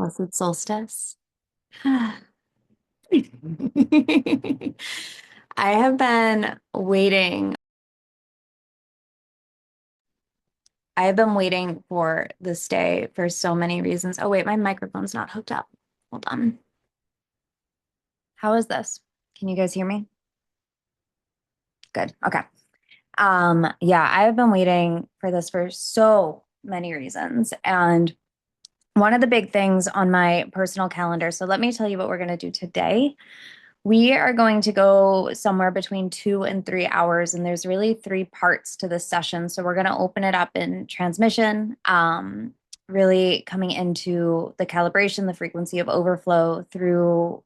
Blessed solstice. I have been waiting. I have been waiting for this day for so many reasons. Oh, wait, my microphone's not hooked up. Hold on. How is this? Can you guys hear me? Good. Okay. Yeah, I have been waiting for this for so many reasons. And one of the big things on my personal calendar, so let me tell you what we're going to do today. We are going to go somewhere between 2 and 3 hours, and there's really three parts to this session. So we're going to open it up in transmission, really coming into the calibration, the frequency of overflow through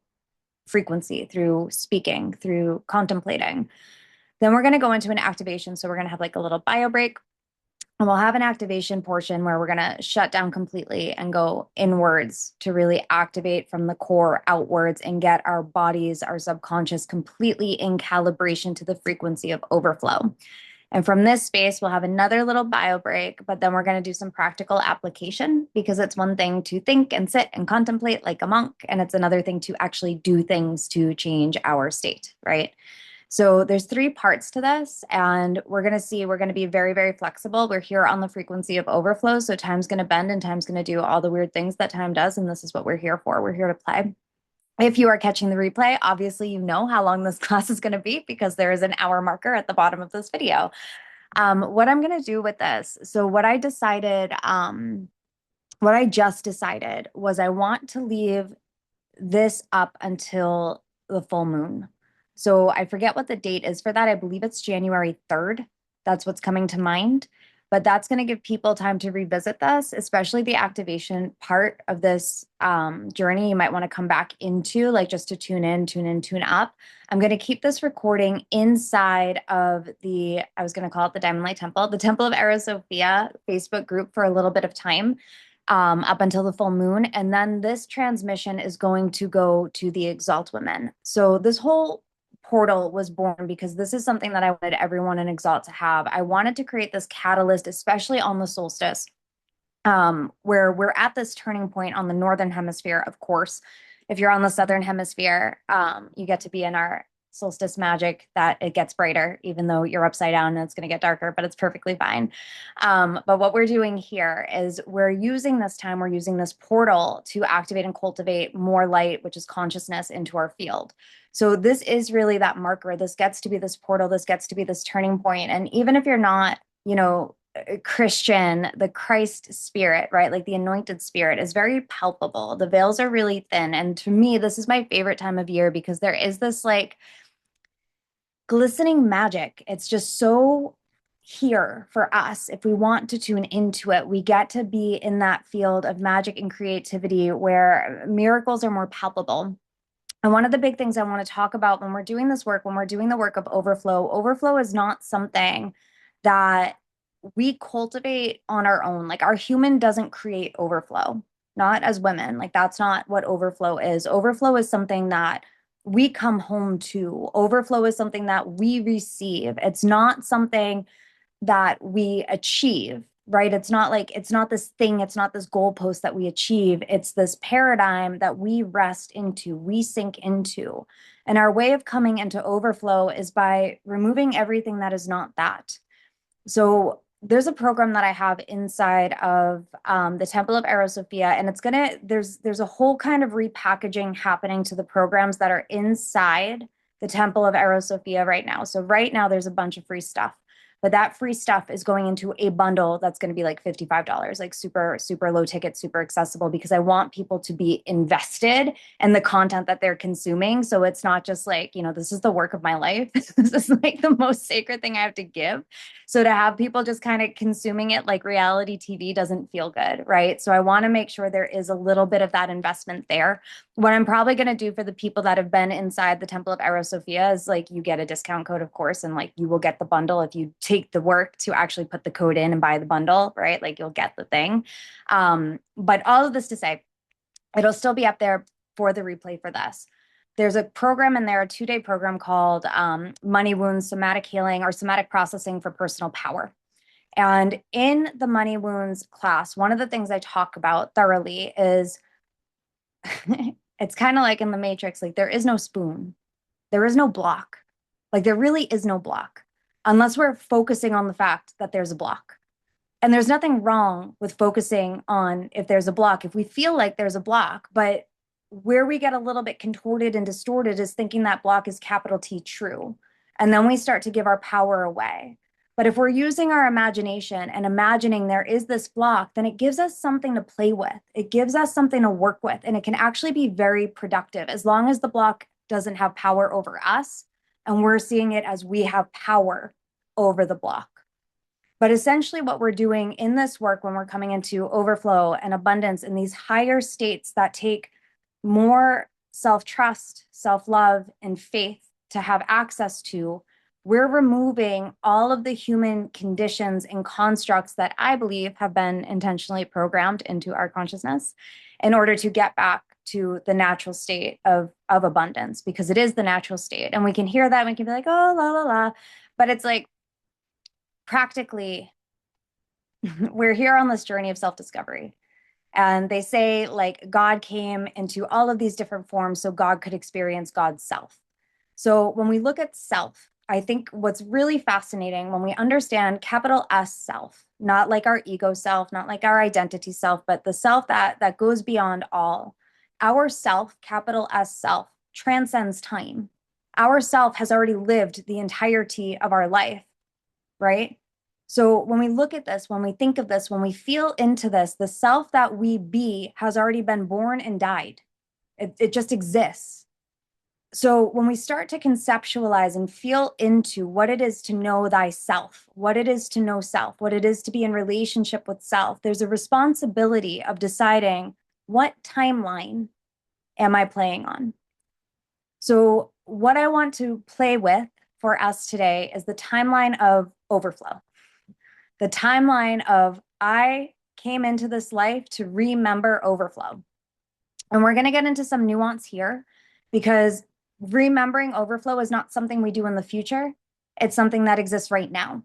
frequency, through speaking, through contemplating. Then we're going to go into an activation. So we're going to have like a little bio break. And we'll have an activation portion where we're going to shut down completely and go inwards to really activate from the core outwards and get our bodies, our subconscious completely in calibration to the frequency of overflow. And from this space, we'll have another little bio break, but then we're going to do some practical application because it's one thing to think and sit and contemplate like a monk, and it's another thing to actually do things to change our state, right? So there's three parts to this, and we're going to be very, very flexible. We're here on the frequency of overflow. So time's going to bend and time's going to do all the weird things that time does. And this is what we're here for. We're here to play. If you are catching the replay, obviously you know how long this class is going to be because there is an hour marker at the bottom of this video. What I'm going to do with this. So what I just decided was I want to leave this up until the full moon. So I forget what the date is for that. I believe it's January 3rd. That's what's coming to mind. But that's going to give people time to revisit this, especially the activation part of this journey. You might want to come back into, like, just to tune in, tune up. I'm going to keep this recording inside of I was going to call it the Diamond Light Temple, the Temple of Eros Sophia Facebook group for a little bit of time, up until the full moon. And then this transmission is going to go to the Exalt Women. So this whole portal was born because this is something that I wanted everyone in Exalt to have. I wanted to create this catalyst, especially on the solstice, where we're at this turning point on the northern hemisphere, of course. If you're on the southern hemisphere, you get to be in our solstice magic that it gets brighter, even though you're upside down and it's going to get darker, but it's perfectly fine. But what we're doing here is we're using this portal to activate and cultivate more light, which is consciousness, into our field. So this is really that marker. This gets to be this portal. This gets to be this turning point. And even if you're not, Christian, the Christ spirit, right? Like the anointed spirit is very palpable. The veils are really thin. And to me, this is my favorite time of year because there is this like glistening magic. It's just so here for us. If we want to tune into it, we get to be in that field of magic and creativity where miracles are more palpable. And one of the big things I want to talk about when we're doing this work, when we're doing the work of overflow is not something that we cultivate on our own. Like our human doesn't create overflow, not as women. Like that's not what overflow is. Overflow is something that we come home to. Overflow is something that we receive. It's not something that we achieve, right? It's not this thing, it's not this goalpost that we achieve. It's this paradigm that we rest into, we sink into. And our way of coming into overflow is by removing everything that is not that. So there's a program that I have inside of the Temple of Eros Sophia, and there's a whole kind of repackaging happening to the programs that are inside the Temple of Eros Sophia right now. So right now there's a bunch of free stuff. But that free stuff is going into a bundle that's going to be like $55, like super, super low ticket, super accessible, because I want people to be invested in the content that they're consuming. So it's not just like, this is the work of my life. This is like the most sacred thing I have to give. So to have people just kind of consuming it like reality TV doesn't feel good, right? So I want to make sure there is a little bit of that investment there. What I'm probably going to do for the people that have been inside the Temple of Eros Sophia is like you get a discount code, of course, and like you will get the bundle if you take the work to actually put the code in and buy the bundle, right? Like you'll get the thing. But all of this to say, it'll still be up there for the replay for this. There's a program in there, a 2-day program called Money Wounds, Somatic Healing, or Somatic Processing for Personal Power. And in the Money Wounds class, one of the things I talk about thoroughly is It's kind of like in the Matrix, like there is no spoon, there is no block. Like there really is no block unless we're focusing on the fact that there's a block. And there's nothing wrong with focusing on if there's a block, if we feel like there's a block, but where we get a little bit contorted and distorted is thinking that block is capital T true. And then we start to give our power away. But if we're using our imagination and imagining there is this block, then it gives us something to play with. It gives us something to work with, and it can actually be very productive as long as the block doesn't have power over us and we're seeing it as we have power over the block. But essentially what we're doing in this work when we're coming into overflow and abundance in these higher states that take more self-trust, self-love, and faith to have access to, we're removing all of the human conditions and constructs that I believe have been intentionally programmed into our consciousness in order to get back to the natural state of abundance, because it is the natural state. And we can hear that and we can be like, oh, la, la, la. But it's like, practically, we're here on this journey of self-discovery. And they say like God came into all of these different forms so God could experience God's self. So when we look at self, I think what's really fascinating when we understand capital S self, not like our ego self, not like our identity self, but the self that goes beyond all. Our self, capital S self, transcends time. Our self has already lived the entirety of our life, right? So when we look at this, when we think of this, when we feel into this, the self that we be has already been born and died. It just exists. So when we start to conceptualize and feel into what it is to know thyself, what it is to know self, what it is to be in relationship with self, there's a responsibility of deciding what timeline am I playing on. So what I want to play with for us today is the timeline of overflow. The timeline of I came into this life to remember overflow. And we're going to get into some nuance here because remembering overflow is not something we do in the future. It's something that exists right now.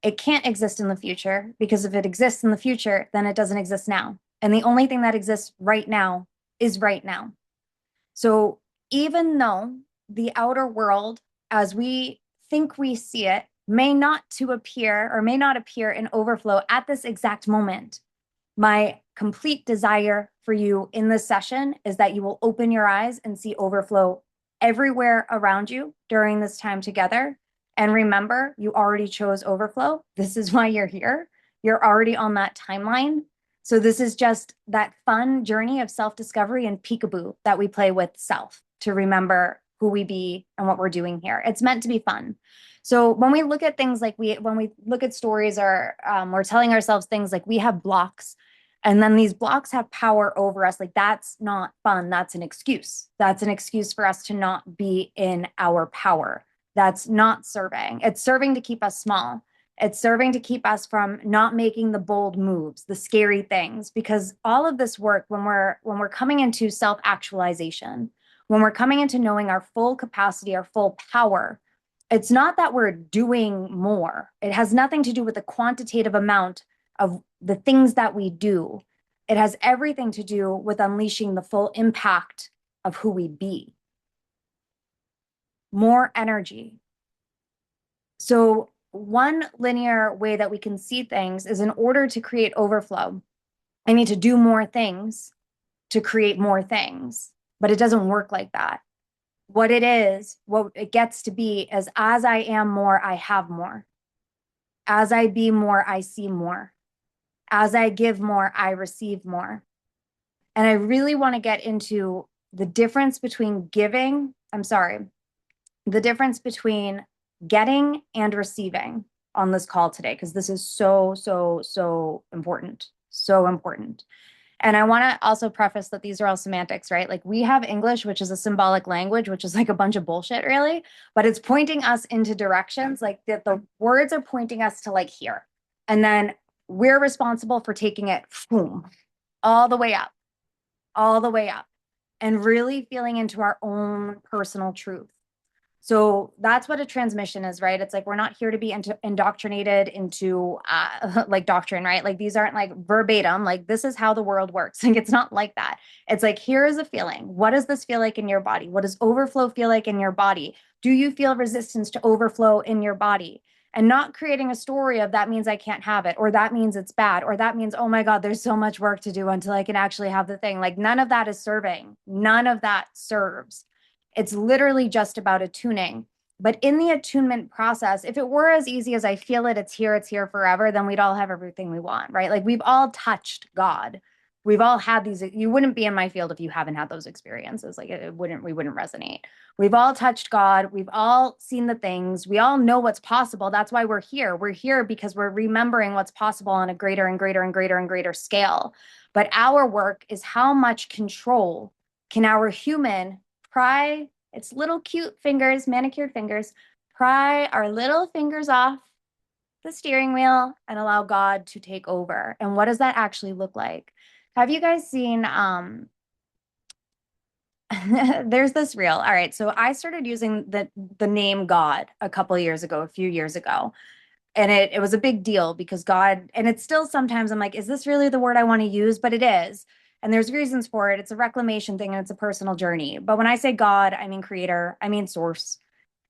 It can't exist in the future because if it exists in the future, then it doesn't exist now. And the only thing that exists right now is right now. So even though the outer world, as we think we see it, may not appear in overflow at this exact moment, my complete desire for you in this session is that you will open your eyes and see overflow everywhere around you during this time together. And remember, you already chose overflow. This is why you're here. You're already on that timeline. So this is just that fun journey of self-discovery and peekaboo that we play with self to remember who we be and what we're doing here. It's meant to be fun. So when we look at things like when we look at stories or we're telling ourselves things like we have blocks and then these blocks have power over us, like that's not fun. That's an excuse. That's an excuse for us to not be in our power. That's not serving. It's serving to keep us small. It's serving to keep us from not making the bold moves, the scary things, because all of this work, when we're coming into self-actualization, when we're coming into knowing our full capacity, our full power, it's not that we're doing more. It has nothing to do with the quantitative amount of the things that we do. It has everything to do with unleashing the full impact of who we be. More energy. So one linear way that we can see things is in order to create overflow, I need to do more things to create more things, but it doesn't work like that. What it is, what it gets to be is as I am more, I have more. As I be more, I see more. As I give more, I receive more. And I really want to get into the difference between the difference between getting and receiving on this call today, because this is so, so, so important. So important. And I want to also preface that these are all semantics, right? Like we have English, which is a symbolic language, which is like a bunch of bullshit, really, but it's pointing us into directions like that. The words are pointing us to like here. And then we're responsible for taking it boom, all the way up, and really feeling into our own personal truth. So that's what a transmission is, right? It's like we're not here to be indoctrinated into like doctrine, right? Like these aren't like verbatim, like this is how the world works. Like it's not like that. It's like, here is a feeling. What does this feel like in your body? What does overflow feel like in your body? Do you feel resistance to overflow in your body? And not creating a story of that means I can't have it, or that means it's bad, or that means, oh my God, there's so much work to do until I can actually have the thing. Like none of that is serving. None of that serves. It's literally just about attuning. But in the attunement process, if it were as easy as I feel it, it's here forever, then we'd all have everything we want, right? Like we've all touched God. We've all had these. You wouldn't be in my field if you haven't had those experiences. Like we wouldn't resonate. We've all touched God. We've all seen the things. We all know what's possible. That's why we're here. We're here because we're remembering what's possible on a greater and greater and greater and greater scale. But our work is how much control can our human pry its little cute fingers, manicured fingers, pry our little fingers off the steering wheel and allow God to take over. And what does that actually look like? Have you guys seen there's this reel. All right, so I started using the name God a few years ago. And it was a big deal because God, and it's still sometimes I'm like, is this really the word I want to use? But it is. And there's reasons for it. It's a reclamation thing and it's a personal journey. But when I say God, I mean creator, I mean source.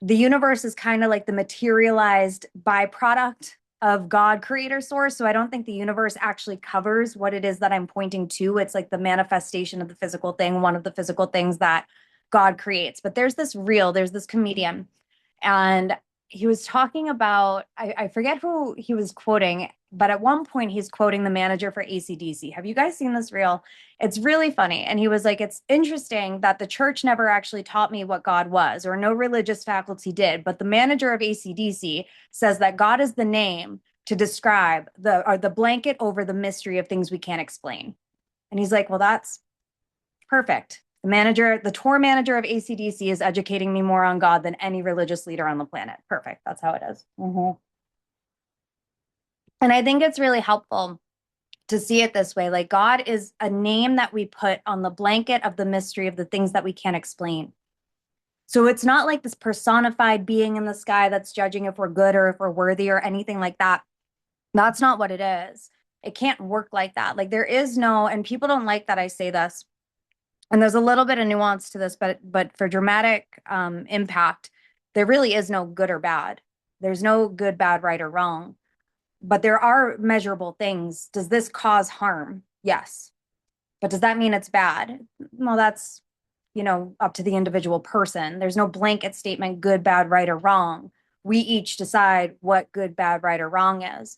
The universe is kind of like the materialized byproduct of God, creator, source. So I don't think the universe actually covers what it is that I'm pointing to. It's like the manifestation of the physical thing, one of the physical things that God creates. But there's this comedian, and he was talking about, I forget who he was quoting, but at one point he's quoting the manager for AC/DC. Have you guys seen this reel? It's really funny. And he was like, it's interesting that the church never actually taught me what God was, or no religious faculty did. But the manager of AC/DC says that God is the name to describe the blanket over the mystery of things we can't explain. And he's like, well, that's perfect. The tour manager of AC/DC is educating me more on God than any religious leader on the planet. Perfect. That's how it is. Mm-hmm. And I think it's really helpful to see it this way. Like God is a name that we put on the blanket of the mystery of the things that we can't explain. So it's not like this personified being in the sky that's judging if we're good or if we're worthy or anything like that. That's not what it is. It can't work like that. Like there is no, and people don't like that I say this, and there's a little bit of nuance to this, but for dramatic impact, there really is no good or bad. There's no good, bad, right, or wrong. But there are measurable things. Does this cause harm? Yes. But does that mean it's bad? Well, that's, up to the individual person. There's no blanket statement, good, bad, right, or wrong. We each decide what good, bad, right, or wrong is.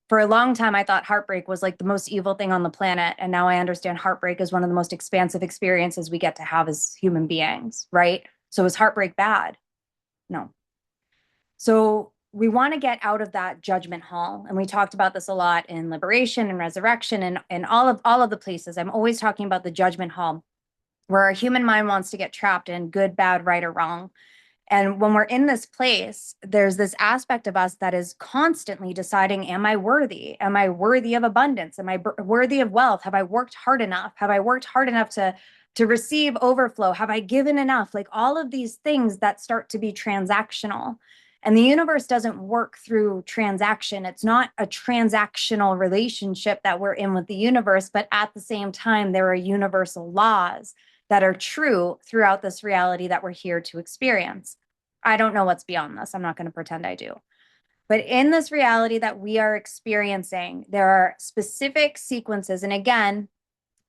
For a long time, I thought heartbreak was like the most evil thing on the planet. And now I understand heartbreak is one of the most expansive experiences we get to have as human beings, right? So is heartbreak bad? No. So we want to get out of that judgment hall. And we talked about this a lot in liberation and resurrection and all of the places. I'm always talking about the judgment hall where our human mind wants to get trapped in good, bad, right, or wrong. And when we're in this place, there's this aspect of us that is constantly deciding, am I worthy? Am I worthy of abundance? Am I worthy of wealth? Have I worked hard enough? Have I worked hard enough to receive overflow? Have I given enough? Like all of these things that start to be transactional. And the universe doesn't work through transaction. It's not a transactional relationship that we're in with the universe, but at the same time, there are universal laws that are true throughout this reality that we're here to experience. I don't know what's beyond this. I'm not going to pretend I do. But in this reality that we are experiencing, there are specific sequences. And again,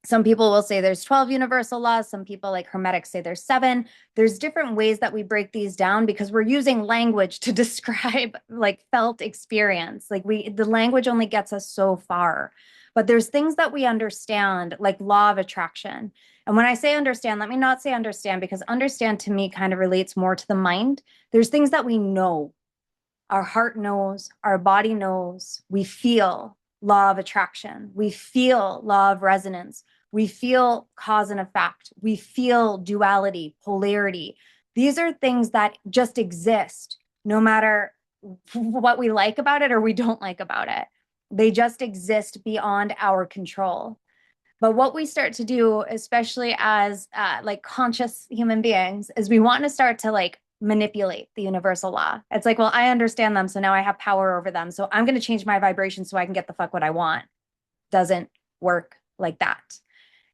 some people will say there's 12 universal laws. Some people, like Hermetics, say there's 7. There's different ways that we break these down because we're using language to describe like felt experience. Like the language only gets us so far. But there's things that we understand, like law of attraction. And when I say understand, let me not say understand, because understand to me kind of relates more to the mind. There's things that we know. Our heart knows, our body knows, we feel law of attraction. We feel law of resonance. We feel cause and effect. We feel duality, polarity. These are things that just exist no matter what we like about it or we don't like about it. They just exist beyond our control. But what we start to do, especially as like conscious human beings, is we want to start to like manipulate the universal law. It's like, well, I understand them, so now I have power over them. So I'm going to change my vibration so I can get the fuck what I want. Doesn't work like that.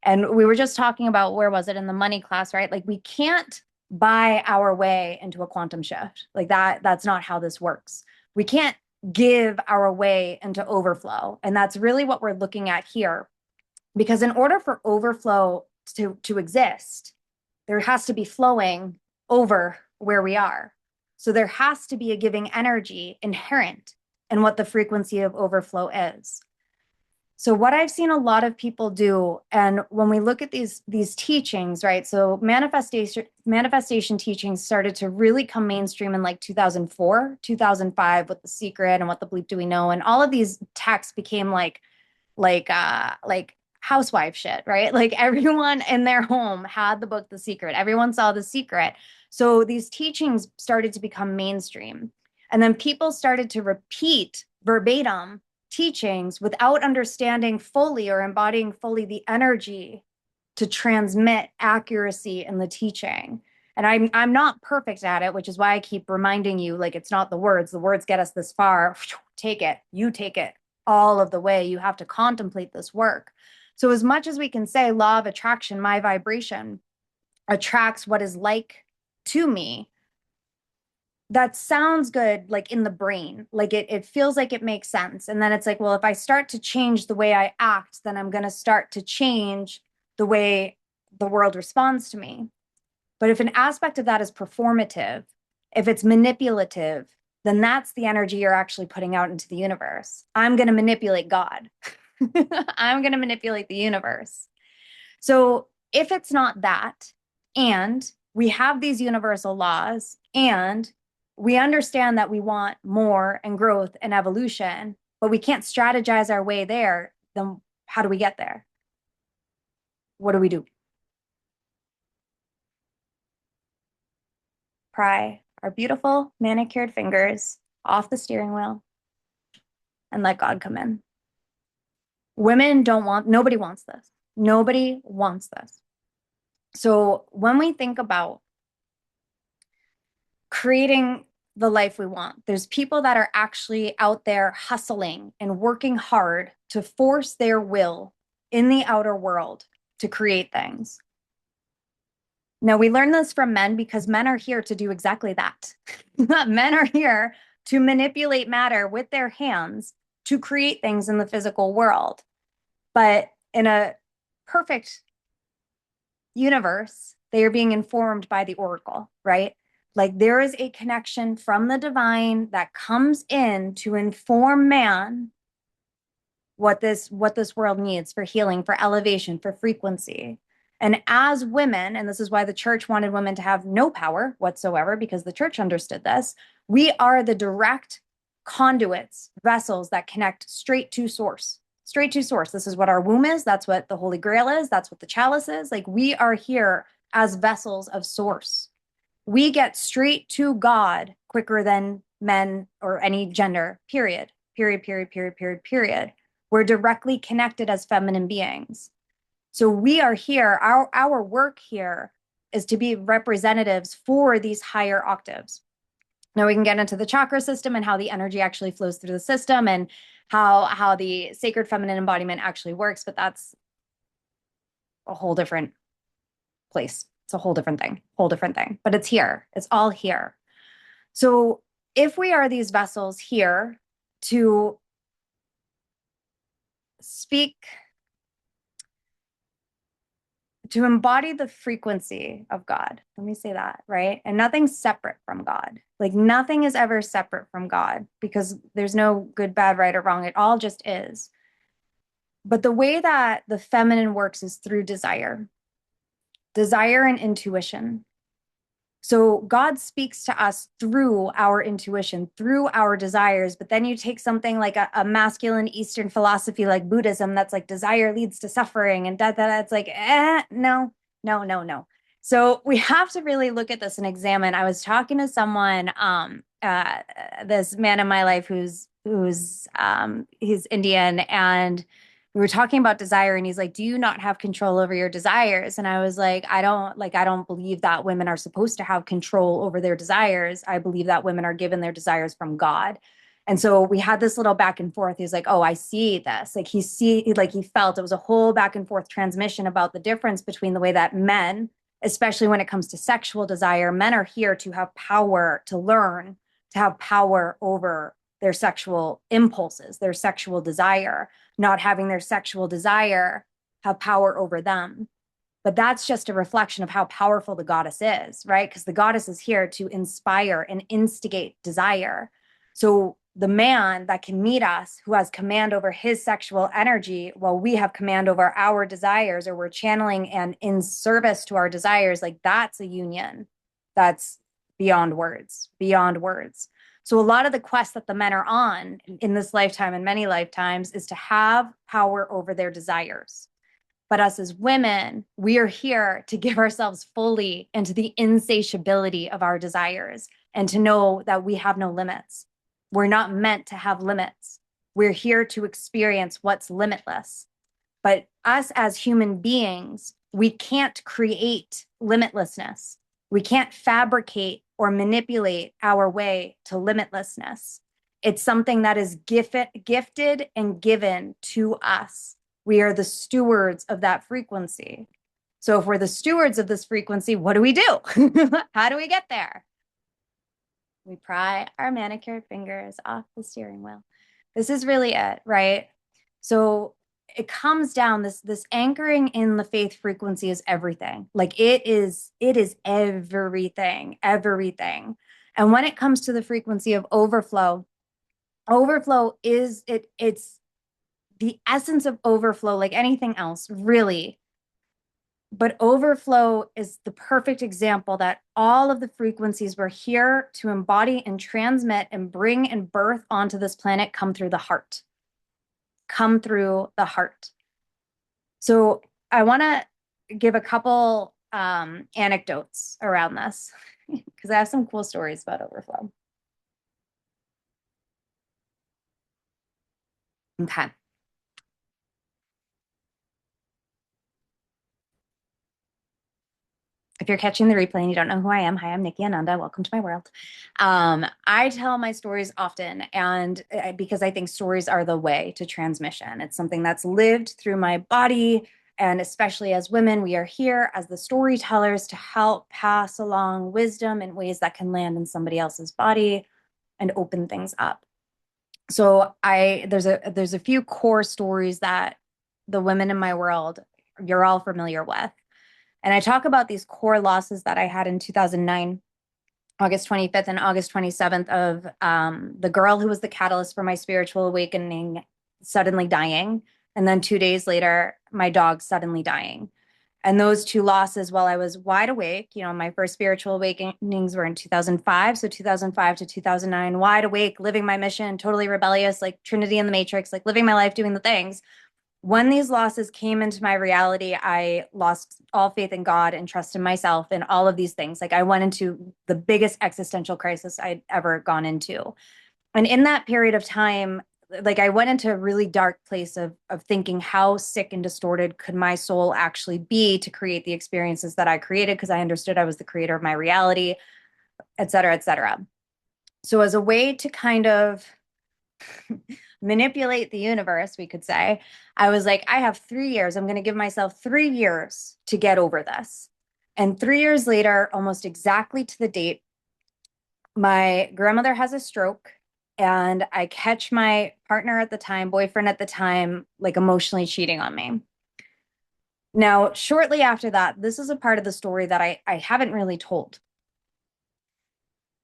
And we were just talking about, where was it, in the money class, right? Like, we can't buy our way into a quantum shift. Like that's not how this works. We can't give our way into overflow. And that's really what we're looking at here. Because in order for overflow to exist, there has to be flowing over where we are. So there has to be a giving energy inherent in what the frequency of overflow is. So what I've seen a lot of people do, and when we look at these teachings, right? So manifestation teachings started to really come mainstream in like 2004, 2005 with The Secret and What the Bleep Do We Know, and all of these texts became like housewife shit, right? Like everyone in their home had the book The Secret. Everyone saw The Secret. So these teachings started to become mainstream. And then people started to repeat verbatim teachings without understanding fully or embodying fully the energy to transmit accuracy in the teaching. And I'm not perfect at it, which is why I keep reminding you, like, it's not the words. The words get us this far. Take it. You take it all of the way. You have to contemplate this work. So as much as we can say law of attraction, my vibration attracts what is like to me, that sounds good, like in the brain, like it feels like it makes sense. And then it's like, well, if I start to change the way I act, then I'm going to start to change the way the world responds to me. But if an aspect of that is performative, if it's manipulative, then that's the energy you're actually putting out into the universe. I'm going to manipulate God. I'm going to manipulate the universe. So if it's not that, and we have these universal laws, and we understand that we want more and growth and evolution, but we can't strategize our way there, then how do we get there? What do we do? Pry our beautiful manicured fingers off the steering wheel and let God come in. Women don't want, nobody wants this. Nobody wants this. So when we think about creating the life we want, there's people that are actually out there hustling and working hard to force their will in the outer world to create things. Now, we learn this from men because men are here to do exactly that. Men are here to manipulate matter with their hands to create things in the physical world. But in a perfect universe, they are being informed by the oracle, right? Like there is a connection from the divine that comes in to inform man what this world needs for healing, for elevation, for frequency. And as women, and this is why the church wanted women to have no power whatsoever, because the church understood this, we are the direct conduits, vessels that connect straight to source. Straight to source. This is what our womb is. That's what the Holy Grail is. That's what the chalice is. Like we are here as vessels of source. We get straight to God quicker than men or any gender, period. Period, period, period, period, period. We're directly connected as feminine beings. So we are here, our work here is to be representatives for these higher octaves. Now we can get into the chakra system and how the energy actually flows through the system and how the sacred feminine embodiment actually works, but that's a whole different place. It's a whole different thing, but it's here. It's all here. So if we are these vessels here to speak, to embody the frequency of God. Let me say that, right? And nothing's separate from God. Like nothing is ever separate from God because there's no good, bad, right, or wrong. It all just is. But the way that the feminine works is through desire and intuition. So God speaks to us through our intuition, through our desires. But then you take something like a masculine Eastern philosophy like Buddhism that's like desire leads to suffering and it's like, no. So we have to really look at this and examine. I was talking to someone, this man in my life who's he's Indian, and we were talking about desire, and he's like, do you not have control over your desires? And I was like, I don't believe that women are supposed to have control over their desires. I believe that women are given their desires from God. And so we had this little back and forth. He's like, oh, I see this. Like he felt it was a whole back and forth transmission about the difference between the way that men, especially when it comes to sexual desire, men are here to have power, to learn, to have power over their sexual impulses, their sexual desire, not having their sexual desire have power over them. But that's just a reflection of how powerful the goddess is, right? Because the goddess is here to inspire and instigate desire. So the man that can meet us, who has command over his sexual energy, while we have command over our desires, or we're channeling and in service to our desires, like that's a union that's beyond words, beyond words. So a lot of the quest that the men are on in this lifetime and many lifetimes is to have power over their desires. But us as women, we are here to give ourselves fully into the insatiability of our desires and to know that we have no limits. We're not meant to have limits. We're here to experience what's limitless. But us as human beings, we can't create limitlessness. We can't fabricate or manipulate our way to limitlessness. It's something that is gifted and given to us. We are the stewards of that frequency. So if we're the stewards of this frequency, what do we do? How do we get there? We pry our manicured fingers off the steering wheel. This is really it, right? So it comes down, this anchoring in the faith frequency is everything. Like it is everything, everything. And when it comes to the frequency of overflow, overflow is it's the essence of overflow, like anything else, really. But overflow is the perfect example that all of the frequencies we're here to embody and transmit and bring and birth onto this planet come through the heart. Come through the heart. So I want to give a couple anecdotes around this because I have some cool stories about overflow. Okay. If you're catching the replay and you don't know who I am, hi, I'm Nikki Ananda. Welcome to my world. I tell my stories often, and because I think stories are the way to transmission. It's something that's lived through my body, and especially as women, we are here as the storytellers to help pass along wisdom in ways that can land in somebody else's body and open things up. So there's a few core stories that the women in my world you're all familiar with. And I talk about these core losses that I had in 2009, August 25th and August 27th, of the girl who was the catalyst for my spiritual awakening suddenly dying. And then 2 days later, my dog suddenly dying. And those two losses, while I was wide awake, my first spiritual awakenings were in 2005. So 2005 to 2009, wide awake, living my mission, totally rebellious, like Trinity in the Matrix, like living my life, doing the things. When these losses came into my reality, I lost all faith in God and trust in myself and all of these things. Like I went into the biggest existential crisis I'd ever gone into. And in that period of time, like I went into a really dark place of thinking how sick and distorted could my soul actually be to create the experiences that I created, because I understood I was the creator of my reality, et cetera, et cetera. So as a way to kind of manipulate the universe, we could say, I was like, I have 3 years. I'm going to give myself 3 years to get over this. And 3 years later, almost exactly to the date, my grandmother has a stroke, and I catch my partner at the time, boyfriend at the time, like emotionally cheating on me. Now, shortly after that, this is a part of the story that I haven't really told.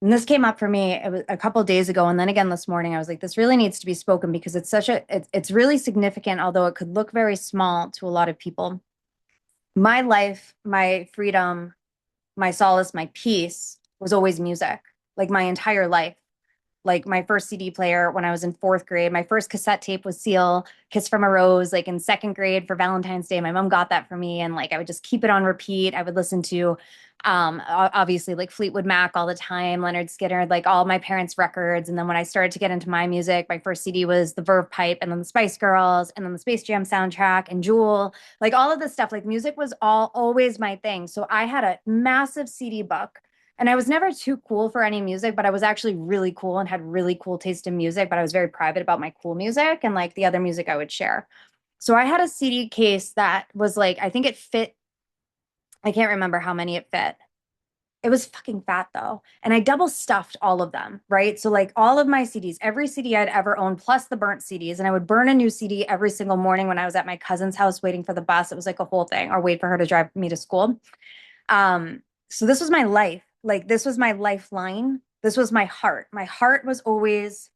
And this came up for me, it was a couple of days ago, and then again this morning. I was like, this really needs to be spoken because it's really significant, although it could look very small to a lot of people. My life, my freedom, my solace, my peace was always music, like my entire life. like my first CD player when I was in fourth grade. My first cassette tape was Seal, Kiss from a Rose, like in second grade for Valentine's Day. My mom got that for me, and like I would just keep it on repeat. I would listen to obviously like Fleetwood Mac all the time, Leonard Skinner, like all my parents' records. And then when I started to get into my music, my first CD was the Verve Pipe, and then the Spice Girls, and then the Space Jam soundtrack, and Jewel, like all of this stuff. Like music was all always my thing. So I had a massive CD book. And I was never too cool for any music, but I was actually really cool and had really cool taste in music, but I was very private about my cool music and like the other music I would share. So I had a CD case that was like, I think it fit, I can't remember how many it fit. It was fucking fat though. And I double stuffed all of them, right? So like all of my CDs, every CD I'd ever owned, plus the burnt CDs. And I would burn a new CD every single morning when I was at my cousin's house waiting for the bus. It was like a whole thing, or wait for her to drive me to school. So this was my life. Like this was my lifeline. This was my heart. My heart was always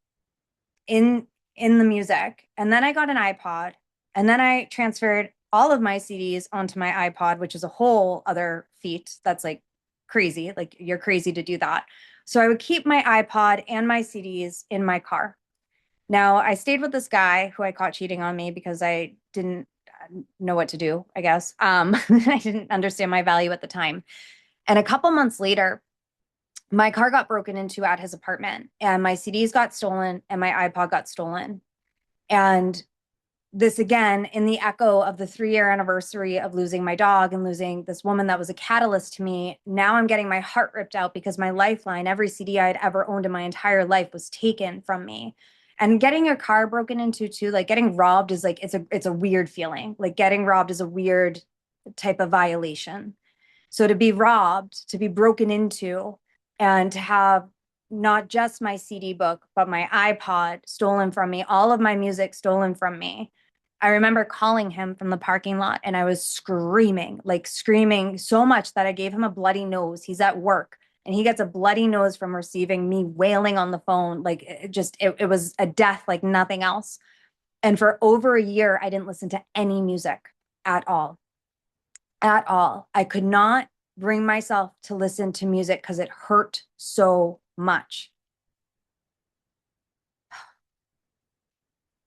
in in the music. And then I got an iPod, and then I transferred all of my CDs onto my iPod, which is a whole other feat. That's like crazy. Like you're crazy to do that. So I would keep my iPod and my CDs in my car. Now, I stayed with this guy who I caught cheating on me because I didn't know what to do, I guess. I didn't understand my value at the time. And a couple months later, my car got broken into at his apartment, and my CDs got stolen, and my iPod got stolen. And this again, in the echo of the 3 year anniversary of losing my dog and losing this woman that was a catalyst to me. Now I'm getting my heart ripped out because my lifeline, every CD I had ever owned in my entire life, was taken from me. And getting your car broken into too, like getting robbed is like it's a weird feeling. Like getting robbed is a weird type of violation. So to be robbed, to be broken into, and to have not just my CD book, but my iPod stolen from me, all of my music stolen from me. I remember calling him from the parking lot, and I was screaming, like screaming so much that I gave him a bloody nose. He's at work and he gets a bloody nose from receiving me wailing on the phone. Like it was a death like nothing else. And for over a year, I didn't listen to any music at all. At all. I could not bring myself to listen to music because it hurt so much.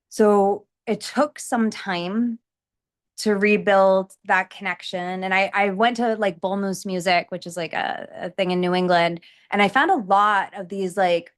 So it took some time to rebuild that connection. And I went to like Bull Moose Music, which is like a thing in New England. And I found a lot of these like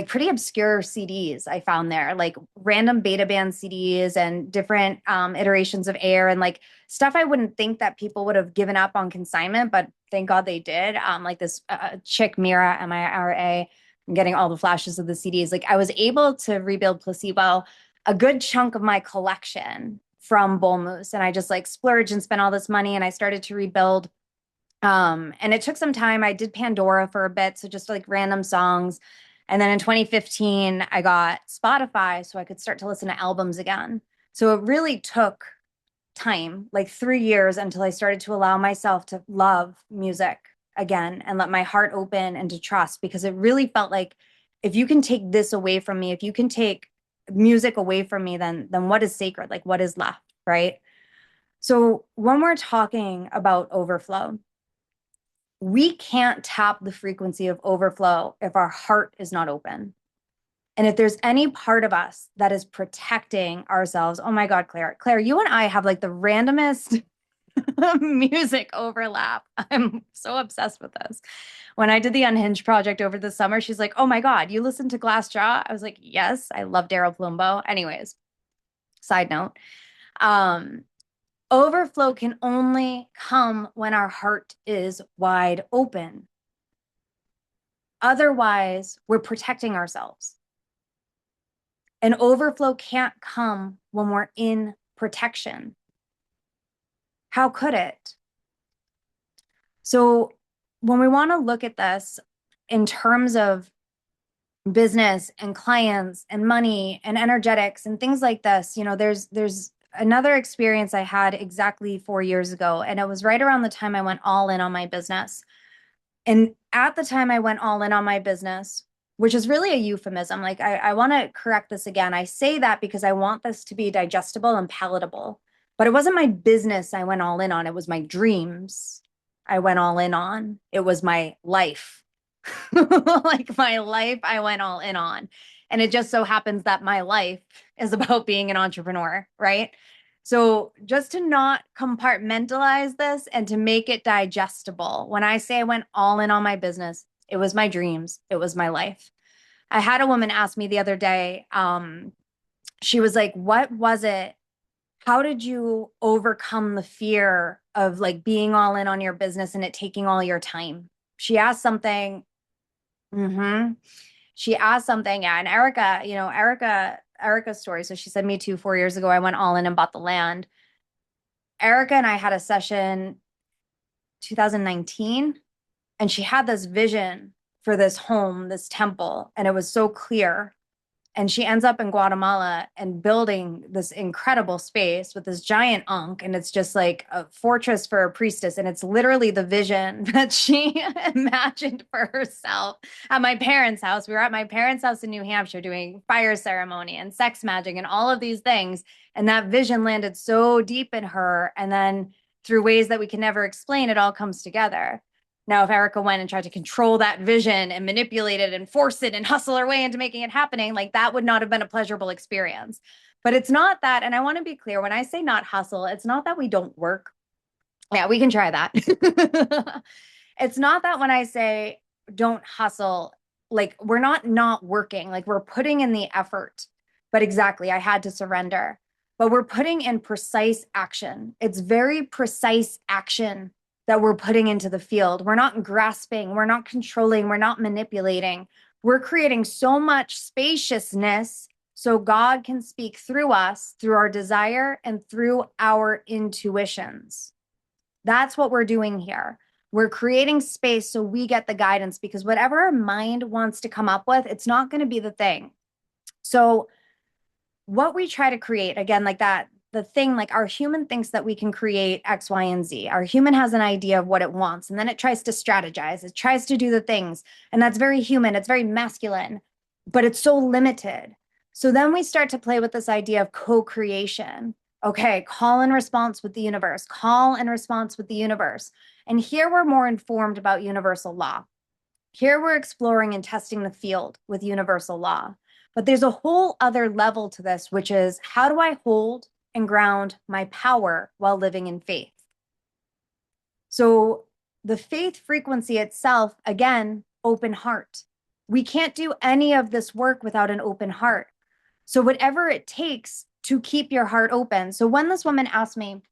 pretty obscure CDs I found there, like random beta band CDs and different iterations of Air, and like stuff I wouldn't think that people would have given up on consignment, but thank God they did. Like this chick Mira, Mira. I'm getting all the flashes of the CDs. Like I was able to rebuild Placebo, a good chunk of my collection from Bull Moose, and I just like splurged and spent all this money, and I started to rebuild. And it took some time. I did Pandora for a bit, so just like random songs. And then in 2015, I got Spotify so I could start to listen to albums again. So it really took time, like 3 years, until I started to allow myself to love music again and let my heart open and to trust, because it really felt like if you can take this away from me, if you can take music away from me, then what is sacred? Like what is left, right? So when we're talking about overflow, we can't tap the frequency of overflow if our heart is not open. And if there's any part of us that is protecting ourselves, oh my God, Claire, you and I have like the randomest music overlap. I'm so obsessed with this. When I did the Unhinged project over the summer, she's like, oh my God, you listen to Glassjaw? I was like, yes, I love Daryl Plumbo. Anyways, side note. Overflow can only come when our heart is wide open. Otherwise, we're protecting ourselves. And overflow can't come when we're in protection. How could it? So when we want to look at this in terms of business and clients and money and energetics and things like this, there's another experience I had exactly 4 years ago, and it was right around the time I went all in on my business. And at the time I went all in on my business, which is really a euphemism. Like I want to correct this again. I say that because I want this to be digestible and palatable. But it wasn't my business I went all in on. It was my dreams I went all in on. It was my life. Like my life, I went all in on. And it just so happens that my life is about being an entrepreneur, right? So just to not compartmentalize this and to make it digestible. When I say I went all in on my business, it was my dreams, it was my life. I had a woman ask me the other day, she was like, what was it? How did you overcome the fear of like being all in on your business and it taking all your time? She asked something. Mm-hmm. She asked something, yeah. And Erica, Erica's story. So she said, me too, 4 years ago, I went all in and bought the land. Erica and I had a session 2019, and she had this vision for this home, this temple, and it was so clear. And she ends up in Guatemala and building this incredible space with this giant ankh. And it's just like a fortress for a priestess. And it's literally the vision that she imagined for herself at my parents' house. We were at my parents' house in New Hampshire doing fire ceremony and sex magic and all of these things. And that vision landed so deep in her. And then through ways that we can never explain, it all comes together. Now, if Erica went and tried to control that vision and manipulate it and force it and hustle her way into making it happening, like that would not have been a pleasurable experience. But it's not that. And I want to be clear, when I say not hustle, it's not that we don't work. Yeah, we can try that. It's not that when I say don't hustle, like we're not working, like we're putting in the effort. But exactly, I had to surrender. But we're putting in precise action. It's very precise action that we're putting into the field. We're not grasping, we're not controlling, we're not manipulating. We're creating so much spaciousness so God can speak through us, through our desire and through our intuitions. That's what we're doing here. We're creating space so we get the guidance, because whatever our mind wants to come up with, it's not going to be the thing. So what we try to create, again, like that, the thing, like our human thinks that we can create X, Y, and Z. Our human has an idea of what it wants, and then it tries to strategize. It tries to do the things. And that's very human. It's very masculine, but it's so limited. So then we start to play with this idea of co-creation. Okay, call and response with the universe, call and response with the universe. And here we're more informed about universal law. Here we're exploring and testing the field with universal law. But there's a whole other level to this, which is how do I hold and ground my power while living in faith? So the faith frequency itself, again, open heart. We can't do any of this work without an open heart. So whatever it takes to keep your heart open. So when this woman asked me,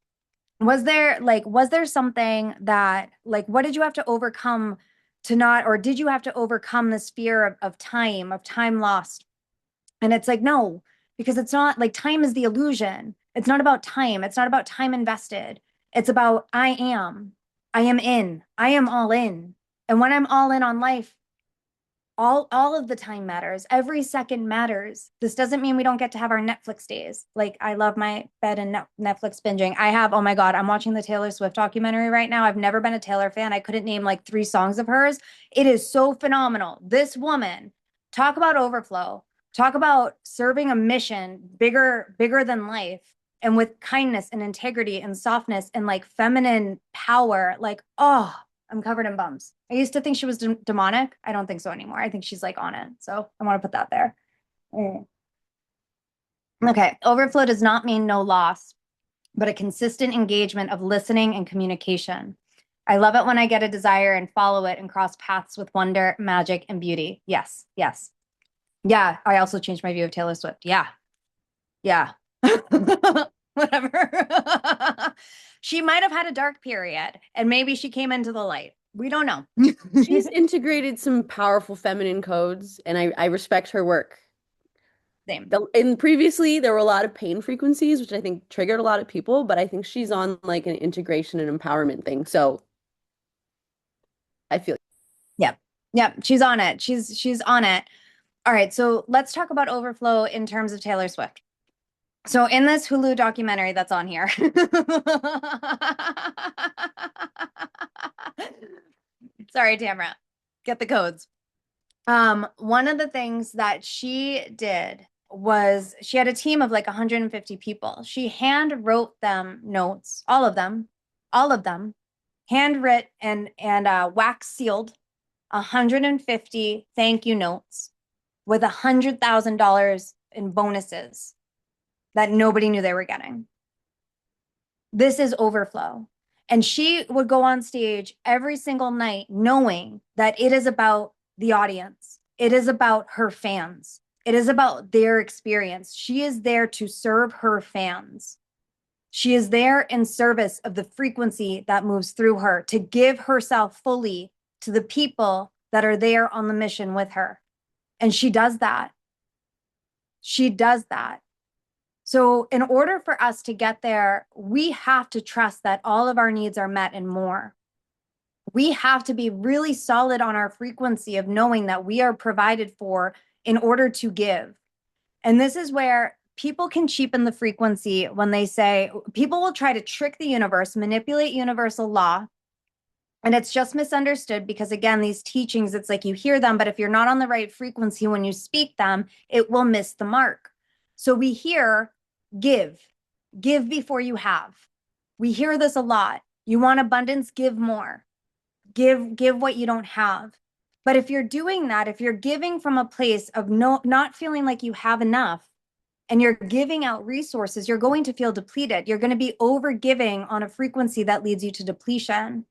was there something that, like, what did you have to overcome to not, or did you have to overcome this fear of time lost? And it's like, no, because it's not like time is the illusion. It's not about time. It's not about time invested. It's about I am all in. And when I'm all in on life, all of the time matters. Every second matters. This doesn't mean we don't get to have our Netflix days. Like I love my bed and Netflix binging. I have, oh my God, I'm watching the Taylor Swift documentary right now. I've never been a Taylor fan. I couldn't name like 3 songs of hers. It is so phenomenal. This woman, talk about overflow. Talk about serving a mission bigger than life, and with kindness and integrity and softness and like feminine power. Like, oh, I'm covered in bumps. I used to think she was demonic. I don't think so anymore. I think she's like on it. So I want to put that there. Okay. Overflow does not mean no loss, but a consistent engagement of listening and communication. I love it when I get a desire and follow it and cross paths with wonder, magic, and beauty. Yes. Yes. Yeah. I also changed my view of Taylor Swift. Yeah. Yeah. Whatever. She might have had a dark period and maybe she came into the light. We don't know. She's integrated some powerful feminine codes, and I respect her work. Same. And previously, there were a lot of pain frequencies, which I think triggered a lot of people, but I think she's on like an integration and empowerment thing. So I feel Yep. Yep. She's on it. She's on it. All right. So let's talk about Overflow in terms of Taylor Swift. So in this Hulu documentary that's on here, sorry, Tamara, get the codes. One of the things that she did was she had a team of like 150 people. She hand wrote them notes, all of them, handwritten and wax sealed 150 thank you notes with $100,000 in bonuses that nobody knew they were getting. This is Overflow. And she would go on stage every single night knowing that it is about the audience. It is about her fans. It is about their experience. She is there to serve her fans. She is there in service of the frequency that moves through her, to give herself fully to the people that are there on the mission with her. And she does that. She does that. So in order for us to get there, we have to trust that all of our needs are met and more. We have to be really solid on our frequency of knowing that we are provided for in order to give. And this is where people can cheapen the frequency when they say, people will try to trick the universe, manipulate universal law. And it's just misunderstood because, again, these teachings, it's like you hear them, but if you're not on the right frequency when you speak them, it will miss the mark. So we hear, give before you have. We hear this a lot. You want abundance, give more. Give what you don't have. But if you're doing that, if you're giving from a place of not feeling like you have enough, and you're giving out resources, you're going to feel depleted. You're going to be over giving on a frequency that leads you to depletion,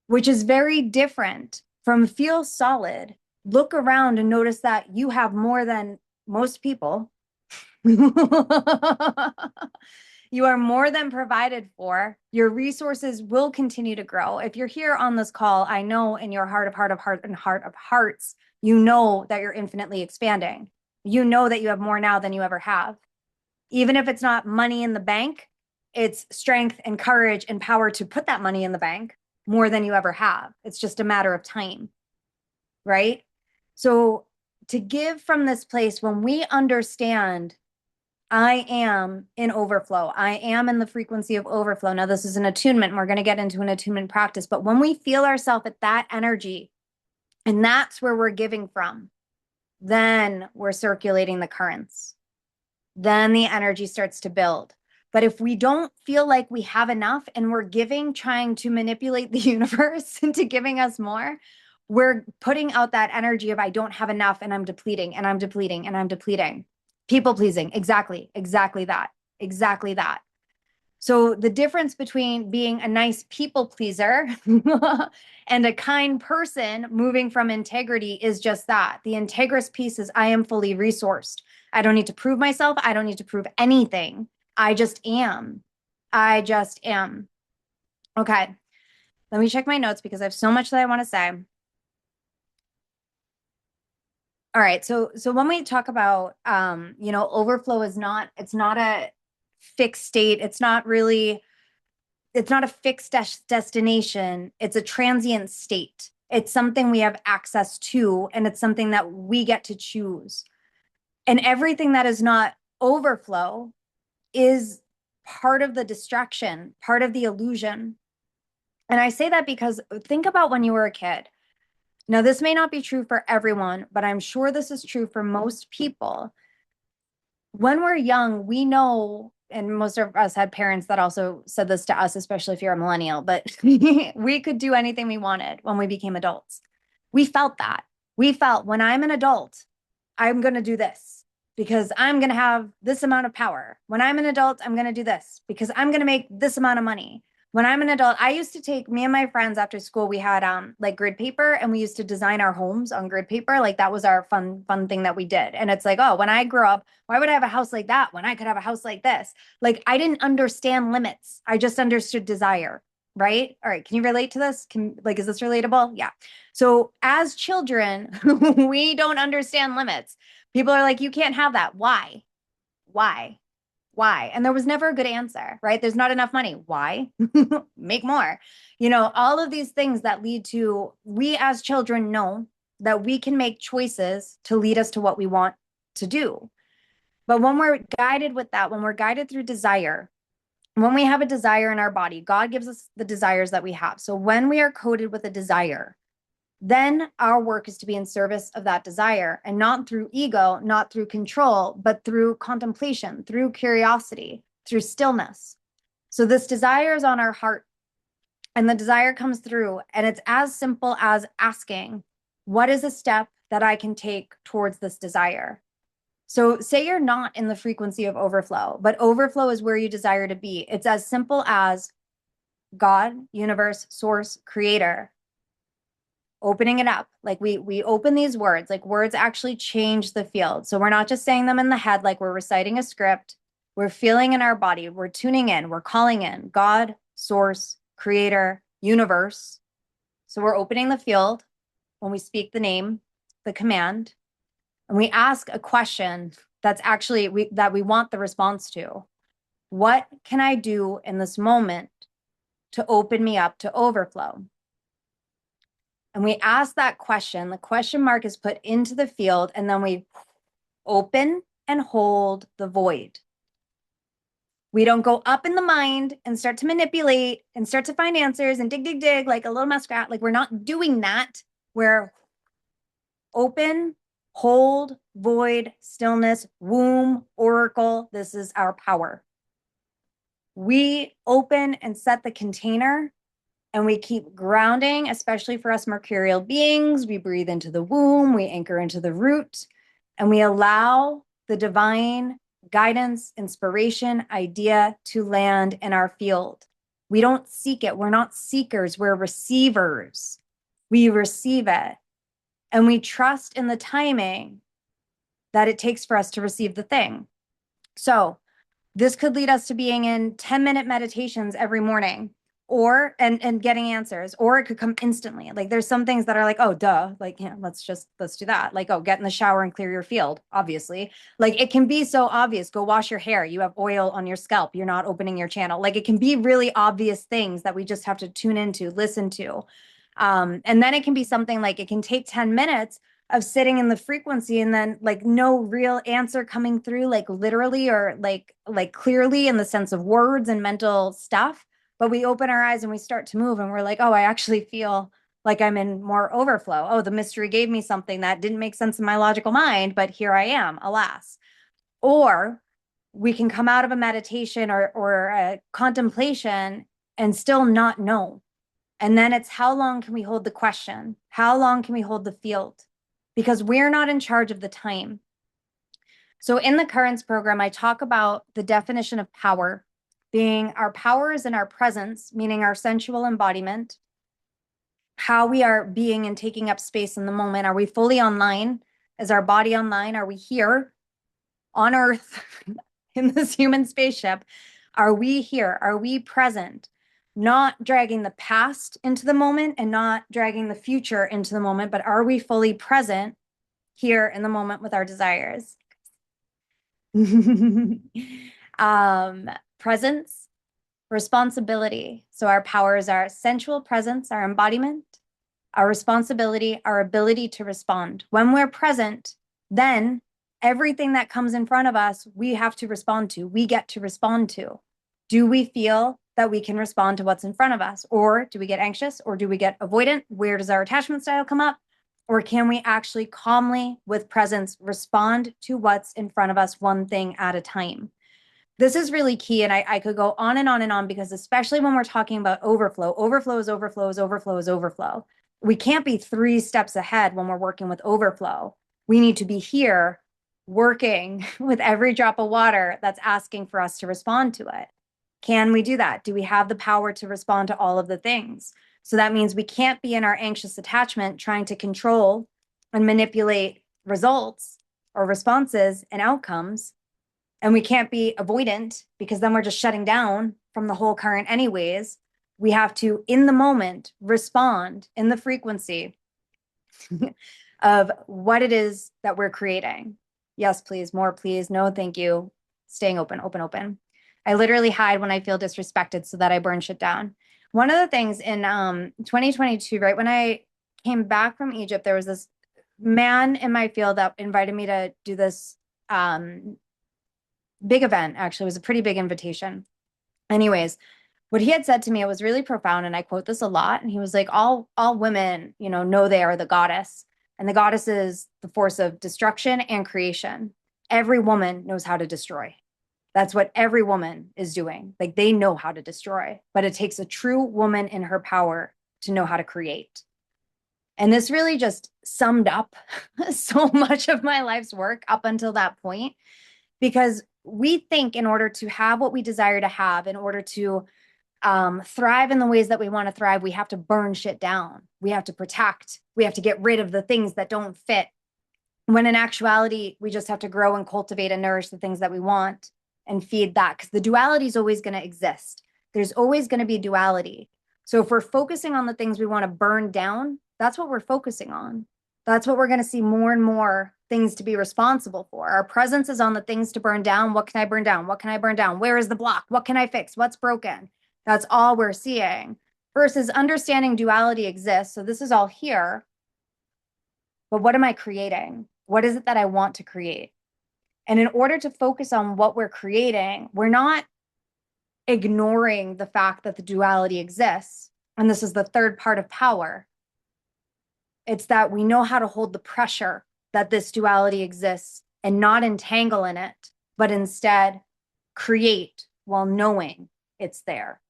which is very different from feel solid. Look around and notice that you have more than most people. You are more than provided for. Your resources will continue to grow. If you're here on this call, I know in your heart of hearts, you know that you're infinitely expanding. You know that you have more now than you ever have. Even if it's not money in the bank, it's strength and courage and power to put that money in the bank more than you ever have. It's just a matter of time, right? So to give from this place, when we understand I am in overflow, I am in the frequency of overflow. Now, this is an attunement, and we're going to get into an attunement practice. But when we feel ourselves at that energy, and that's where we're giving from, then we're circulating the currents. Then the energy starts to build. But if we don't feel like we have enough and we're giving, trying to manipulate the universe into giving us more, we're putting out that energy of I don't have enough and I'm depleting and I'm depleting and I'm depleting. People pleasing. Exactly that. Exactly that. So the difference between being a nice people pleaser and a kind person moving from integrity is just that. The integrous piece is I am fully resourced. I don't need to prove myself. I don't need to prove anything. I just am. I just am. Okay. Let me check my notes because I have so much that I want to say. All right. So when we talk about overflow is not, it's not a fixed state. It's not a fixed destination. It's a transient state. It's something we have access to, and it's something that we get to choose. And everything that is not overflow is part of the distraction, part of the illusion. And I say that because think about when you were a kid. Now, this may not be true for everyone, but I'm sure this is true for most people. When we're young, we know, and most of us had parents that also said this to us, especially if you're a millennial, but we could do anything we wanted when we became adults. We felt that. We felt when I'm an adult, I'm going to do this because I'm going to have this amount of power. When I'm an adult, I'm going to do this because I'm going to make this amount of money. When I'm an adult, I used to take me and my friends after school, we had like grid paper and we used to design our homes on grid paper. Like that was our fun thing that we did. And it's like, oh, when I grew up, why would I have a house like that when I could have a house like this? Like I didn't understand limits. I just understood desire, right? All right. Can you relate to this? Is this relatable? Yeah. So as children, we don't understand limits. People are like, you can't have that. Why? Why? Why? And there was never a good answer, right? There's not enough money. Why? Make more. All of these things that lead to, we as children know that we can make choices to lead us to what we want to do. But when we're guided with that, when we're guided through desire, when we have a desire in our body, God gives us the desires that we have. So when we are coded with a desire, then our work is to be in service of that desire and not through ego, not through control, but through contemplation, through curiosity, through stillness. So this desire is on our heart. And the desire comes through, and it's as simple as asking, what is a step that I can take towards this desire? So, say you're not in the frequency of overflow, but overflow is where you desire to be. It's as simple as God, universe, source, creator, opening it up. Like we open these words, like words actually change the field. So we're not just saying them in the head like we're reciting a script. We're feeling in our body, we're tuning in, we're calling in God, source, creator, universe. So we're opening the field when we speak the name, the command, and we ask a question that's actually that we want the response to. What can I do in this moment to open me up to overflow? And we ask that question, the question mark is put into the field, and then we open and hold the void. We don't go up in the mind and start to manipulate and start to find answers and dig, dig, dig like a little muskrat. Like we're not doing that. We're open, hold, void, stillness, womb, oracle. This is our power. We open and set the container, and we keep grounding, especially for us mercurial beings. We breathe into the womb, we anchor into the root, and we allow the divine guidance, inspiration, idea to land in our field. We don't seek it. We're not seekers, we're receivers. We receive it, and we trust in the timing that it takes for us to receive the thing. So, this could lead us to being in 10-minute meditations every morning, or and getting answers, or it could come instantly. Like there's some things that are like, oh, duh, like, yeah, let's do that. Like, oh, get in the shower and clear your field, obviously. Like it can be so obvious. Go wash your hair. You have oil on your scalp. You're not opening your channel. Like it can be really obvious things that we just have to tune into, listen to. And then it can be something like it can take 10 minutes of sitting in the frequency and then like no real answer coming through, like literally or like clearly in the sense of words and mental stuff. But we open our eyes and we start to move and we're like, oh, I actually feel like I'm in more overflow. Oh, the mystery gave me something that didn't make sense in my logical mind, but here I am, alas. Or we can come out of a meditation or a contemplation and still not know. And then it's how long can we hold the question? How long can we hold the field? Because we're not in charge of the time. So in the currents program, I talk about the definition of power being our power is in our presence, meaning our sensual embodiment, how we are being and taking up space in the moment. Are we fully online? Is our body online? Are we here on Earth in this human spaceship? Are we here? Are we present? Not dragging the past into the moment and not dragging the future into the moment, but are we fully present here in the moment with our desires? Presence, responsibility. So our powers are sensual presence, our embodiment, our responsibility, our ability to respond. When we're present, then everything that comes in front of us, we have to respond to. We get to respond to. Do we feel that we can respond to what's in front of us? Or do we get anxious? Or do we get avoidant? Where does our attachment style come up? Or can we actually calmly, with presence, respond to what's in front of us one thing at a time? This is really key. And I could go on and on and on because especially when we're talking about overflow, overflow is overflow is overflow is overflow. We can't be 3 steps ahead when we're working with overflow. We need to be here working with every drop of water that's asking for us to respond to it. Can we do that? Do we have the power to respond to all of the things? So that means we can't be in our anxious attachment trying to control and manipulate results or responses and outcomes. And we can't be avoidant because then we're just shutting down from the whole current anyways. We have to, in the moment, respond in the frequency of what it is that we're creating. Yes, please. More, please. No, thank you. Staying open, open, open. I literally hide when I feel disrespected so that I burn shit down. One of the things in 2022, right when I came back from Egypt, there was this man in my field that invited me to do this big event. Actually, it was a pretty big invitation. Anyways, what he had said to me, it was really profound, and I quote this a lot. And he was like, all women, know they are the goddess, and the goddess is the force of destruction and creation. Every woman knows how to destroy. That's what every woman is doing. Like they know how to destroy, but it takes a true woman in her power to know how to create. And this really just summed up so much of my life's work up until that point, because we think in order to have what we desire to have, in order to thrive in the ways that we want to thrive, we have to burn shit down. We have to protect. We have to get rid of the things that don't fit. When in actuality, we just have to grow and cultivate and nourish the things that we want and feed that, because the duality is always going to exist. There's always going to be duality. So if we're focusing on the things we want to burn down, that's what we're focusing on. That's what we're going to see more and more things to be responsible for. Our presence is on the things to burn down. What can I burn down? What can I burn down? Where is the block? What can I fix? What's broken? That's all we're seeing. Versus understanding duality exists. So this is all here. But what am I creating? What is it that I want to create? And in order to focus on what we're creating, we're not ignoring the fact that the duality exists. And this is the third part of power. It's that we know how to hold the pressure that this duality exists and not entangle in it, but instead create while knowing it's there.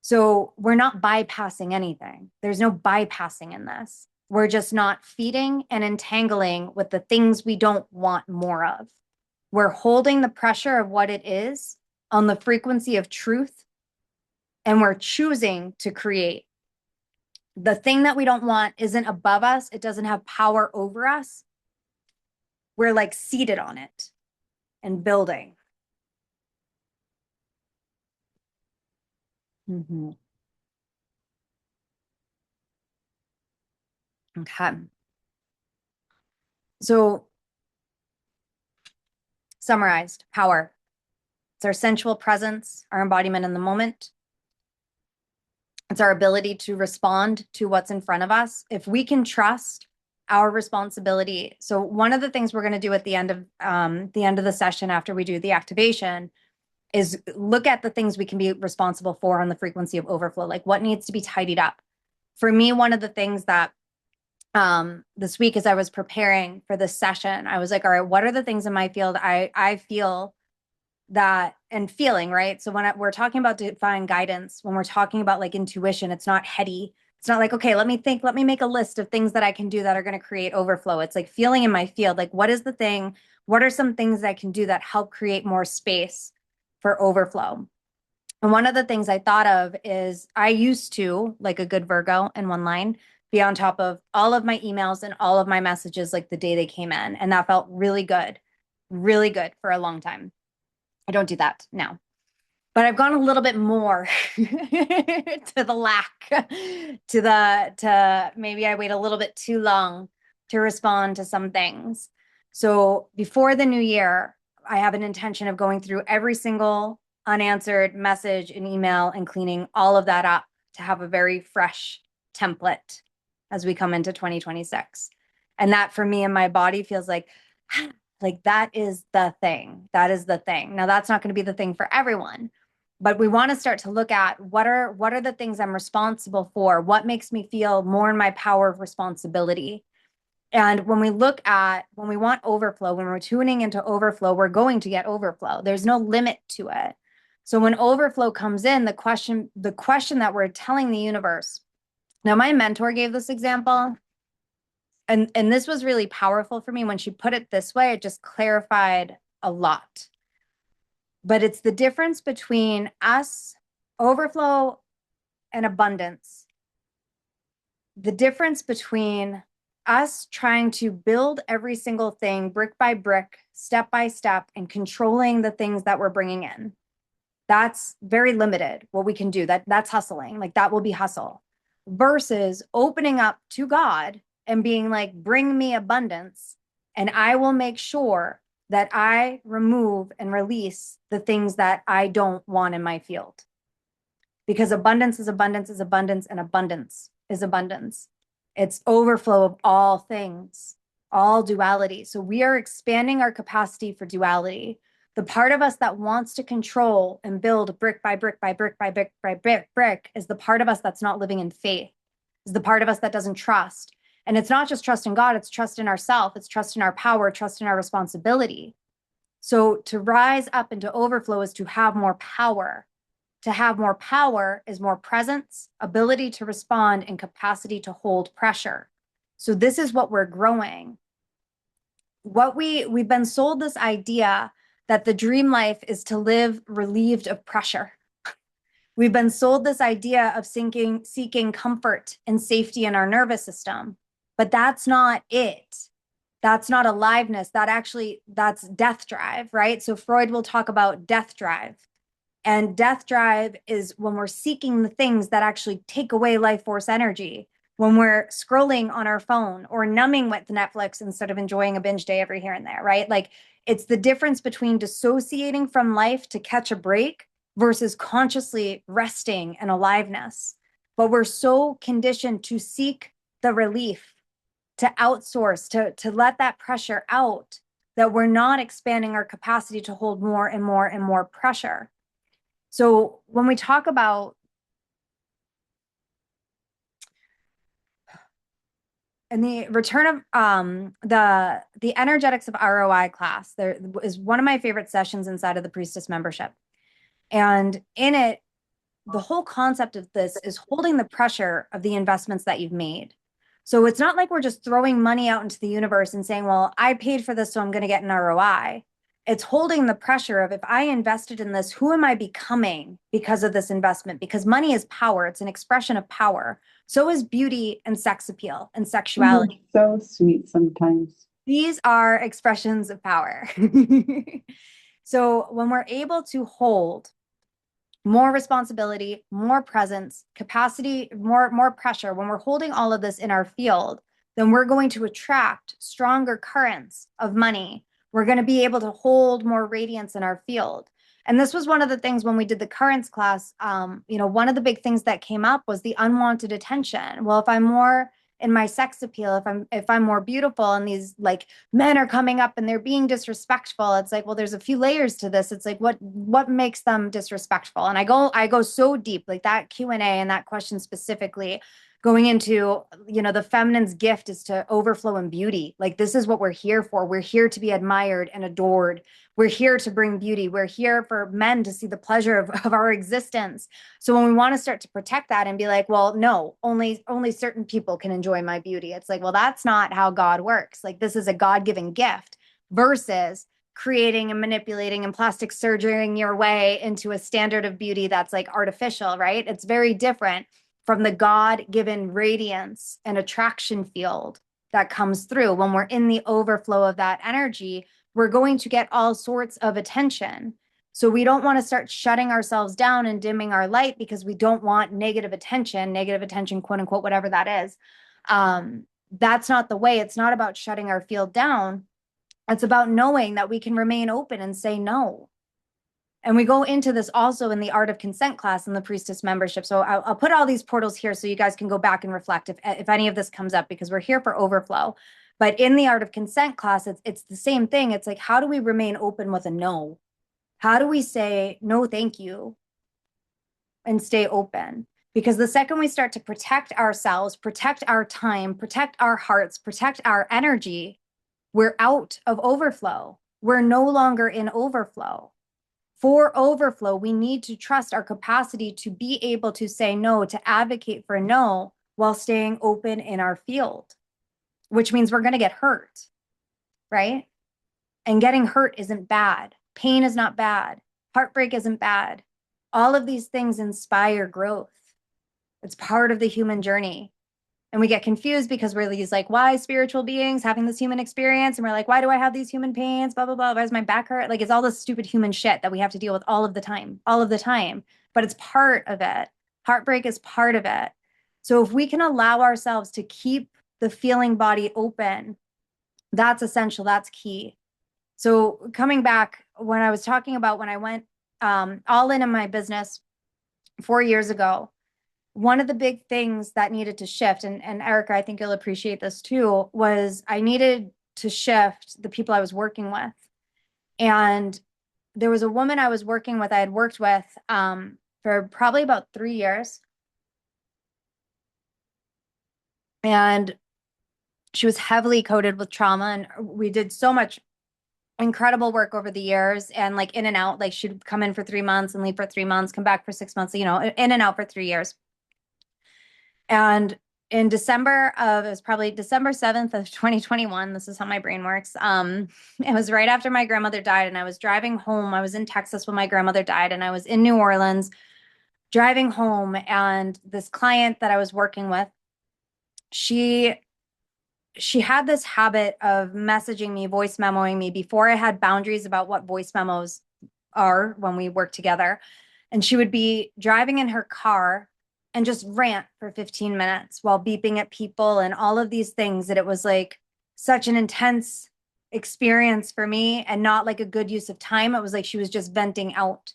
So we're not bypassing anything. There's no bypassing in this. We're just not feeding and entangling with the things we don't want more of. We're holding the pressure of what it is on the frequency of truth, and we're choosing to create. The thing that we don't want isn't above us. It doesn't have power over us. We're like seated on it and building. Mm-hmm. Okay. So summarized, power. It's our sensual presence, our embodiment in the moment. It's our ability to respond to what's in front of us. If we can trust our responsibility. So one of the things we're going to do at the end of the session after we do the activation is look at the things we can be responsible for on the frequency of overflow, like what needs to be tidied up. For me, one of the things that this week as I was preparing for this session, I was like, all right, what are the things in my field I feel that and feeling, right? So when we're talking about divine guidance, when we're talking about like intuition, it's not heady. It's not like, okay, let me think, let me make a list of things that I can do that are going to create overflow. It's like feeling in my field, like what is the thing? What are some things I can do that help create more space for overflow? And one of the things I thought of is I used to, like a good Virgo in one line, be on top of all of my emails and all of my messages like the day they came in. And that felt really good for a long time. I don't do that now. But I've gone a little bit more to the lack, to maybe I wait a little bit too long to respond to some things. So before the new year, I have an intention of going through every single unanswered message and email and cleaning all of that up to have a very fresh template as we come into 2026. And that for me and my body feels like that is the thing. That is the thing. Now that's not going to be the thing for everyone, but we want to start to look at what are the things I'm responsible for? What makes me feel more in my power of responsibility? And when we want overflow, when we're tuning into overflow, we're going to get overflow. There's no limit to it. So when overflow comes in, the question that we're telling the universe. Now, my mentor gave this example, and this was really powerful for me. When she put it this way, it just clarified a lot. But it's the difference between us, overflow, and abundance. The difference between us trying to build every single thing brick by brick, step by step, and controlling the things that we're bringing in. That's very limited what we can do. That's hustling. Like that will be hustle. Versus opening up to God and being like, bring me abundance, and I will make sure that I remove and release the things that I don't want in my field. Because abundance is abundance is abundance, and abundance is abundance. It's overflow of all things, all duality. So we are expanding our capacity for duality. The part of us that wants to control and build brick by brick by brick by brick by brick is the part of us that's not living in faith, is the part of us that doesn't trust. And it's not just trust in God, it's trust in ourselves, it's trust in our power, trust in our responsibility. So to rise up into overflow is to have more power. To have more power is more presence, ability to respond, and capacity to hold pressure. So this is what we're growing. We've been sold this idea that the dream life is to live relieved of pressure. We've been sold this idea of seeking comfort and safety in our nervous system, but that's not it. That's not aliveness. That's death drive, right? So Freud will talk about death drive. And death drive is when we're seeking the things that actually take away life force energy, when we're scrolling on our phone or numbing with Netflix instead of enjoying a binge day every here and there, right? Like it's the difference between dissociating from life to catch a break versus consciously resting and aliveness. But we're so conditioned to seek the relief, to outsource, to let that pressure out, that we're not expanding our capacity to hold more and more and more pressure. So when we talk about in the return of the energetics of ROI class, there is one of my favorite sessions inside of the priestess membership. And in it, the whole concept of this is holding the pressure of the investments that you've made. So it's not like we're just throwing money out into the universe and saying, well, I paid for this, so I'm going to get an ROI. It's holding the pressure of if I invested in this, who am I becoming because of this investment? Because money is power, it's an expression of power. So is beauty and sex appeal and You're sexuality. so sweet sometimes. These are expressions of power. So when we're able to hold more responsibility, more presence, capacity, more pressure, when we're holding all of this in our field, then we're going to attract stronger currents of money. We're going to be able to hold more radiance in our field. And this was one of the things when we did the currents class, one of the big things that came up was the unwanted attention. Well, if I'm more in my sex appeal, if I'm more beautiful and these like men are coming up and they're being disrespectful, it's like, well, there's a few layers to this. It's like what makes them disrespectful? And I go so deep, like that Q&A and that question specifically going into, the feminine's gift is to overflow in beauty. Like this is what we're here for. We're here to be admired and adored. We're here to bring beauty. We're here for men to see the pleasure of our existence. So when we want to start to protect that and be like, well, no, only certain people can enjoy my beauty. It's like, well, that's not how God works. Like this is a God-given gift versus creating and manipulating and plastic surgerying your way into a standard of beauty that's like artificial, right? It's very different from the God-given radiance and attraction field that comes through. When we're in the overflow of that energy, we're going to get all sorts of attention. So we don't want to start shutting ourselves down and dimming our light because we don't want negative attention, quote unquote, whatever that is. That's not the way. It's not about shutting our field down. It's about knowing that we can remain open and say no. And we go into this also in the Art of Consent class in the Priestess membership. So I'll put all these portals here so you guys can go back and reflect if any of this comes up, because we're here for overflow. But in the Art of Consent class, it's the same thing. It's like, how do we remain open with a no? How do we say, no, thank you, and stay open? Because the second we start to protect ourselves, protect our time, protect our hearts, protect our energy, we're out of overflow. We're no longer in overflow. For overflow, we need to trust our capacity to be able to say no, to advocate for no while staying open in our field, which means we're going to get hurt, right? And getting hurt isn't bad. Pain is not bad. Heartbreak isn't bad. All of these things inspire growth. It's part of the human journey. And we get confused because we're these like, why spiritual beings having this human experience? And we're like, why do I have these human pains? Blah, blah, blah. Why does my back hurt? Like, it's all this stupid human shit that we have to deal with all of the time. But it's part of it. Heartbreak is part of it. So if we can allow ourselves to keep the feeling body open, that's essential. That's key. So coming back, when I was talking about when I went all in my business 4 years ago, one of the big things that needed to shift, and Erica, I think you'll appreciate this too, was I needed to shift the people I was working with. And there was a woman I was working with, I had worked with for probably about 3 years. And She was heavily coded with trauma, and we did so much incredible work over the years, and like in and out, like she'd come in for 3 months and leave for 3 months, come back for 6 months, you know, in and out for 3 years. And in December of, it was probably December 7th of 2021, this is how my brain works. It was right after my grandmother died, and I was driving home. I was in Texas when my grandmother died, and I was in New Orleans driving home, and this client that I was working with, she had this habit of messaging me, voice memoing me before I had boundaries about what voice memos are when we work together. And she would be driving in her car and just rant for 15 minutes while beeping at people and all of these things, that it was like such an intense experience for me and not like a good use of time. It was like she was just venting out.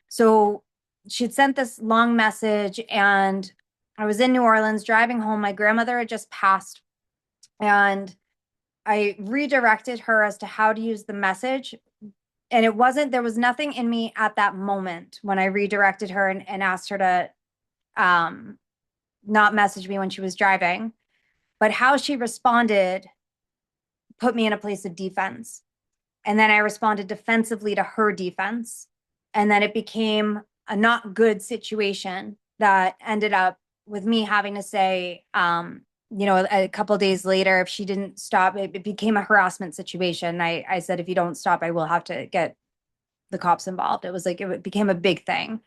So she'd sent this long message, and I was in New Orleans driving home. My grandmother had just passed, and I redirected her as to how to use the message. And there was nothing in me at that moment when I redirected her and asked her to not message me when she was driving. But how she responded put me in a place of defense. And then I responded defensively to her defense. And then it became a not good situation that ended up with me having to say, you know, a couple of days later, if she didn't stop, it became a harassment situation. I said, if you don't stop, I will have to get the cops involved. It was like, it became a big thing.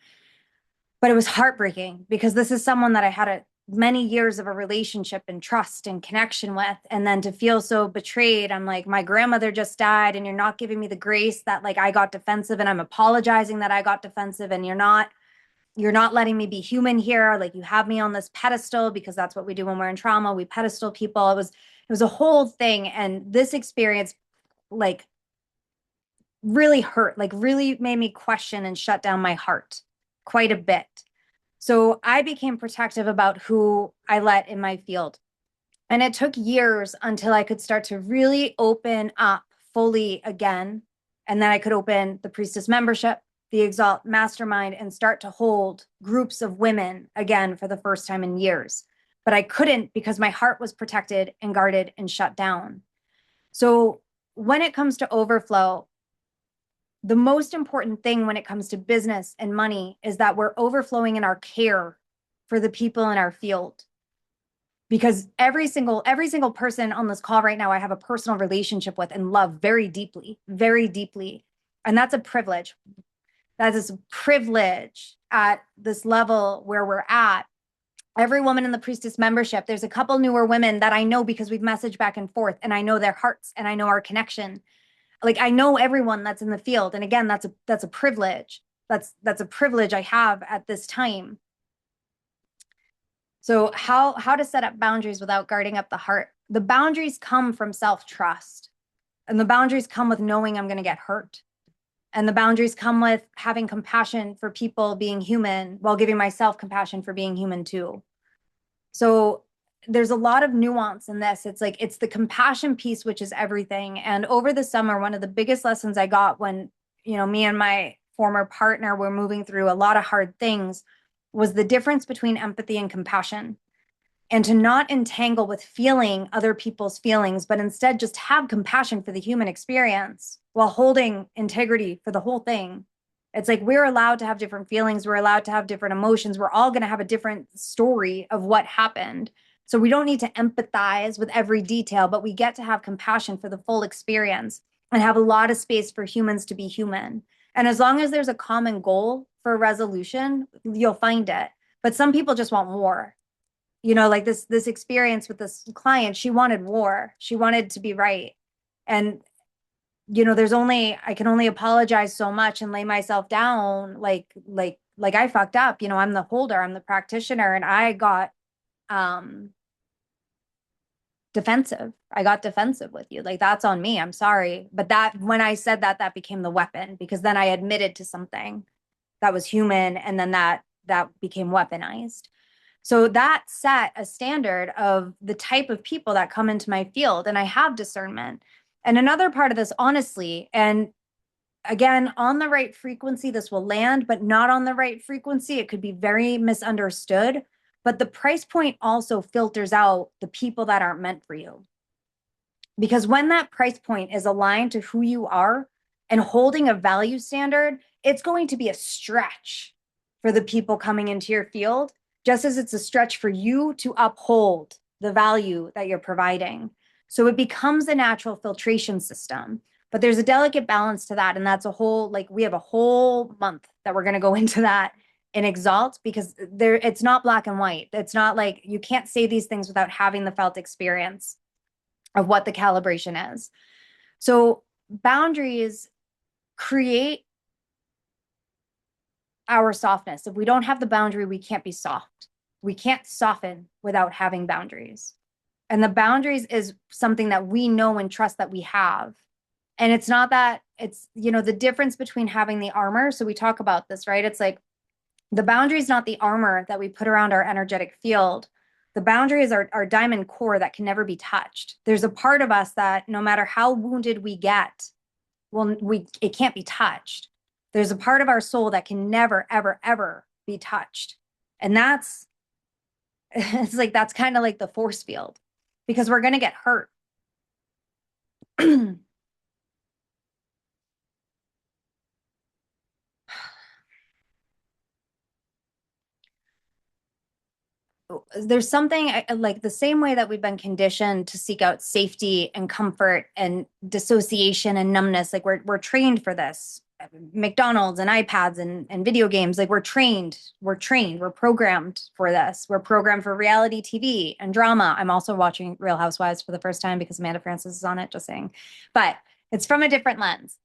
But it was heartbreaking because this is someone that I had many years of a relationship and trust and connection with. And then to feel so betrayed, I'm like, my grandmother just died, and you're not giving me the grace that like I got defensive, and I'm apologizing that I got defensive, and you're not letting me be human here. Like, you have me on this pedestal, because that's what we do when we're in trauma. We pedestal people. It was a whole thing. And this experience like really hurt, like really made me question and shut down my heart quite a bit. So I became protective about who I let in my field. And it took years until I could start to really open up fully again. And then I could open the Priestess membership, the Exalt Mastermind, and start to hold groups of women again for the first time in years. But I couldn't, because my heart was protected and guarded and shut down. So when it comes to overflow, the most important thing when it comes to business and money is that we're overflowing in our care for the people in our field. Because every single person on this call right now, I have a personal relationship with and love very deeply, very deeply. And that's a privilege. That is a privilege at this level where we're at. Every woman in the Priestess membership, there's a couple newer women that I know because we've messaged back and forth, and I know their hearts and I know our connection. Like, I know everyone that's in the field. And again, that's a privilege. That's a privilege I have at this time. So how to set up boundaries without guarding up the heart? The boundaries come from self-trust. And the boundaries come with knowing I'm going to get hurt. And the boundaries come with having compassion for people being human while giving myself compassion for being human too. So there's a lot of nuance in this. It's like, it's the compassion piece, which is everything. And over the summer, one of the biggest lessons I got when, you know, me and my former partner were moving through a lot of hard things was the difference between empathy and compassion. And to not entangle with feeling other people's feelings, but instead just have compassion for the human experience while holding integrity for the whole thing. It's like, we're allowed to have different feelings. We're allowed to have different emotions. We're all going to have a different story of what happened. So we don't need to empathize with every detail, but we get to have compassion for the full experience and have a lot of space for humans to be human. And as long as there's a common goal for resolution, you'll find it. But some people just want war. You know, like this experience with this client, she wanted war. She wanted to be right. And, you know, I can only apologize so much and lay myself down like I fucked up. You know, I'm the holder, I'm the practitioner, and I got defensive. I got defensive with you. Like, that's on me. I'm sorry. But that, when I said that, that became the weapon, because then I admitted to something that was human, and then that became weaponized. So that set a standard of the type of people that come into my field, and I have discernment. And another part of this, honestly, and again, on the right frequency, this will land, but not on the right frequency, it could be very misunderstood. But the price point also filters out the people that aren't meant for you. Because when that price point is aligned to who you are and holding a value standard, it's going to be a stretch for the people coming into your field, just as it's a stretch for you to uphold the value that you're providing. So it becomes a natural filtration system. But there's a delicate balance to that. And that's a whole, like, we have a whole month that we're going to go into that in Exalt, because there, it's not black and white. It's not like you can't say these things without having the felt experience of what the calibration is. So boundaries create our softness. If we don't have the boundary, we can't be soft. We can't soften without having boundaries. And the boundaries is something that we know and trust that we have. And it's not that it's, you know, the difference between having the armor. So we talk about this, right? It's like the boundary is not the armor that we put around our energetic field. The boundary is our diamond core that can never be touched. There's a part of us that no matter how wounded we get, well, it can't be touched. There's a part of our soul that can never, ever, ever be touched. And that's, it's like, that's kind of like the force field, because we're going to get hurt. There's something like the same way that we've been conditioned to seek out safety and comfort and dissociation and numbness. Like we're trained for this. McDonald's and iPads and video games, like we're programmed for this. We're programmed for reality TV and drama. I'm also watching Real Housewives for the first time because Amanda Francis is on it, just saying. But it's from a different lens.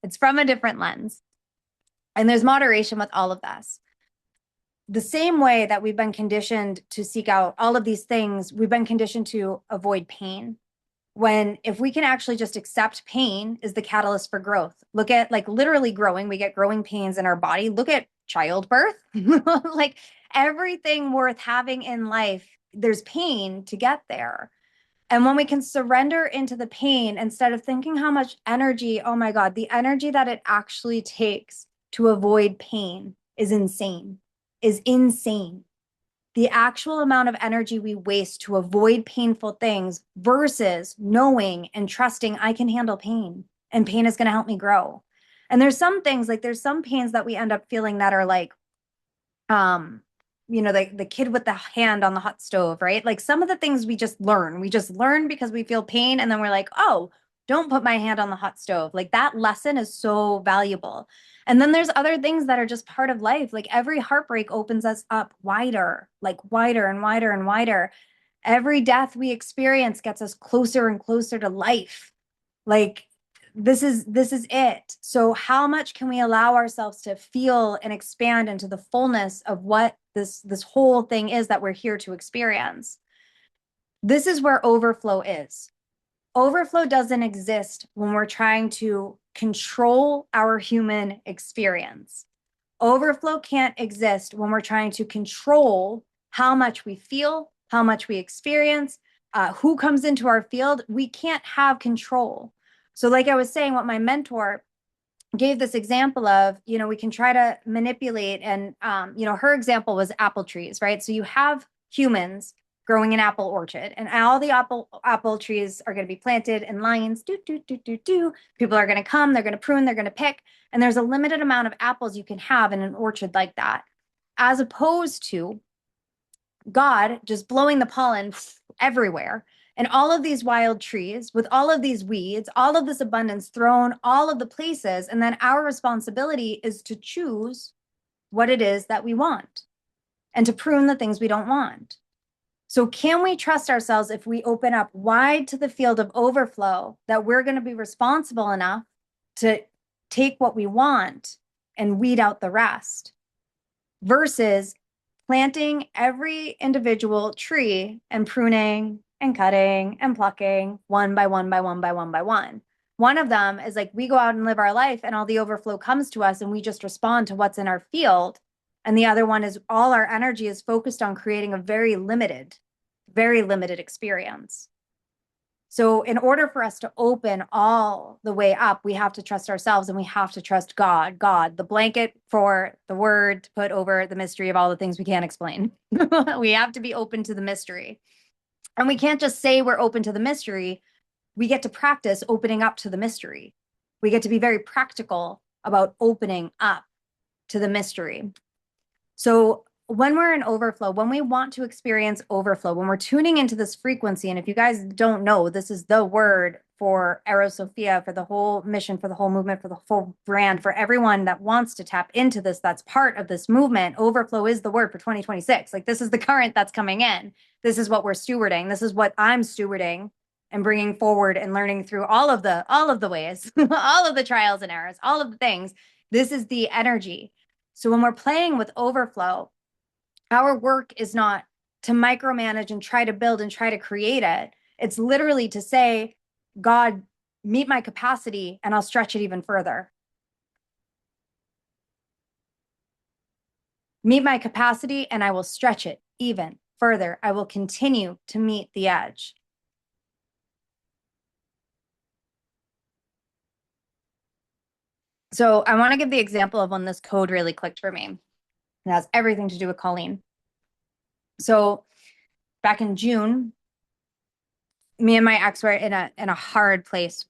And there's moderation with all of this. The same way that we've been conditioned to seek out all of these things, we've been conditioned to avoid pain. When if we can actually just accept pain is the catalyst for growth. Look at like literally growing, we get growing pains in our body. Look at childbirth. Like everything worth having in life, there's pain to get there. And when we can surrender into the pain instead of thinking how much energy, oh my God, the energy that it actually takes to avoid pain is insane. The actual amount of energy we waste to avoid painful things versus knowing and trusting I can handle pain and pain is going to help me grow. And there's some things like there's some pains that we end up feeling that are like, you know, the kid with the hand on the hot stove, right? Like some of the things we just learn because we feel pain. And then we're like, oh, don't put my hand on the hot stove. Like that lesson is so valuable. And then there's other things that are just part of life. Like every heartbreak opens us up wider, like wider and wider and wider. Every death we experience gets us closer and closer to life. Like this is it. So how much can we allow ourselves to feel and expand into the fullness of what this whole thing is that we're here to experience? This is where overflow is. Overflow doesn't exist when we're trying to control our human experience. Overflow can't exist when we're trying to control how much we feel, how much we experience, who comes into our field. We can't have control. So like I was saying, what my mentor gave this example of, you know, we can try to manipulate and, you know, her example was apple trees, right? So you have humans growing an apple orchard and all the apple trees are going to be planted in lines. People are going to come, they're going to prune, they're going to pick. And there's a limited amount of apples you can have in an orchard like that, as opposed to God just blowing the pollen everywhere. And all of these wild trees with all of these weeds, all of this abundance thrown all of the places. And then our responsibility is to choose what it is that we want and to prune the things we don't want. So can we trust ourselves if we open up wide to the field of overflow that we're going to be responsible enough to take what we want and weed out the rest versus planting every individual tree and pruning and cutting and plucking one by one by one by one by one. One of them is like we go out and live our life and all the overflow comes to us and we just respond to what's in our field. And the other one is all our energy is focused on creating a very limited experience. So in order for us to open all the way up, we have to trust ourselves and we have to trust God, the blanket for the word to put over the mystery of all the things we can't explain. We have to be open to the mystery. And we can't just say we're open to the mystery we get to practice opening up to the mystery. We get to be very practical about opening up to the mystery. So when we're in overflow, when we want to experience overflow, when we're tuning into this frequency, and if you guys don't know, this is the word for Eros Sophia, for the whole mission, for the whole movement, for the full brand, for everyone that wants to tap into this, that's part of this movement. Overflow is the word for 2026. Like, this is the current that's coming in. This is what we're stewarding. This is what I'm stewarding and bringing forward and learning through all of the ways, all of the trials and errors, all of the things. This is the energy. So when we're playing with overflow, our work is not to micromanage and try to build and try to create it. It's literally to say, God, meet my capacity and I'll stretch it even further. Meet my capacity and I will stretch it even further. I will continue to meet the edge. So I want to give the example of when this code really clicked for me. It has everything to do with Colleen. So back in June, me and my ex were in a hard place.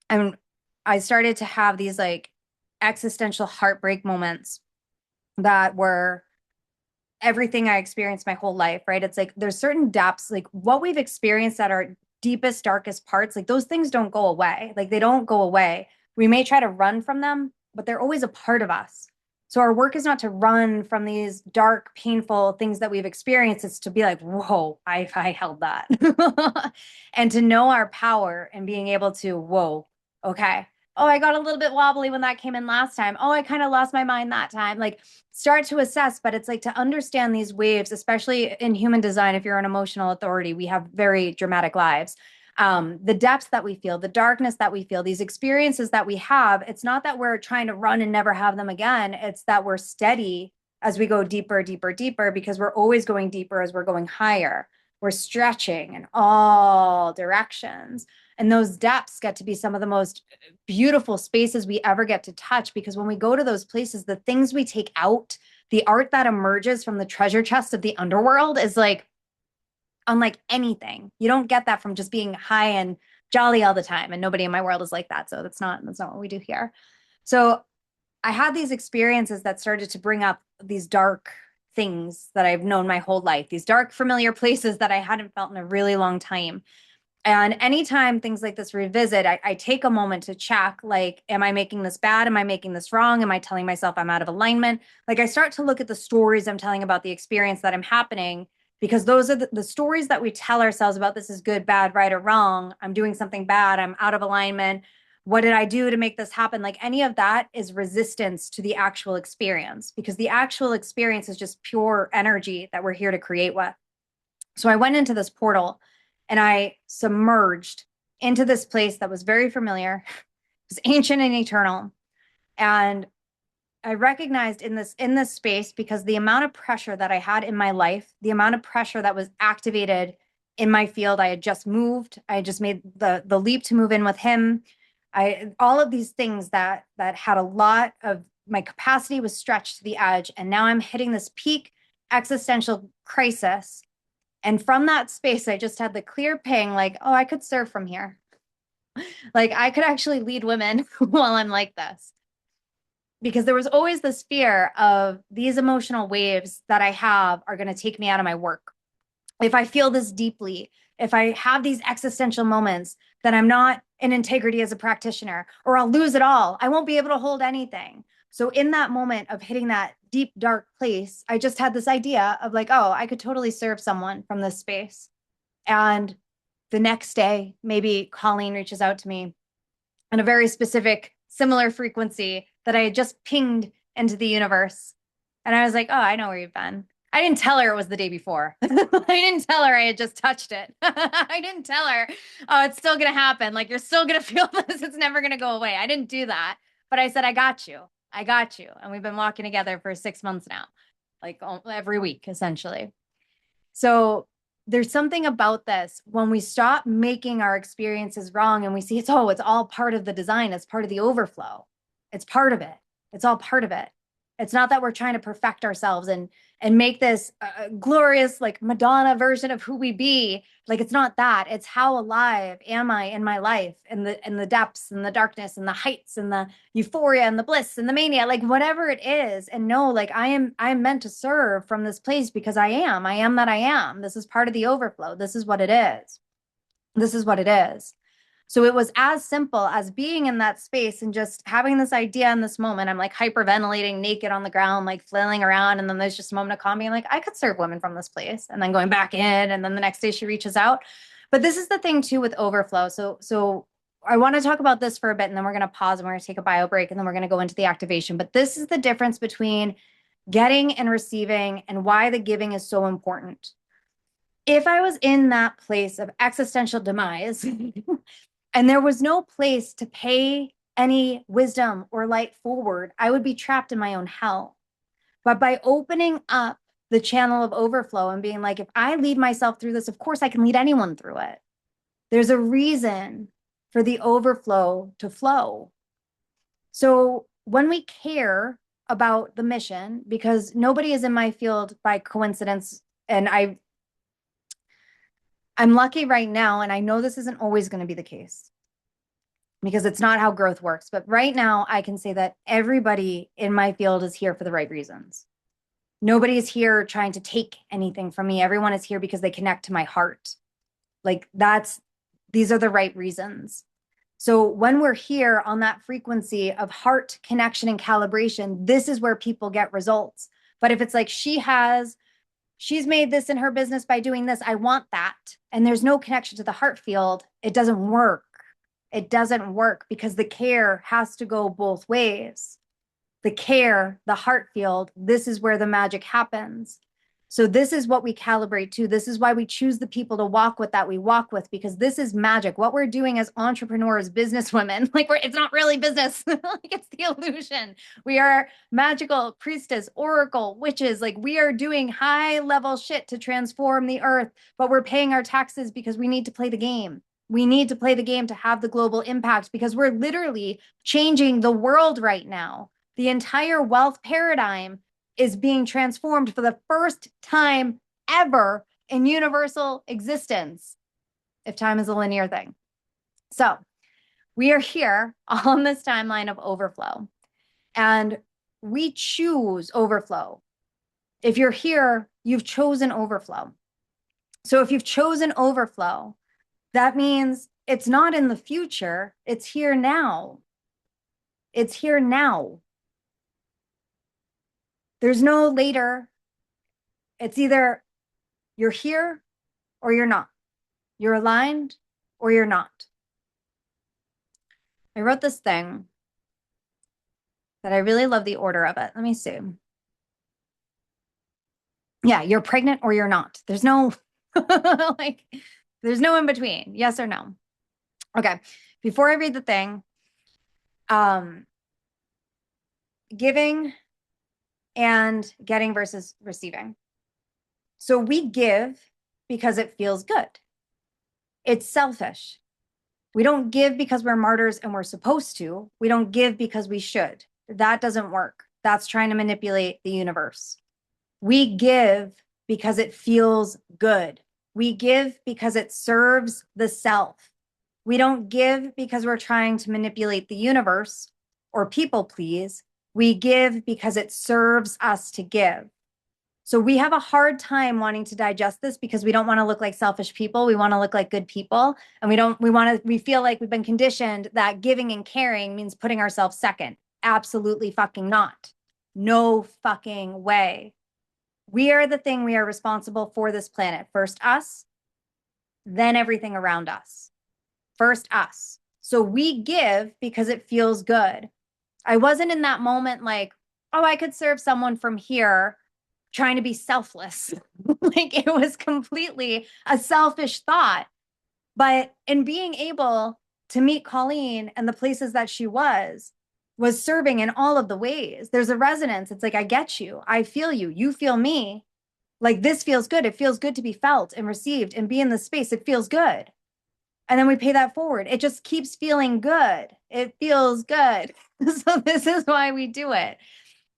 And I started to have these like existential heartbreak moments that were everything I experienced my whole life, right? It's like there's certain depths, like what we've experienced at our deepest, darkest parts, like those things don't go away. Like they don't go away. We may try to run from them, but they're always a part of us. So our work is not to run from these dark, painful things that we've experienced. It's to be like, whoa, I held that. And to know our power and being able to, whoa, okay. Oh, I got a little bit wobbly when that came in last time. Oh, I kind of lost my mind that time. Like start to assess, but it's like to understand these waves, especially in human design. If you're an emotional authority, we have very dramatic lives. The depths that we feel, the darkness that we feel, these experiences that we have, it's not that we're trying to run and never have them again. It's that we're steady as we go deeper, deeper, deeper, because we're always going deeper as we're going higher. We're stretching in all directions. And those depths get to be some of the most beautiful spaces we ever get to touch, because when we go to those places, the things we take out, the art that emerges from the treasure chest of the underworld is like, unlike anything. You don't get that from just being high and jolly all the time. And nobody in my world is like that. So that's not what we do here. So I had these experiences that started to bring up these dark things that I've known my whole life, these dark, familiar places that I hadn't felt in a really long time. And anytime things like this revisit, I take a moment to check, like, am I making this bad? Am I making this wrong? Am I telling myself I'm out of alignment? Like I start to look at the stories I'm telling about the experience that I'm happening, because those are the stories that we tell ourselves about this is good, bad, right, or wrong. I'm doing something bad. I'm out of alignment. What did I do to make this happen? Like any of that is resistance to the actual experience, because the actual experience is just pure energy that we're here to create with. So I went into this portal and I submerged into this place that was very familiar. It was ancient and eternal. And I recognized in this space, because the amount of pressure that I had in my life, the amount of pressure that was activated in my field, I had just moved. I had just made the leap to move in with him. All of these things that had a lot of my capacity was stretched to the edge. And now I'm hitting this peak existential crisis. And from that space, I just had the clear ping, like, oh, I could serve from here. Like I could actually lead women while I'm like this. Because there was always this fear of these emotional waves that I have are going to take me out of my work. If I feel this deeply, if I have these existential moments, then I'm not in integrity as a practitioner, or I'll lose it all. I won't be able to hold anything. So in that moment of hitting that deep, dark place, I just had this idea of like, oh, I could totally serve someone from this space. And the next day, maybe Colleen reaches out to me in a very specific, similar frequency that I had just pinged into the universe. And I was like, oh, I know where you've been. I didn't tell her it was the day before. I didn't tell her I had just touched it. I didn't tell her, oh, it's still going to happen. Like, you're still going to feel this. It's never going to go away. I didn't do that. But I said, I got you. I got you. And we've been walking together for 6 months now, like every week, essentially. So there's something about this when we stop making our experiences wrong and we see it's all part of the design. It's part of the overflow. It's part of it. It's all part of it. It's not that we're trying to perfect ourselves and make this glorious like Madonna version of who we be. Like it's not that. It's how alive am I in my life, and the depths and the darkness and the heights and the euphoria and the bliss and the mania, like whatever it is. And no, like I'm meant to serve from this place because I am that I am. This is part of the overflow. This is what it is. This is what it is. So it was as simple as being in that space and just having this idea in this moment. I'm like hyperventilating, naked on the ground, like flailing around. And then there's just a moment of calm being like, I could serve women from this place. And then going back in. And then the next day she reaches out. But this is the thing too with overflow. So I want to talk about this for a bit, and then we're going to pause and we're going to take a bio break, and then we're going to go into the activation. But this is the difference between getting and receiving, and why the giving is so important. If I was in that place of existential demise and there was no place to pay any wisdom or light forward, I would be trapped in my own hell. But by opening up the channel of overflow and being like, if I lead myself through this, of course I can lead anyone through it. There's a reason for the overflow to flow. So when we care about the mission, because nobody is in my field by coincidence, and I'm lucky right now, and I know this isn't always going to be the case because it's not how growth works. But right now, I can say that everybody in my field is here for the right reasons. Nobody is here trying to take anything from me. Everyone is here because they connect to my heart. Like these are the right reasons. So when we're here on that frequency of heart connection and calibration, this is where people get results. But if it's like she's made this in her business by doing this, I want that, and there's no connection to the heart field, it doesn't work. It doesn't work because the care has to go both ways. The care, the heart field, this is where the magic happens. So this is what we calibrate to. This is why we choose the people to walk with that we walk with, because this is magic. What we're doing as entrepreneurs, businesswomen, like it's not really business. Like it's the illusion. We are magical priestess, oracle, witches. Like we are doing high level shit to transform the earth, but we're paying our taxes because we need to play the game. We need to play the game to have the global impact, because we're literally changing the world right now. The entire wealth paradigm is being transformed for the first time ever in universal existence, if time is a linear thing. So we are here on this timeline of overflow, and we choose overflow. If you're here, you've chosen overflow. So if you've chosen overflow, that means it's not in the future, it's here now. It's here now. There's no later. It's either you're here or you're not. You're aligned or you're not. I wrote this thing that I really love the order of it. Let me see. Yeah, you're pregnant or you're not. There's no like there's no in between. Yes or no. Okay. Before I read the thing, giving and getting versus receiving. So we give because it feels good. It's selfish. We don't give because we're martyrs and we're supposed to. We don't give because we should. That doesn't work. That's trying to manipulate the universe. We give because it feels good. We give because it serves the self. We don't give because we're trying to manipulate the universe or people please. We give because it serves us to give. So we have a hard time wanting to digest this because we don't want to look like selfish people. We want to look like good people. And we feel like we've been conditioned that giving and caring means putting ourselves second. Absolutely fucking not. No fucking way. We are the thing we are responsible for this planet. First us, then everything around us. First us. So we give because it feels good. I wasn't in that moment like, oh, I could serve someone from here trying to be selfless. Like it was completely a selfish thought. But in being able to meet Colleen and the places that she was serving in all of the ways. There's a resonance. It's like, I get you. I feel you. You feel me. Like this feels good. It feels good to be felt and received and be in the space. It feels good. And then we pay that forward. It just keeps feeling good. It feels good. So this is why we do it.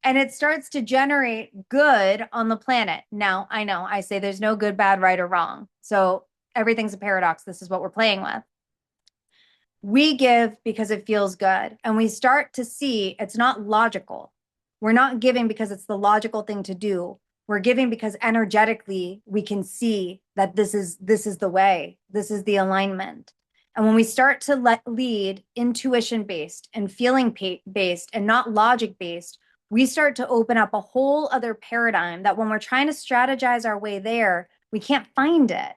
and it starts to generate good on the planet. Now, I know I say there's no good, bad, right, or wrong. So everything's a paradox. This is what we're playing with. We give because it feels good. And we start to see it's not logical. We're not giving because it's the logical thing to do. We're giving because energetically we can see that this is the way. This is the alignment. And when we start to lead intuition based and feeling based and not logic based, we start to open up a whole other paradigm that when we're trying to strategize our way there, we can't find it.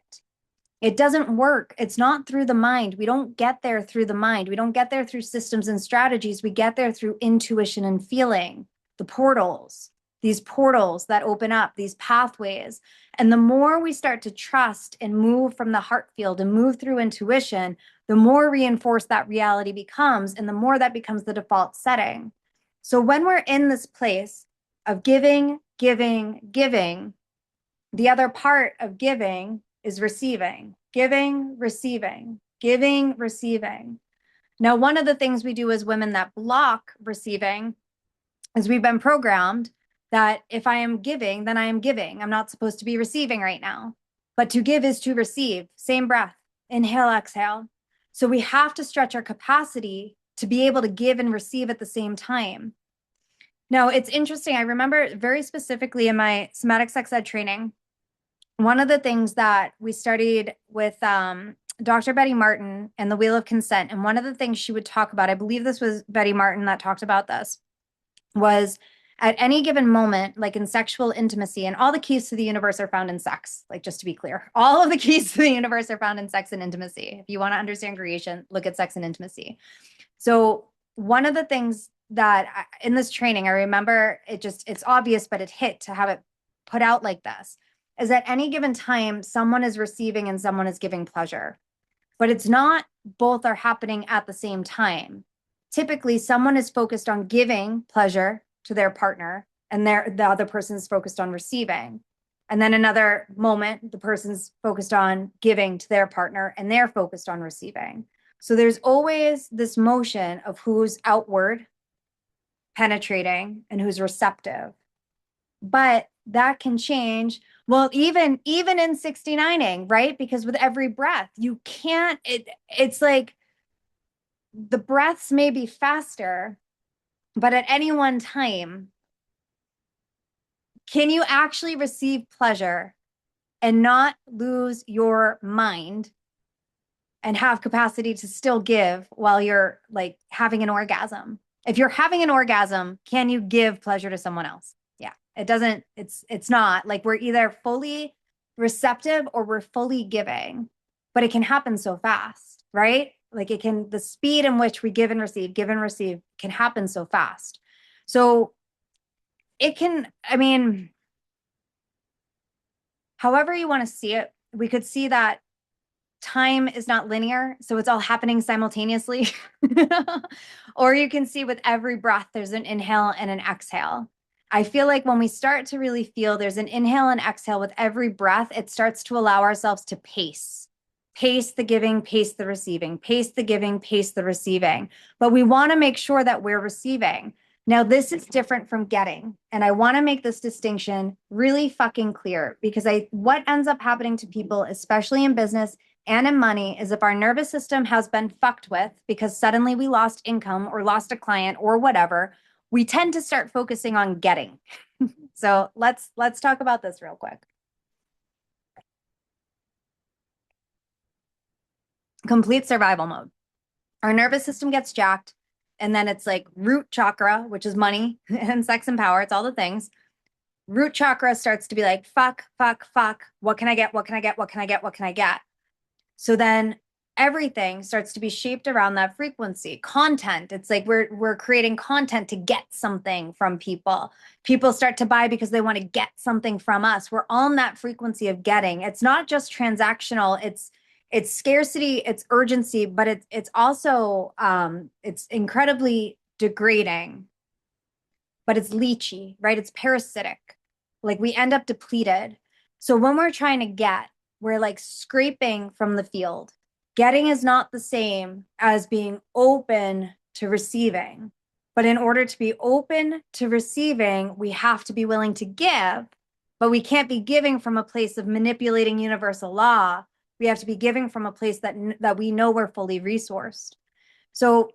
It doesn't work. It's not through the mind. We don't get there through the mind. We don't get there through systems and strategies. We get there through intuition and feeling, the portals, these portals that open up, these pathways. And the more we start to trust and move from the heart field and move through intuition, the more reinforced that reality becomes, and the more that becomes the default setting. So when we're in this place of giving, giving, giving, the other part of giving is receiving, giving, receiving, giving, receiving. Now, one of the things we do as women that block receiving is we've been programmed that if I am giving, then I am giving. I'm not supposed to be receiving right now. But to give is to receive. Same breath. Inhale, exhale. So we have to stretch our capacity to be able to give and receive at the same time. Now, it's interesting. I remember very specifically in my somatic sex ed training, one of the things that we studied with Dr. Betty Martin and the Wheel of Consent, and one of the things she would talk about, I believe this was Betty Martin that talked about this, was at any given moment, like in sexual intimacy, and all the keys to the universe are found in sex, like just to be clear, all of the keys to the universe are found in sex and intimacy. If you want to understand creation, look at sex and intimacy. So one of the things that in this training, I remember it's obvious, but it hit to have it put out like this, is at any given time, someone is receiving and someone is giving pleasure, but it's not both are happening at the same time. Typically, someone is focused on giving pleasure to their partner and the other person is focused on receiving. And then another moment, the person's focused on giving to their partner and they're focused on receiving. So there's always this motion of who's outward penetrating and who's receptive. But that can change. Well, even in 69ing, right? Because with every breath, you can't, it's like the breaths may be faster, but at any one time, can you actually receive pleasure and not lose your mind and have capacity to still give while you're like having an orgasm? If you're having an orgasm, can you give pleasure to someone else? It doesn't, it's not like we're either fully receptive or we're fully giving, but it can happen so fast, right? Like the speed in which we give and receive can happen so fast. So it can, I mean, however you want to see it, we could see that time is not linear, so it's all happening simultaneously. Or you can see with every breath, there's an inhale and an exhale. I feel like when we start to really feel there's an inhale and exhale with every breath, it starts to allow ourselves to pace the giving, pace the receiving, pace the giving, pace the receiving. But we want to make sure that we're receiving. Now, this is different from getting. And I want to make this distinction really fucking clear because what ends up happening to people, especially in business and in money, is if our nervous system has been fucked with because suddenly we lost income or lost a client or whatever, we tend to start focusing on getting. So let's talk about this real quick. Complete survival mode. Our nervous system gets jacked, and then it's like root chakra, which is money and sex and power. It's all the things. Root chakra starts to be like, fuck, fuck, fuck. What can I get? What can I get? What can I get? What can I get? So then everything starts to be shaped around that frequency. Content, it's like we're creating content to get something from people. People start to buy because they want to get something from us. We're on that frequency of getting. It's not just transactional, it's scarcity, it's urgency, but it's also it's incredibly degrading, but it's leechy, right? It's parasitic. Like we end up depleted. So when we're trying to get, we're like scraping from the field. Getting is not the same as being open to receiving. But in order to be open to receiving, we have to be willing to give, but we can't be giving from a place of manipulating universal law. We have to be giving from a place that we know we're fully resourced. So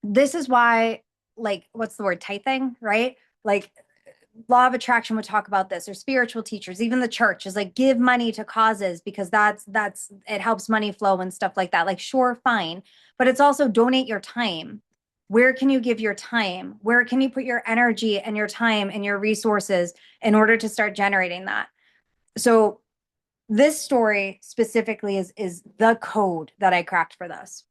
this is why, like, what's the word? Tithing, right? Like, law of attraction would talk about this, or spiritual teachers, even the church is like, give money to causes because that's it helps money flow and stuff like that. Like, sure, fine, but it's also donate your time. Where can you give your time? Where can you put your energy and your time and your resources in order to start generating that? So this story specifically is the code that I cracked for this.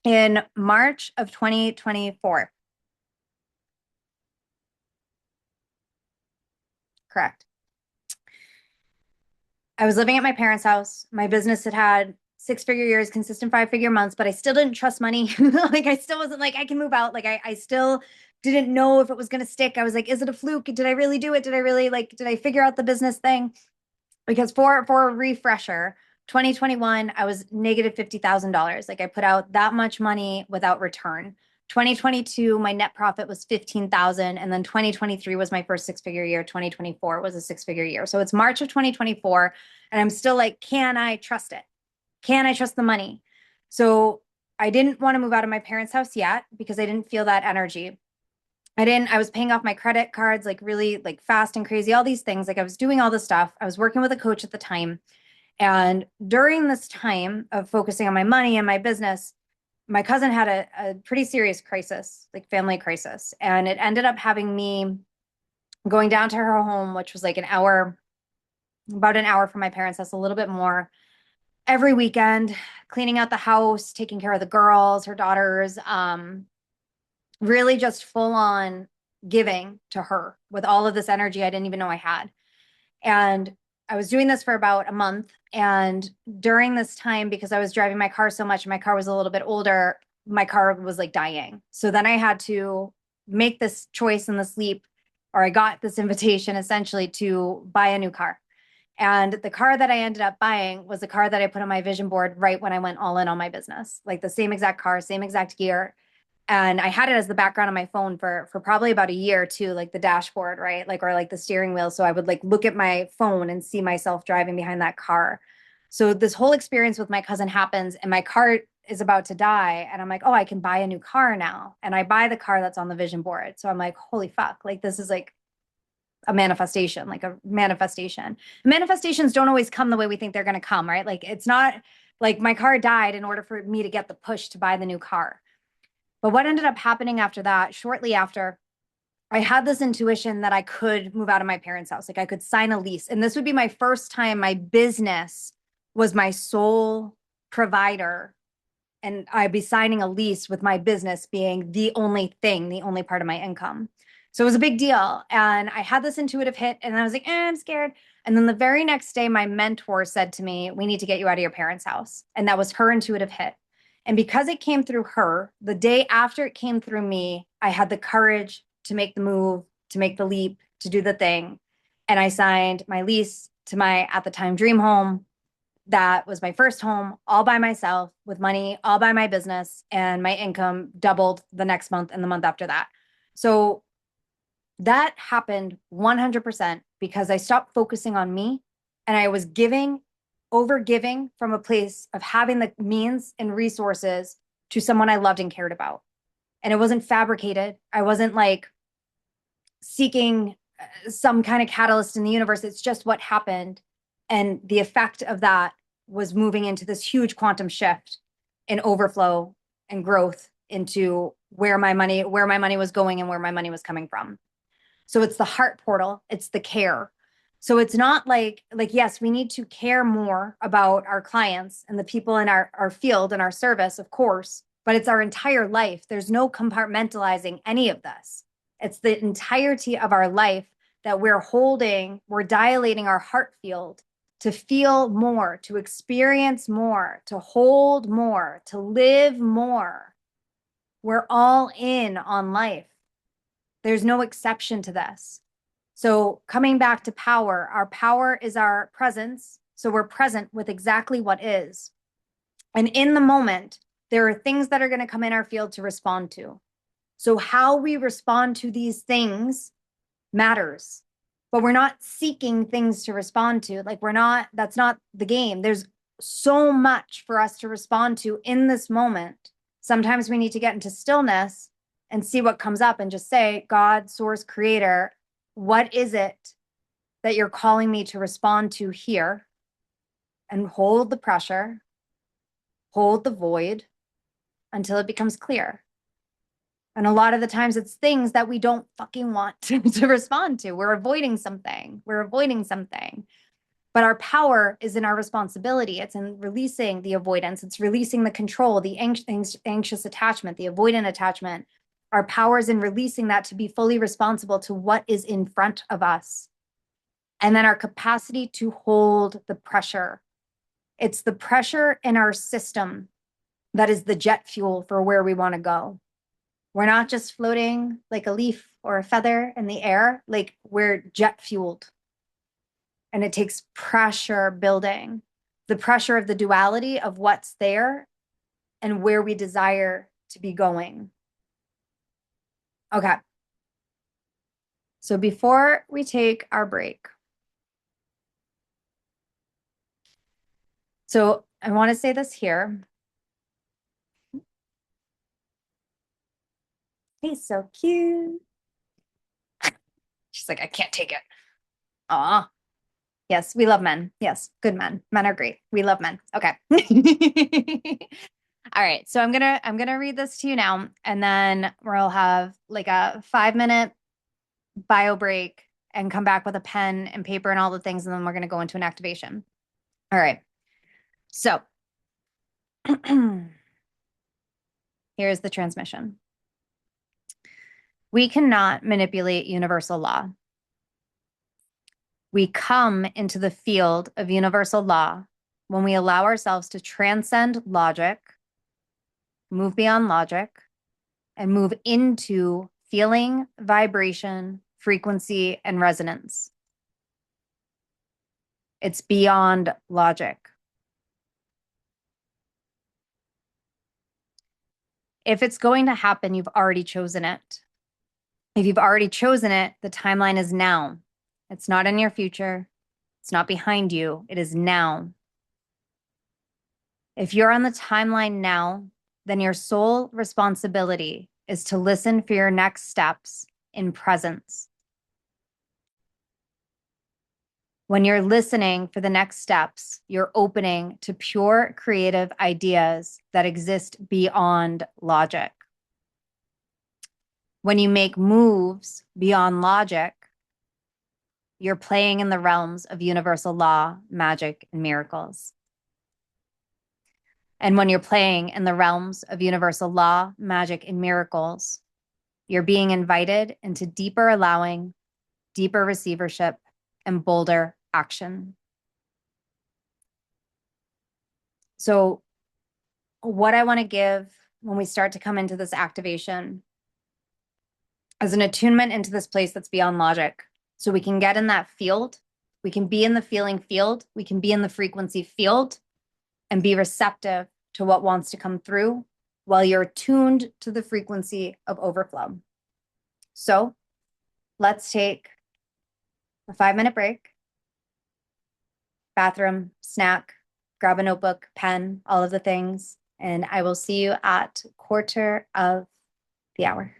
In March of 2024. Correct. I was living at my parents' house. My business had 6-figure years, consistent 5-figure months, but I still didn't trust money. Like, I still wasn't like, I can move out. Like, I still didn't know if it was going to stick. I was like, is it a fluke? Did I really do it? Did I really, like, did I figure out the business thing? Because for a refresher, 2021, I was negative $50,000. Like, I put out that much money without return. 2022, my net profit was 15,000, and then 2023 was my first 6-figure year. 2024 was a 6-figure year. So it's March of 2024, and I'm still like, can I trust it? Can I trust the money? So I didn't want to move out of my parents' house yet because I didn't feel that energy. I was paying off my credit cards like really like fast and crazy, all these things. Like, I was doing all this stuff. I was working with a coach at the time. And during this time of focusing on my money and my business, my cousin had a pretty serious crisis, like family crisis. And it ended up having me going down to her home, which was like about an hour from my parents' house, a little bit more, every weekend, cleaning out the house, taking care of the girls, her daughters, really just full on giving to her with all of this energy I didn't even know I had. And I was doing this for about a month. And during this time, because I was driving my car so much, my car was a little bit older, my car was like dying. So then I had to make this choice in the sleep, or I got this invitation essentially to buy a new car. And the car that I ended up buying was the car that I put on my vision board right when I went all in on my business, like the same exact car, same exact gear. And I had it as the background on my phone for probably about a year too, like the dashboard, right? Like, or like the steering wheel. So I would like look at my phone and see myself driving behind that car. So this whole experience with my cousin happens, and my car is about to die. And I'm like, oh, I can buy a new car now. And I buy the car that's on the vision board. So I'm like, holy fuck, like, this is like a manifestation, like a manifestation. Manifestations don't always come the way we think they're going to come, right? Like, it's not like my car died in order for me to get the push to buy the new car. But what ended up happening after that, shortly after, I had this intuition that I could move out of my parents' house. Like, I could sign a lease. And this would be my first time my business was my sole provider. And I'd be signing a lease with my business being the only thing, the only part of my income. So it was a big deal. And I had this intuitive hit, and I was like, I'm scared. And then the very next day, my mentor said to me, we need to get you out of your parents' house. And that was her intuitive hit. And because it came through her, the day after it came through me, I had the courage to make the move, to make the leap, to do the thing. And I signed my lease to my, at the time, dream home. That was my first home, all by myself, with money, all by my business. And my income doubled the next month and the month after that. So that happened 100% because I stopped focusing on me, and I was over giving from a place of having the means and resources to someone I loved and cared about. And it wasn't fabricated. I wasn't like seeking some kind of catalyst in the universe. It's just what happened. And the effect of that was moving into this huge quantum shift in overflow and growth into where my money was going and where my money was coming from. So it's the heart portal, it's the care. So it's not like, yes, we need to care more about our clients and the people in our field and our service, of course, but it's our entire life. There's no compartmentalizing any of this. It's the entirety of our life that we're dilating our heart field to feel more, to experience more, to hold more, to live more. We're all in on life. There's no exception to this. So coming back to power, our power is our presence. So we're present with exactly what is. And in the moment, there are things that are going to come in our field to respond to. So how we respond to these things matters, but we're not seeking things to respond to. Like that's not the game. There's so much for us to respond to in this moment. Sometimes we need to get into stillness and see what comes up and just say, God, source, creator, what is it that you're calling me to respond to here? And hold the pressure, hold the void until it becomes clear. And a lot of the times it's things that we don't fucking want to respond to. We're avoiding something. But our power is in our responsibility. It's in releasing the avoidance. It's releasing the control, the anxious attachment, the avoidant attachment. Our power is in releasing that to be fully responsible to what is in front of us. And then our capacity to hold the pressure. It's the pressure in our system that is the jet fuel for where we want to go. We're not just floating like a leaf or a feather in the air, like we're jet fueled. And it takes pressure building, the pressure of the duality of what's there and where we desire to be going. Okay. So before we take our break, so I want to say this here. He's so cute. She's like, I can't take it. Aw. Yes, we love men. Yes, good men. Men are great. We love men. Okay. All right. So I'm gonna read this to you now, and then we'll have like a 5-minute bio break and come back with a pen and paper and all the things, and then we're gonna go into an activation. All right. So here's the transmission. We cannot manipulate universal law. We come into the field of universal law when we allow ourselves to transcend logic, move beyond logic, and move into feeling, vibration, frequency, and resonance. It's beyond logic. If it's going to happen, you've already chosen it. If you've already chosen it, the timeline is now. It's not in your future. It's not behind you. It is now. If you're on the timeline now, then your sole responsibility is to listen for your next steps in presence. When you're listening for the next steps, you're opening to pure creative ideas that exist beyond logic. When you make moves beyond logic, you're playing in the realms of universal law, magic, and miracles. And when you're playing in the realms of universal law, magic, and miracles, you're being invited into deeper allowing, deeper receivership, and bolder action. So what I want to give when we start to come into this activation is an attunement into this place that's beyond logic. So we can get in that field. We can be in the feeling field. We can be in the frequency field and be receptive to what wants to come through while you're tuned to the frequency of overflow. So let's take a 5-minute break, bathroom, snack, grab a notebook, pen, all of the things, and I will see you at 1/4 of the hour.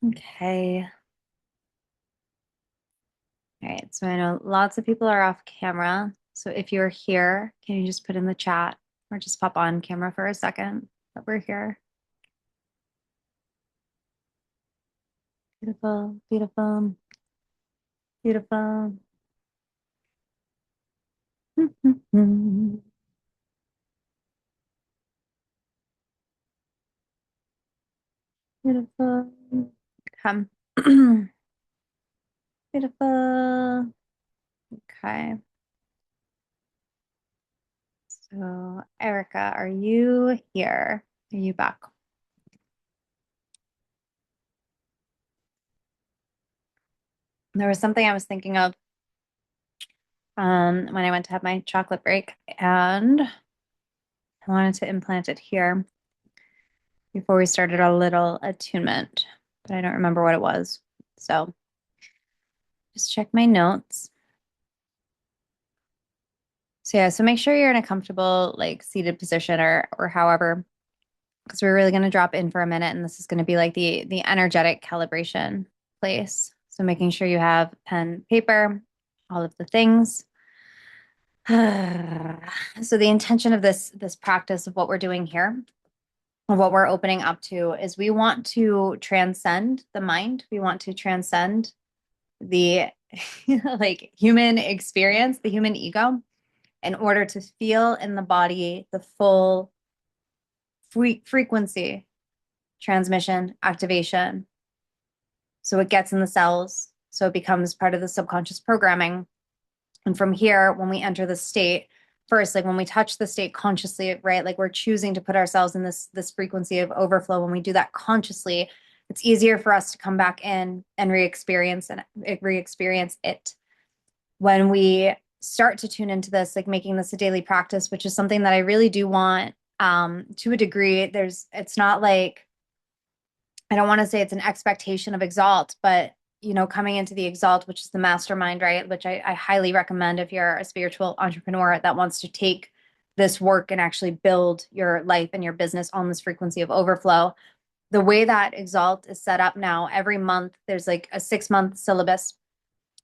Okay. All right. So I know lots of people are off camera. So if you're here, can you just put in the chat or just pop on camera for a second that we're here? Beautiful, beautiful, beautiful. Beautiful. Come. Beautiful. Okay. So, Erica, are you here? Are you back? There was something I was thinking of when I went to have my chocolate break, and I wanted to implant it here before we started a little attunement, but I don't remember what it was. So, just check my notes. So yeah, so make sure you're in a comfortable, like seated position or however, because we're really going to drop in for a minute, and this is going to be like the energetic calibration place. So making sure you have pen, paper, all of the things. So the intention of this practice of what we're doing here, of what we're opening up to, is we want to transcend the mind. We want to transcend the like human experience, the human ego, in order to feel in the body the full frequency transmission activation. So it gets in the cells, so it becomes part of the subconscious programming. And from here, when we enter the state, first, like when we touch the state consciously, right? Like we're choosing to put ourselves in this frequency of overflow. When we do that consciously, it's easier for us to come back in and re-experience it. When we start to tune into this, like making this a daily practice, which is something that I really do want to a degree. It's not like, I don't want to say it's an expectation of exalt, but coming into the exalt, which is the mastermind, right? Which I highly recommend if you're a spiritual entrepreneur that wants to take this work and actually build your life and your business on this frequency of overflow. The way that exalt is set up now, every month there's like a 6-month syllabus.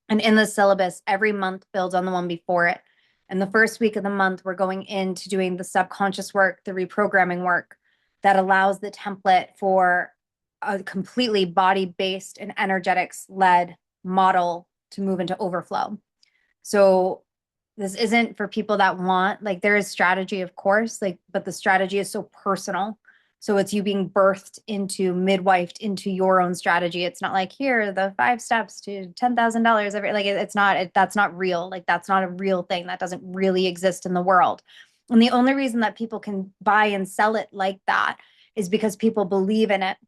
And in the syllabus, every month builds on the one before it. And the first week of the month, we're going into doing the subconscious work, the reprogramming work that allows the template for a completely body-based and energetics-led model to move into overflow. So this isn't for people that want, like, there is strategy, of course, like, but the strategy is so personal. So it's you being birthed into, midwifed into your own strategy. It's not like, here are the 5 steps to $10,000 every, like, it's not, that's not real. Like, that's not a real thing. That doesn't really exist in the world. And the only reason that people can buy and sell it like that is because people believe in it,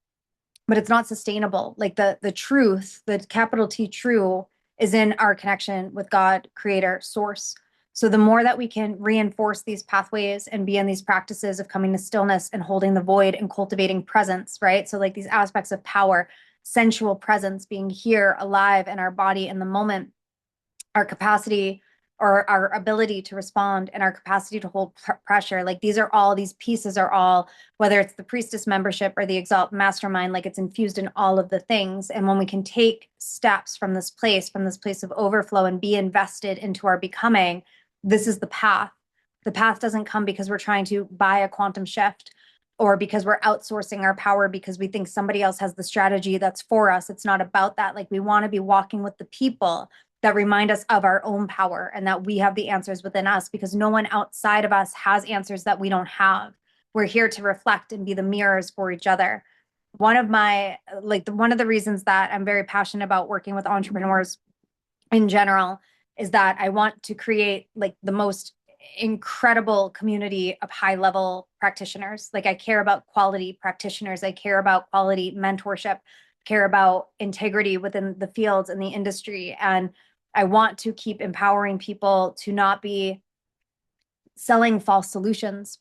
but it's not sustainable. Like the truth, the capital T true, is in our connection with God, creator, source. So the more that we can reinforce these pathways and be in these practices of coming to stillness and holding the void and cultivating presence, right? So like these aspects of power, sensual presence, being here alive in our body in the moment, our capacity or our ability to respond and our capacity to hold pressure. Like these pieces are all, whether it's the priestess membership or the exalt mastermind, like it's infused in all of the things. And when we can take steps from this place of overflow and be invested into our becoming, this is the path. The path doesn't come because we're trying to buy a quantum shift or because we're outsourcing our power because we think somebody else has the strategy that's for us. It's not about that. Like we want to be walking with the people that remind us of our own power and that we have the answers within us, because no one outside of us has answers that we don't have. We're here to reflect and be the mirrors for each other. One of the reasons that I'm very passionate about working with entrepreneurs in general is that I want to create like the most incredible community of high level practitioners. Like I care about quality practitioners. I care about quality mentorship, care about integrity within the fields and the industry. And I want to keep empowering people to not be selling false solutions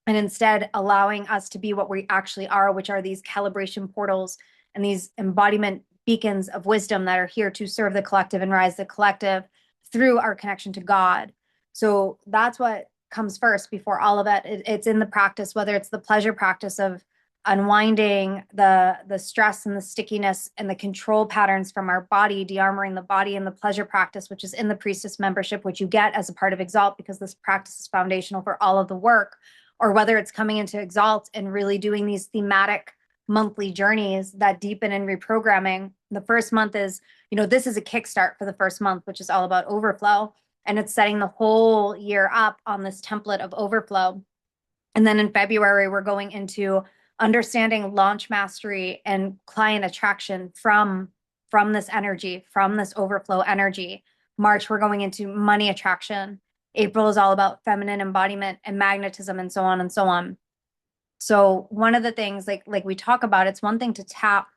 and instead allowing us to be what we actually are, which are these calibration portals and these embodiment beacons of wisdom that are here to serve the collective and rise the collective through our connection to God. So that's what comes first before all of it. It's in the practice, whether it's the pleasure practice of unwinding the stress and the stickiness and the control patterns from our body, de-armoring the body in the pleasure practice, which is in the priestess membership, which you get as a part of Exalt, because this practice is foundational for all of the work, or whether it's coming into Exalt and really doing these thematic monthly journeys that deepen and reprogramming. The first month is, this is a kickstart for the first month, which is all about overflow. And it's setting the whole year up on this template of overflow. And then in February, we're going into understanding launch mastery and client attraction from this energy, from this overflow energy. March, we're going into money attraction. April is all about feminine embodiment and magnetism and so on and so on. So one of the things like we talk about, it's one thing to tap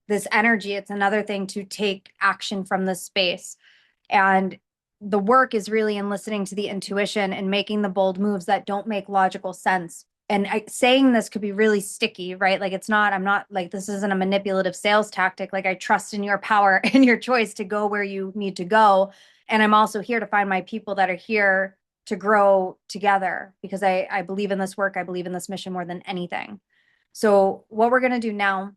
this energy. It's another thing to take action from this space. And the work is really in listening to the intuition and making the bold moves that don't make logical sense. And saying this could be really sticky, right? Like I'm not like, this isn't a manipulative sales tactic. Like I trust in your power and your choice to go where you need to go. And I'm also here to find my people that are here to grow together, because I believe in this work. I believe in this mission more than anything. So what we're going to do now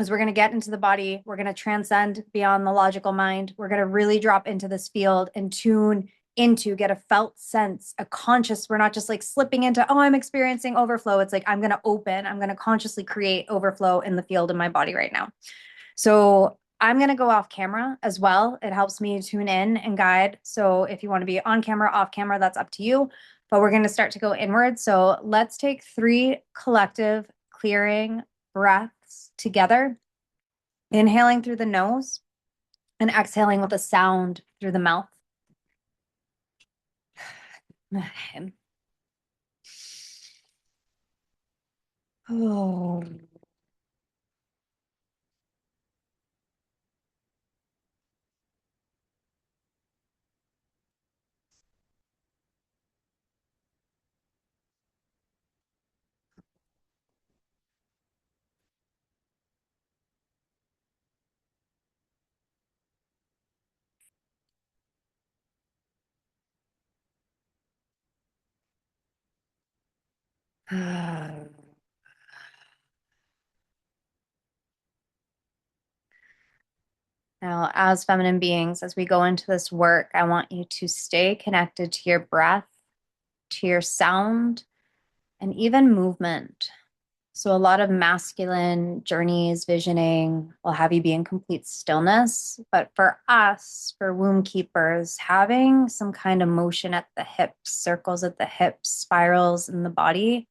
is we're going to get into the body. We're going to transcend beyond the logical mind. We're going to really drop into this field and tune into, get a felt sense, a conscious. We're not just like slipping into, oh, I'm experiencing overflow. It's like, I'm going to consciously create overflow in the field in my body right now. So I'm going to go off camera as well. It helps me tune in and guide. So if you want to be on camera, off camera, that's up to you. But we're going to start to go inward. So let's take 3 collective clearing breaths together, inhaling through the nose and exhaling with a sound through the mouth. Oh. Now, as feminine beings, as we go into this work, I want you to stay connected to your breath, to your sound, and even movement. So, a lot of masculine journeys, visioning will have you be in complete stillness. But for us, for womb keepers, having some kind of motion at the hips, circles at the hips, spirals in the body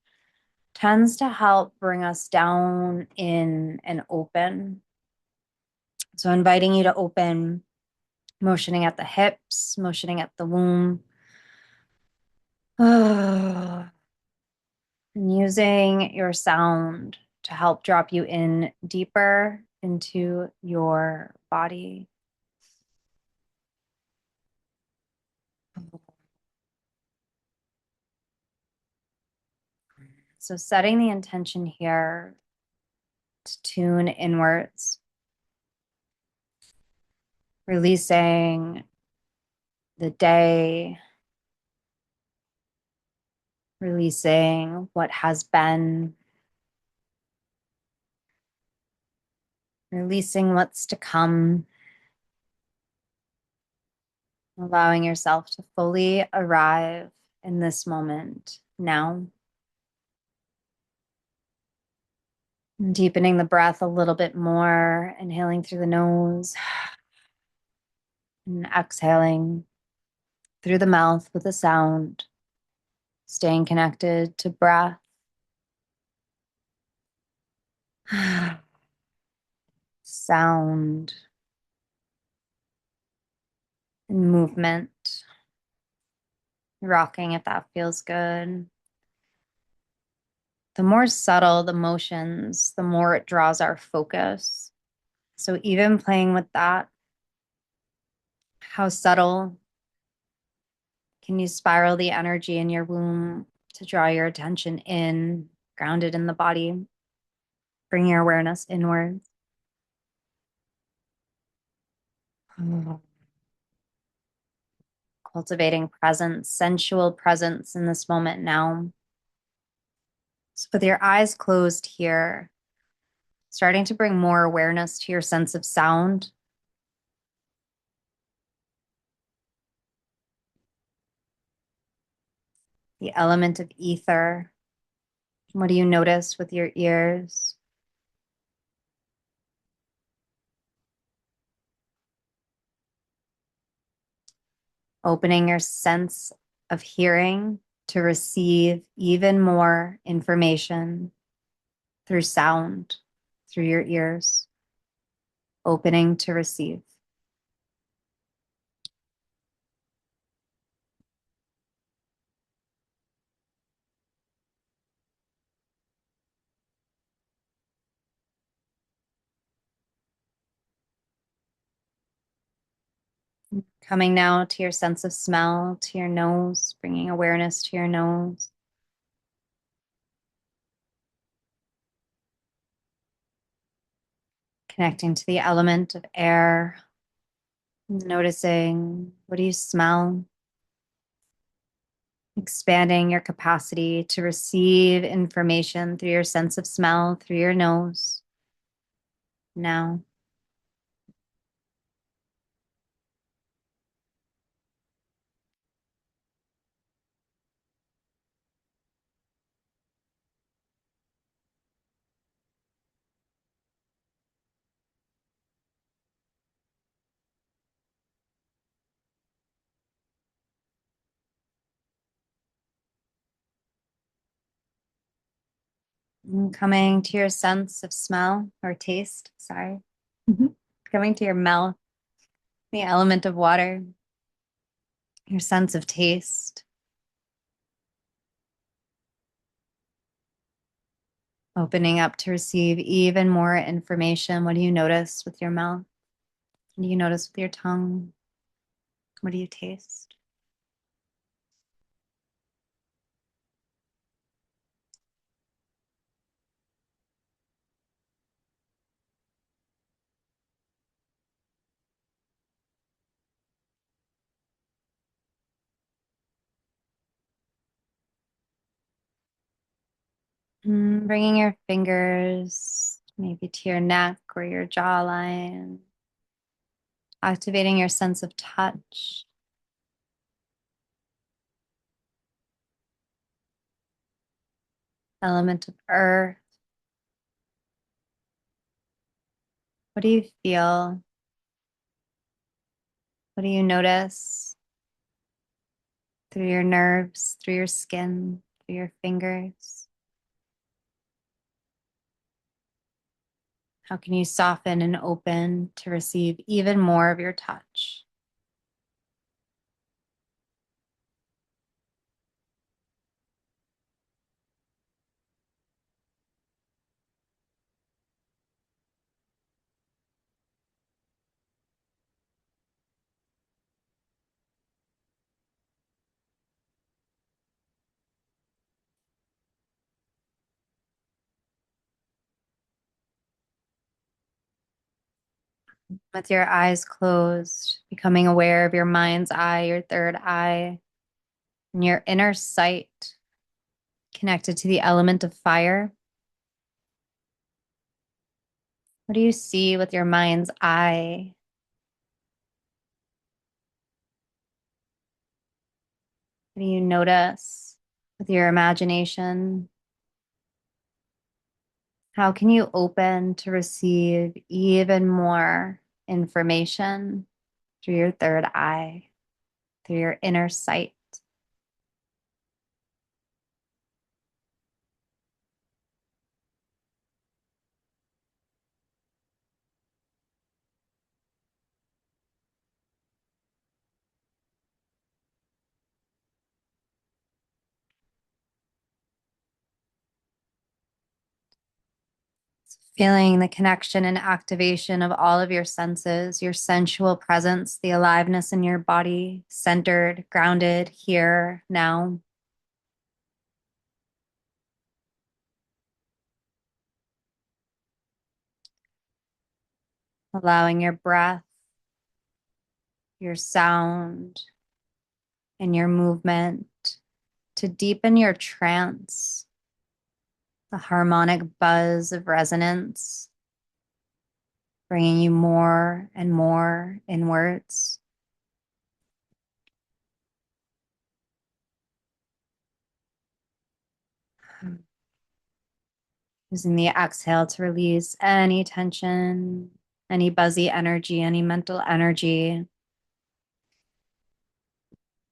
tends to help bring us down in and open. So, inviting you to open, motioning at the hips, motioning at the womb. And using your sound to help drop you in deeper into your body. So setting the intention here to tune inwards, releasing the day, releasing what has been, releasing what's to come, allowing yourself to fully arrive in this moment now. Deepening the breath a little bit more, inhaling through the nose and exhaling through the mouth with a sound, staying connected to breath. Sound and movement, rocking if that feels good. The more subtle the motions, the more it draws our focus. So even playing with that, how subtle can you spiral the energy in your womb to draw your attention in, grounded in the body, bring your awareness inward. Cultivating presence, sensual presence in this moment now. So with your eyes closed here, starting to bring more awareness to your sense of sound. The element of ether. What do you notice with your ears? Opening your sense of hearing to receive even more information through sound, through your ears. Opening to receive. Coming now to your sense of smell, to your nose, bringing awareness to your nose. Connecting to the element of air, noticing what do you smell, expanding your capacity to receive information through your sense of smell, through your nose. Now, coming to your sense of smell or taste, sorry. Coming to your mouth, the element of water, your sense of taste. Opening up to receive even more information. What do you notice with your mouth? What do you notice with your tongue? What do you taste? Bringing your fingers maybe to your neck or your jawline, activating your sense of touch. Element of earth. What do you feel? What do you notice through your nerves, through your skin, through your fingers? How can you soften and open to receive even more of your touch? With your eyes closed, becoming aware of your mind's eye, your third eye, and your inner sight connected to the element of fire. What do you see with your mind's eye? What do you notice with your imagination? How can you open to receive even more information through your third eye, through your inner sight? Feeling the connection and activation of all of your senses, your sensual presence, the aliveness in your body, centered, grounded here, now. Allowing your breath, your sound, and your movement to deepen your trance, the harmonic buzz of resonance, bringing you more and more inwards. Using the exhale to release any tension, any buzzy energy, any mental energy.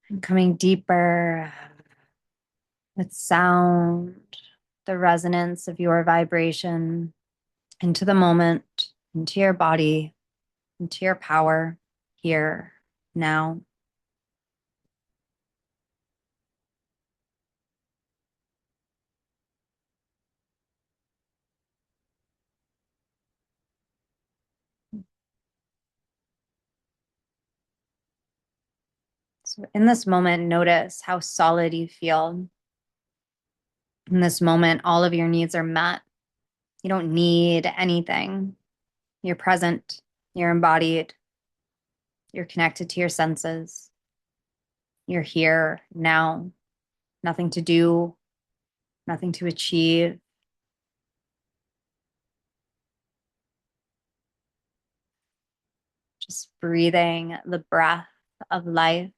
And coming deeper with sound, the resonance of your vibration into the moment, into your body, into your power here, now. So in this moment, notice how solid you feel. In this moment, all of your needs are met. You don't need anything. You're present, you're embodied, you're connected to your senses. You're here now. Nothing to do, nothing to achieve. Just breathing the breath of life.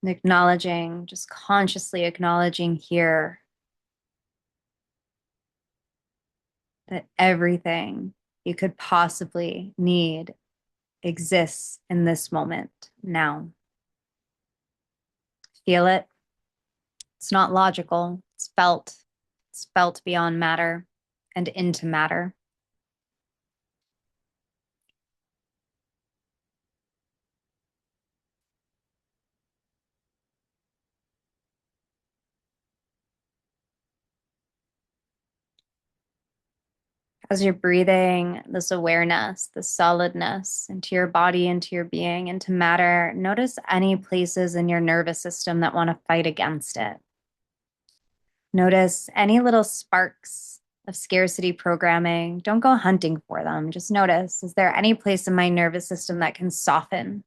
And acknowledging, just consciously acknowledging here that everything you could possibly need exists in this moment now. Feel it. It's not logical. It's felt. It's felt beyond matter and into matter. As you're breathing this awareness, this solidness into your body, into your being, into matter, notice any places in your nervous system that want to fight against it. Notice any little sparks of scarcity programming. Don't go hunting for them. Just notice, is there any place in my nervous system that can soften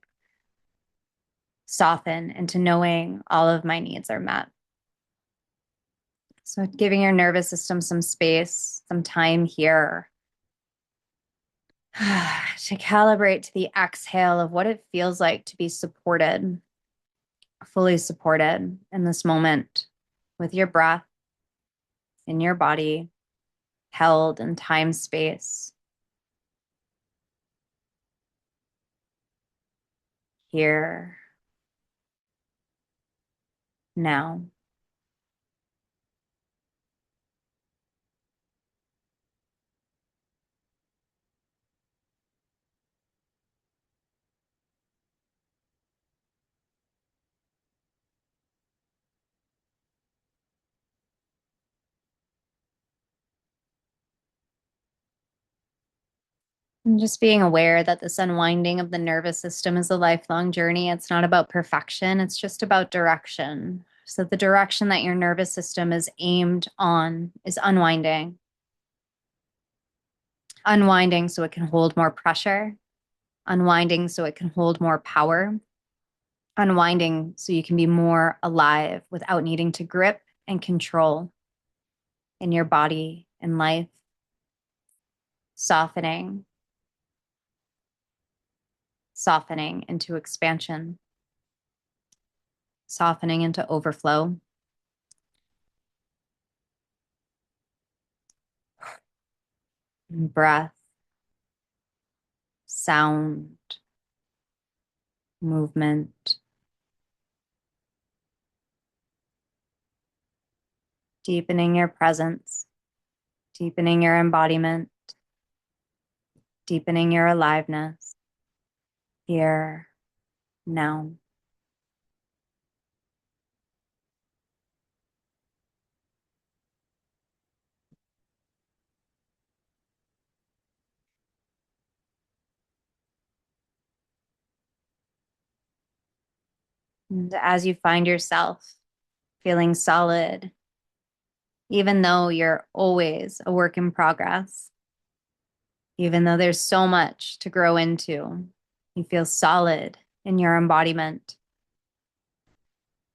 into knowing all of my needs are met? So giving your nervous system some space, some time here to calibrate to the exhale of what it feels like to be supported, fully supported in this moment with your breath in your body, held in time space, here, now. And just being aware that this unwinding of the nervous system is a lifelong journey. It's not about perfection, it's just about direction. So, the direction that your nervous system is aimed on is unwinding. Unwinding so it can hold more pressure, unwinding so it can hold more power, unwinding so you can be more alive without needing to grip and control in your body and life, softening, softening into expansion, softening into overflow. Breath, sound, movement, deepening your presence, deepening your embodiment, deepening your aliveness here, now. And as you find yourself feeling solid, even though you're always a work in progress, Even though there's so much to grow into, you feel solid in your embodiment.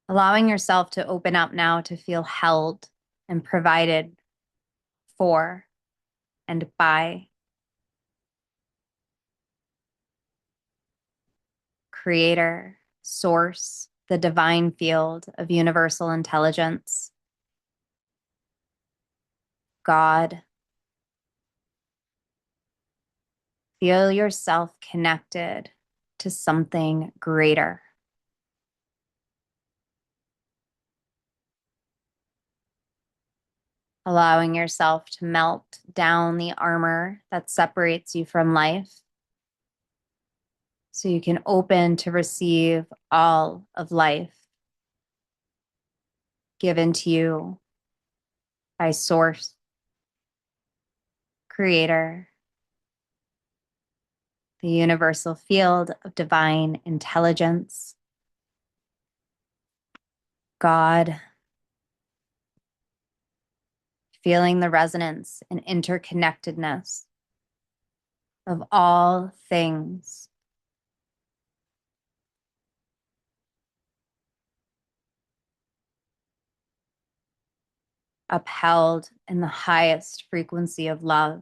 Allowing yourself to open up now to feel held and provided for and by Creator, Source, the divine field of universal intelligence, God. Feel yourself connected to something greater. Allowing yourself to melt down the armor that separates you from life so you can open to receive all of life given to you by Source, Creator, the universal field of divine intelligence, God. Feeling the resonance and interconnectedness of all things. Upheld in the highest frequency of love,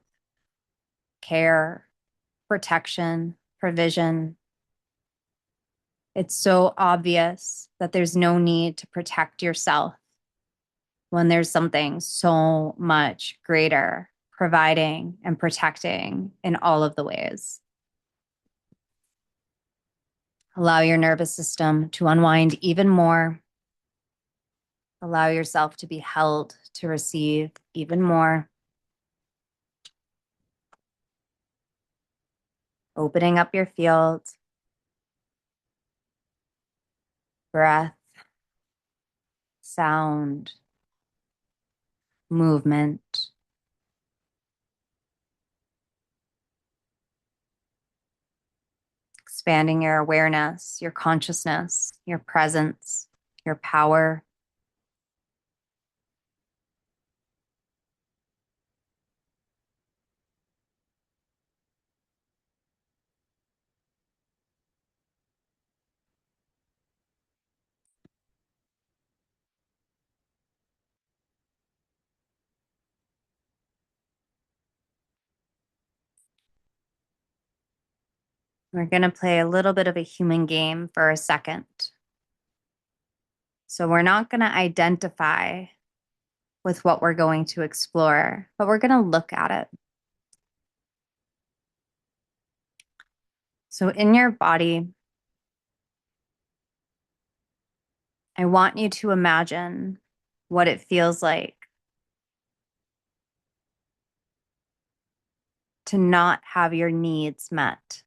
care, protection, provision. It's so obvious that there's no need to protect yourself when there's something so much greater providing and protecting in all of the ways. Allow your nervous system to unwind even more. Allow yourself to be held to receive even more. Opening up your field. Breath, sound, movement. Expanding your awareness, your consciousness, your presence, your power. We're going to play a little bit of a human game for a second. So we're not going to identify with what we're going to explore, but we're going to look at it. So in your body, I want you to imagine what it feels like to not have your needs met.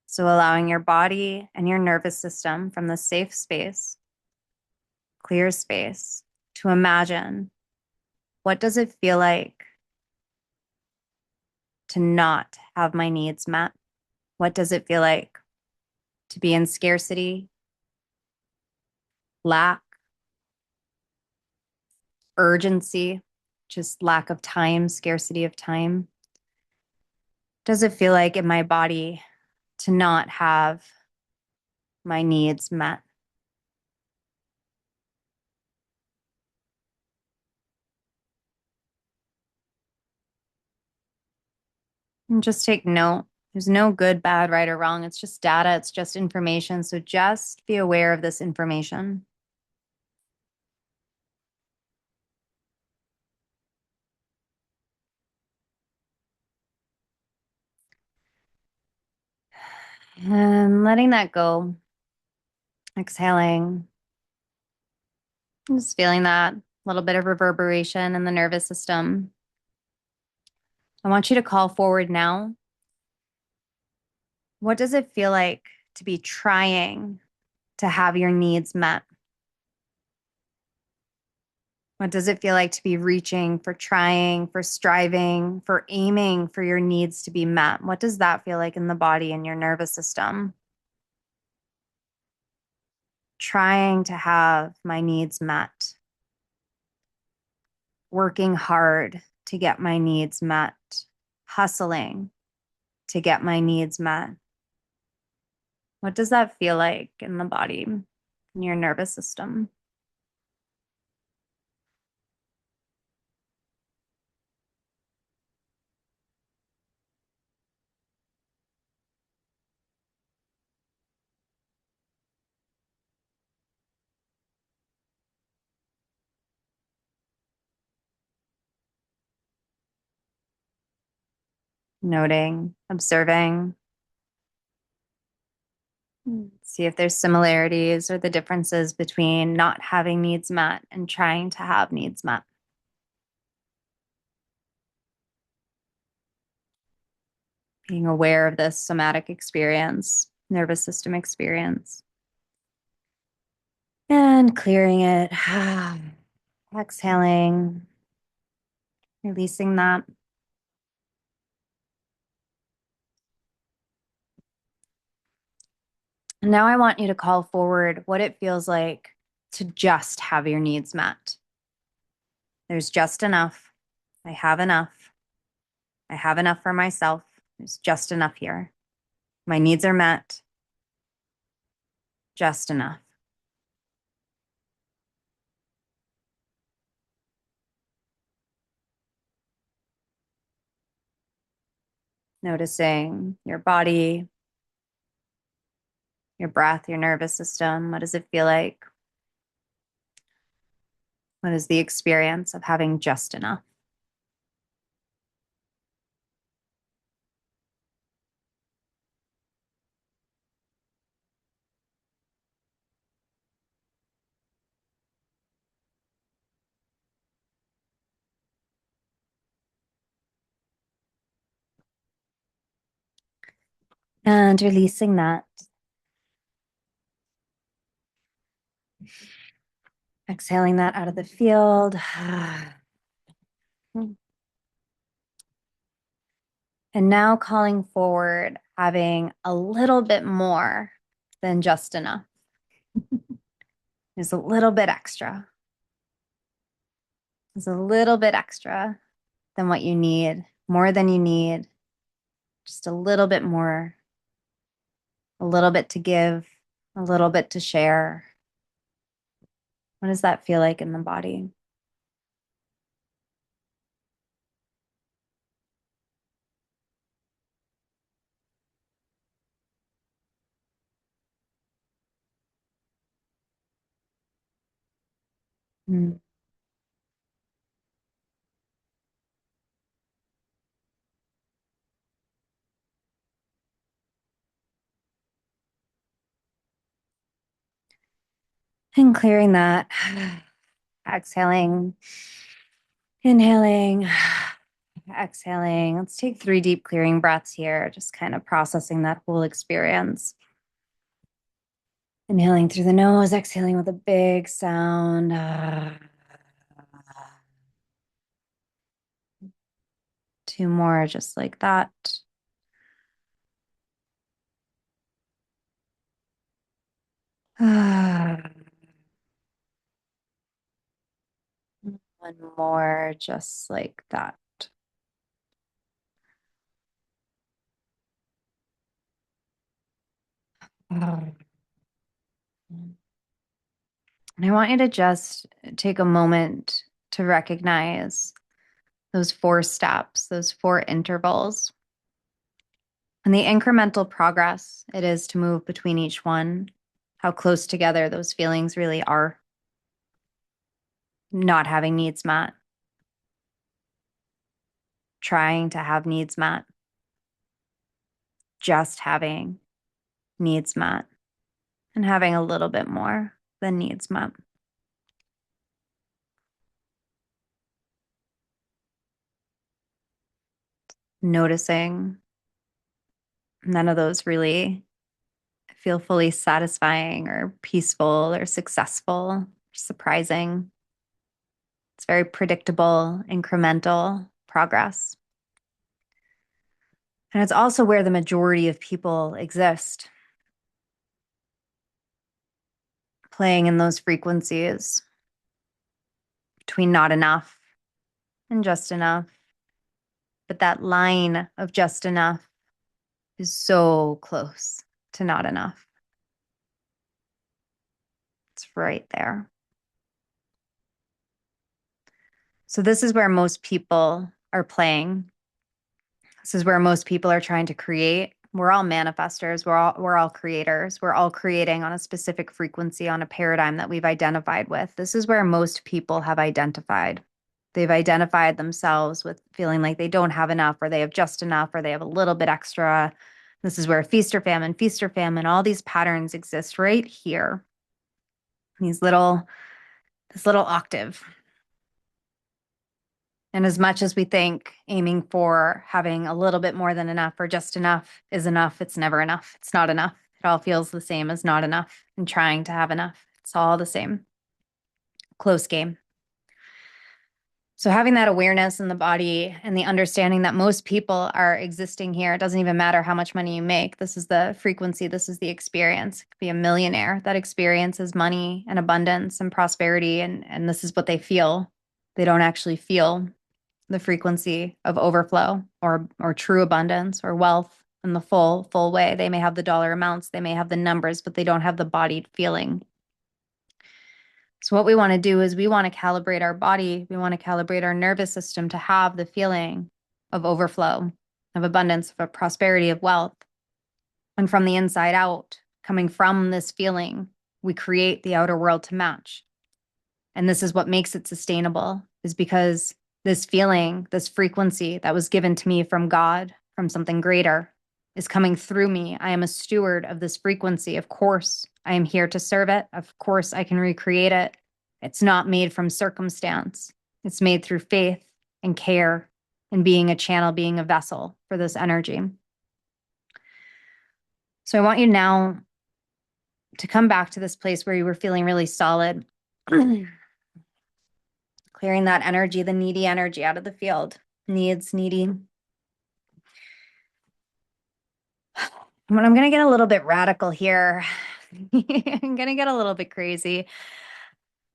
So allowing your body and your nervous system from the safe space, clear space, to imagine what does it feel like to not have my needs met? What does it feel like to be in scarcity, lack, urgency, just lack of time, scarcity of time? Does it feel like in my body to not have my needs met? And just take note. There's no good, bad, right, or wrong. It's just data. It's just information. So just be aware of this information. And letting that go. Exhaling. Just feeling that little bit of reverberation in the nervous system. I want you to call forward now. What does it feel like to be trying to have your needs met? What does it feel like to be reaching, for trying, for striving, for aiming for your needs to be met? What does that feel like in the body and your nervous system? Trying to have my needs met. working hard to get my needs met, hustling to get my needs met. What does that feel like in the body, in your nervous system? Noting, observing. See if there's similarities or the differences between not having needs met and trying to have needs met. Being aware of this somatic experience, nervous system experience, and clearing it. Exhaling, releasing that. And now I want you to call forward what it feels like to just have your needs met. There's just enough. I have enough. I have enough for myself. There's just enough here. My needs are met. Just enough. Noticing your body, your breath, your nervous system. What does it feel like? What is the experience of having just enough? And releasing that. Exhaling that out of the field. And now calling forward, having a little bit more than just enough. There's a little bit extra. There's a little bit extra than what you need, more than you need, just a little bit more, a little bit to give, a little bit to share. What does that feel like in the body? Mm. And clearing that, exhaling, inhaling, exhaling. Let's take 3 deep clearing breaths here, just kind of processing that whole experience. Inhaling through the nose, exhaling with a big sound. 2 more, just like that. One more, just like that. And I want you to just take a moment to recognize those 4 steps, those 4 intervals, and the incremental progress it is to move between each one, how close together those feelings really are. Not having needs met, trying to have needs met, just having needs met, and having a little bit more than needs met. Noticing none of those really feel fully satisfying or peaceful or successful, or surprising. It's very predictable, incremental progress. And it's also where the majority of people exist, playing in those frequencies between not enough and just enough. But that line of just enough is so close to not enough. It's right there. So this is where most people are playing. This is where most people are trying to create. We're all manifestors. We're all creators. We're all creating on a specific frequency, on a paradigm that we've identified with. This is where most people have identified. They've identified themselves with feeling like they don't have enough, or they have just enough, or they have a little bit extra. This is where feast or famine, all these patterns exist right here. This little octave. And as much as we think aiming for having a little bit more than enough or just enough is enough, it's never enough. It's not enough. It all feels the same as not enough and trying to have enough. It's all the same. Close game. So having that awareness in the body and the understanding that most people are existing here, it doesn't even matter how much money you make. This is the frequency. This is the experience. It could be a millionaire that experiences money and abundance and prosperity, and this is what they feel. They don't actually feel the frequency of overflow or true abundance or wealth in the full way. They may have the dollar amounts, they may have the numbers, but they don't have the bodied feeling. So what we want to do is we want to calibrate our body. We want to calibrate our nervous system to have the feeling of overflow, of abundance, of prosperity, of wealth. And from the inside out, coming from this feeling, we create the outer world to match. And this is what makes it sustainable, is because this feeling, this frequency that was given to me from God, from something greater, is coming through me. I am a steward of this frequency. Of course, I am here to serve it. Of course, I can recreate it. It's not made from circumstance. It's made through faith and care and being a channel, being a vessel for this energy. So I want you now to come back to this place where you were feeling really solid. Clearing that energy, the needy energy out of the field. Needs, needy. I'm going to get a little bit radical here. I'm going to get a little bit crazy,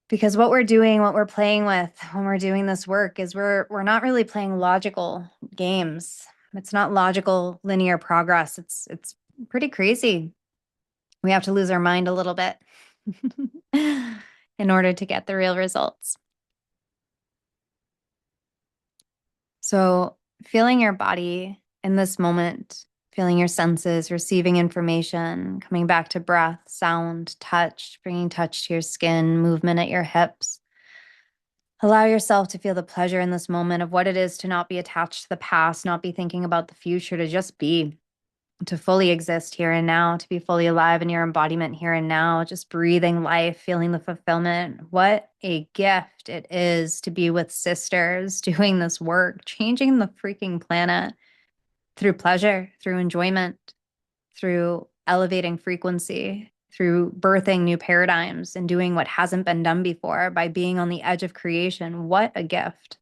because what we're doing, what we're playing with when we're doing this work is we're not really playing logical games. It's not logical linear progress. It's pretty crazy. We have to lose our mind a little bit in order to get the real results. So feeling your body in this moment, feeling your senses, receiving information, coming back to breath, sound, touch, bringing touch to your skin, movement at your hips. Allow yourself to feel the pleasure in this moment of what it is to not be attached to the past, not be thinking about the future, to just be, to fully exist here and now, to be fully alive in your embodiment here and now, just breathing life, feeling the fulfillment. What a gift it is to be with sisters doing this work, changing the freaking planet through pleasure, through enjoyment, through elevating frequency, through birthing new paradigms and doing what hasn't been done before by being on the edge of creation. What a gift.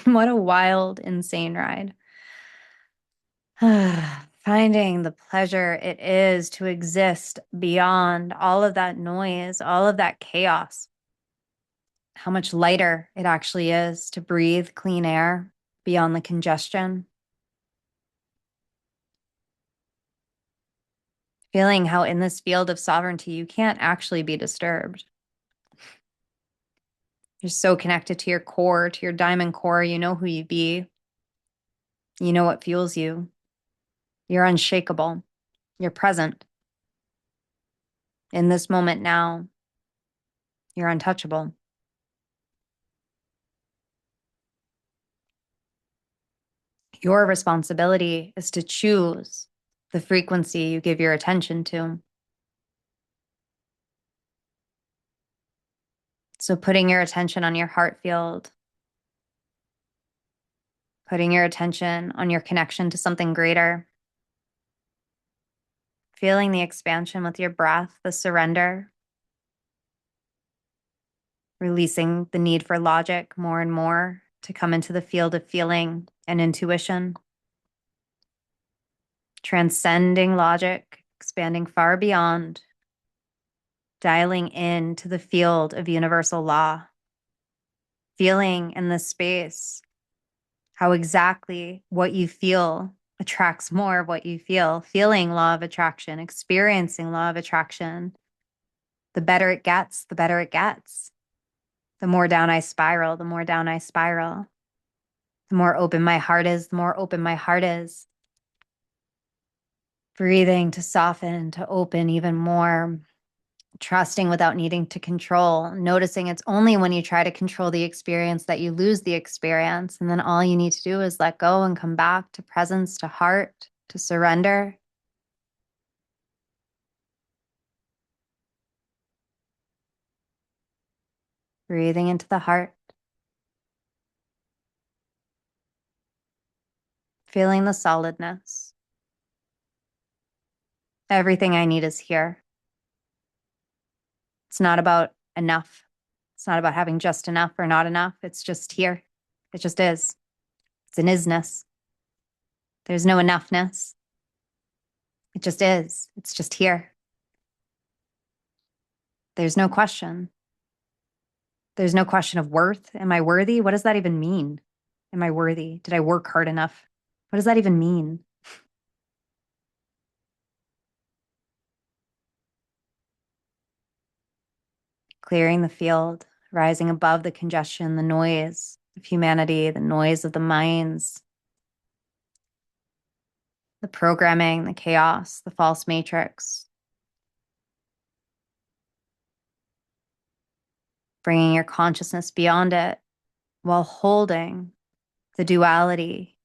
What a wild, insane ride. Finding the pleasure it is to exist beyond all of that noise, all of that chaos. How much lighter it actually is to breathe clean air beyond the congestion. Feeling how in this field of sovereignty, you can't actually be disturbed. You're so connected to your core, to your diamond core. You know who you be. You know what fuels you. You're unshakable. You're present. In this moment now, you're untouchable. Your responsibility is to choose the frequency you give your attention to. So putting your attention on your heart field, putting your attention on your connection to something greater, feeling the expansion with your breath, the surrender, releasing the need for logic more and more to come into the field of feeling and intuition, transcending logic, expanding far beyond, dialing in to the field of universal law, feeling in this space how exactly what you feel attracts more of what you feel. Feeling law of attraction, experiencing law of attraction. The better it gets, the better it gets. The more down I spiral, the more down I spiral. The more open my heart is, the more open my heart is. Breathing to soften, to open even more. Trusting without needing to control. Noticing it's only when you try to control the experience that you lose the experience. And then all you need to do is let go and come back to presence, to heart, to surrender. Breathing into the heart. Feeling the solidness. Everything I need is here. It's not about enough. It's not about having just enough or not enough. It's just here. It just is. It's an isness. There's no enoughness. It just is. It's just here. There's no question. There's no question of worth. Am I worthy? What does that even mean? Am I worthy? Did I work hard enough? What does that even mean? Clearing the field, rising above the congestion, the noise of humanity, the noise of the minds, the programming, the chaos, the false matrix. Bringing your consciousness beyond it while holding the duality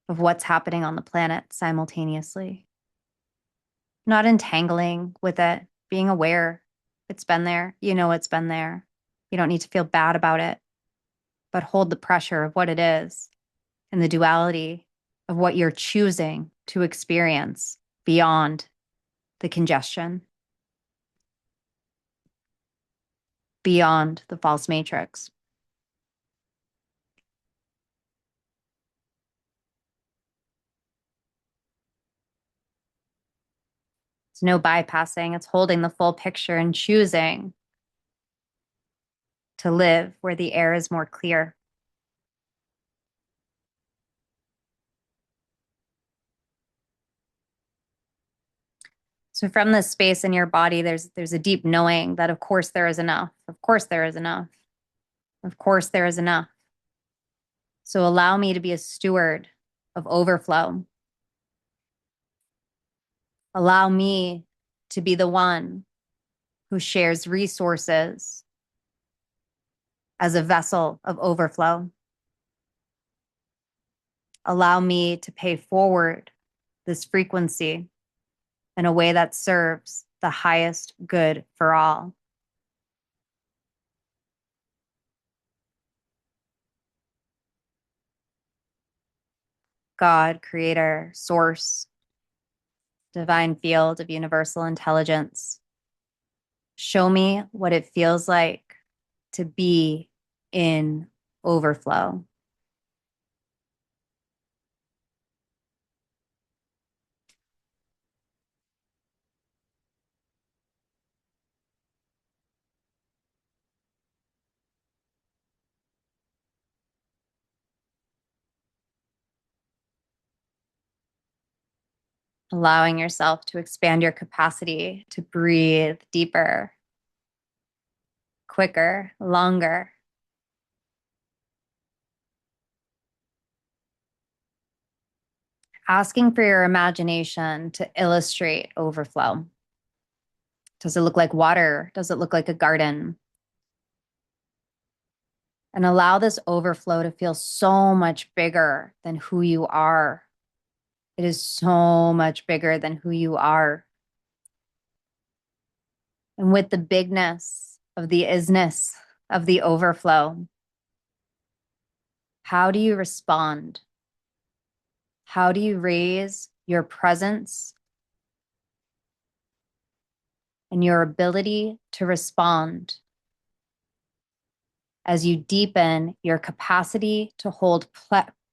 of what's happening on the planet simultaneously. Not entangling with it, being aware it's been there. You know it's been there. You don't need to feel bad about it, but hold the pressure of what it is and the duality of what you're choosing to experience beyond the congestion, beyond the false matrix. It's no bypassing, it's holding the full picture and choosing to live where the air is more clear. So from this space in your body, there's a deep knowing that of course there is enough. Of course there is enough. Of course there is enough. So allow me to be a steward of overflow. Allow me to be the one who shares resources as a vessel of overflow. Allow me to pay forward this frequency in a way that serves the highest good for all. God, creator, source, divine field of universal intelligence, show me what it feels like to be in overflow. Allowing yourself to expand your capacity to breathe deeper, quicker, longer. Asking for your imagination to illustrate overflow. Does it look like water? Does it look like a garden? And allow this overflow to feel so much bigger than who you are. It is so much bigger than who you are. And with the bigness of the isness of the overflow, how do you respond? How do you raise your presence and your ability to respond as you deepen your capacity to hold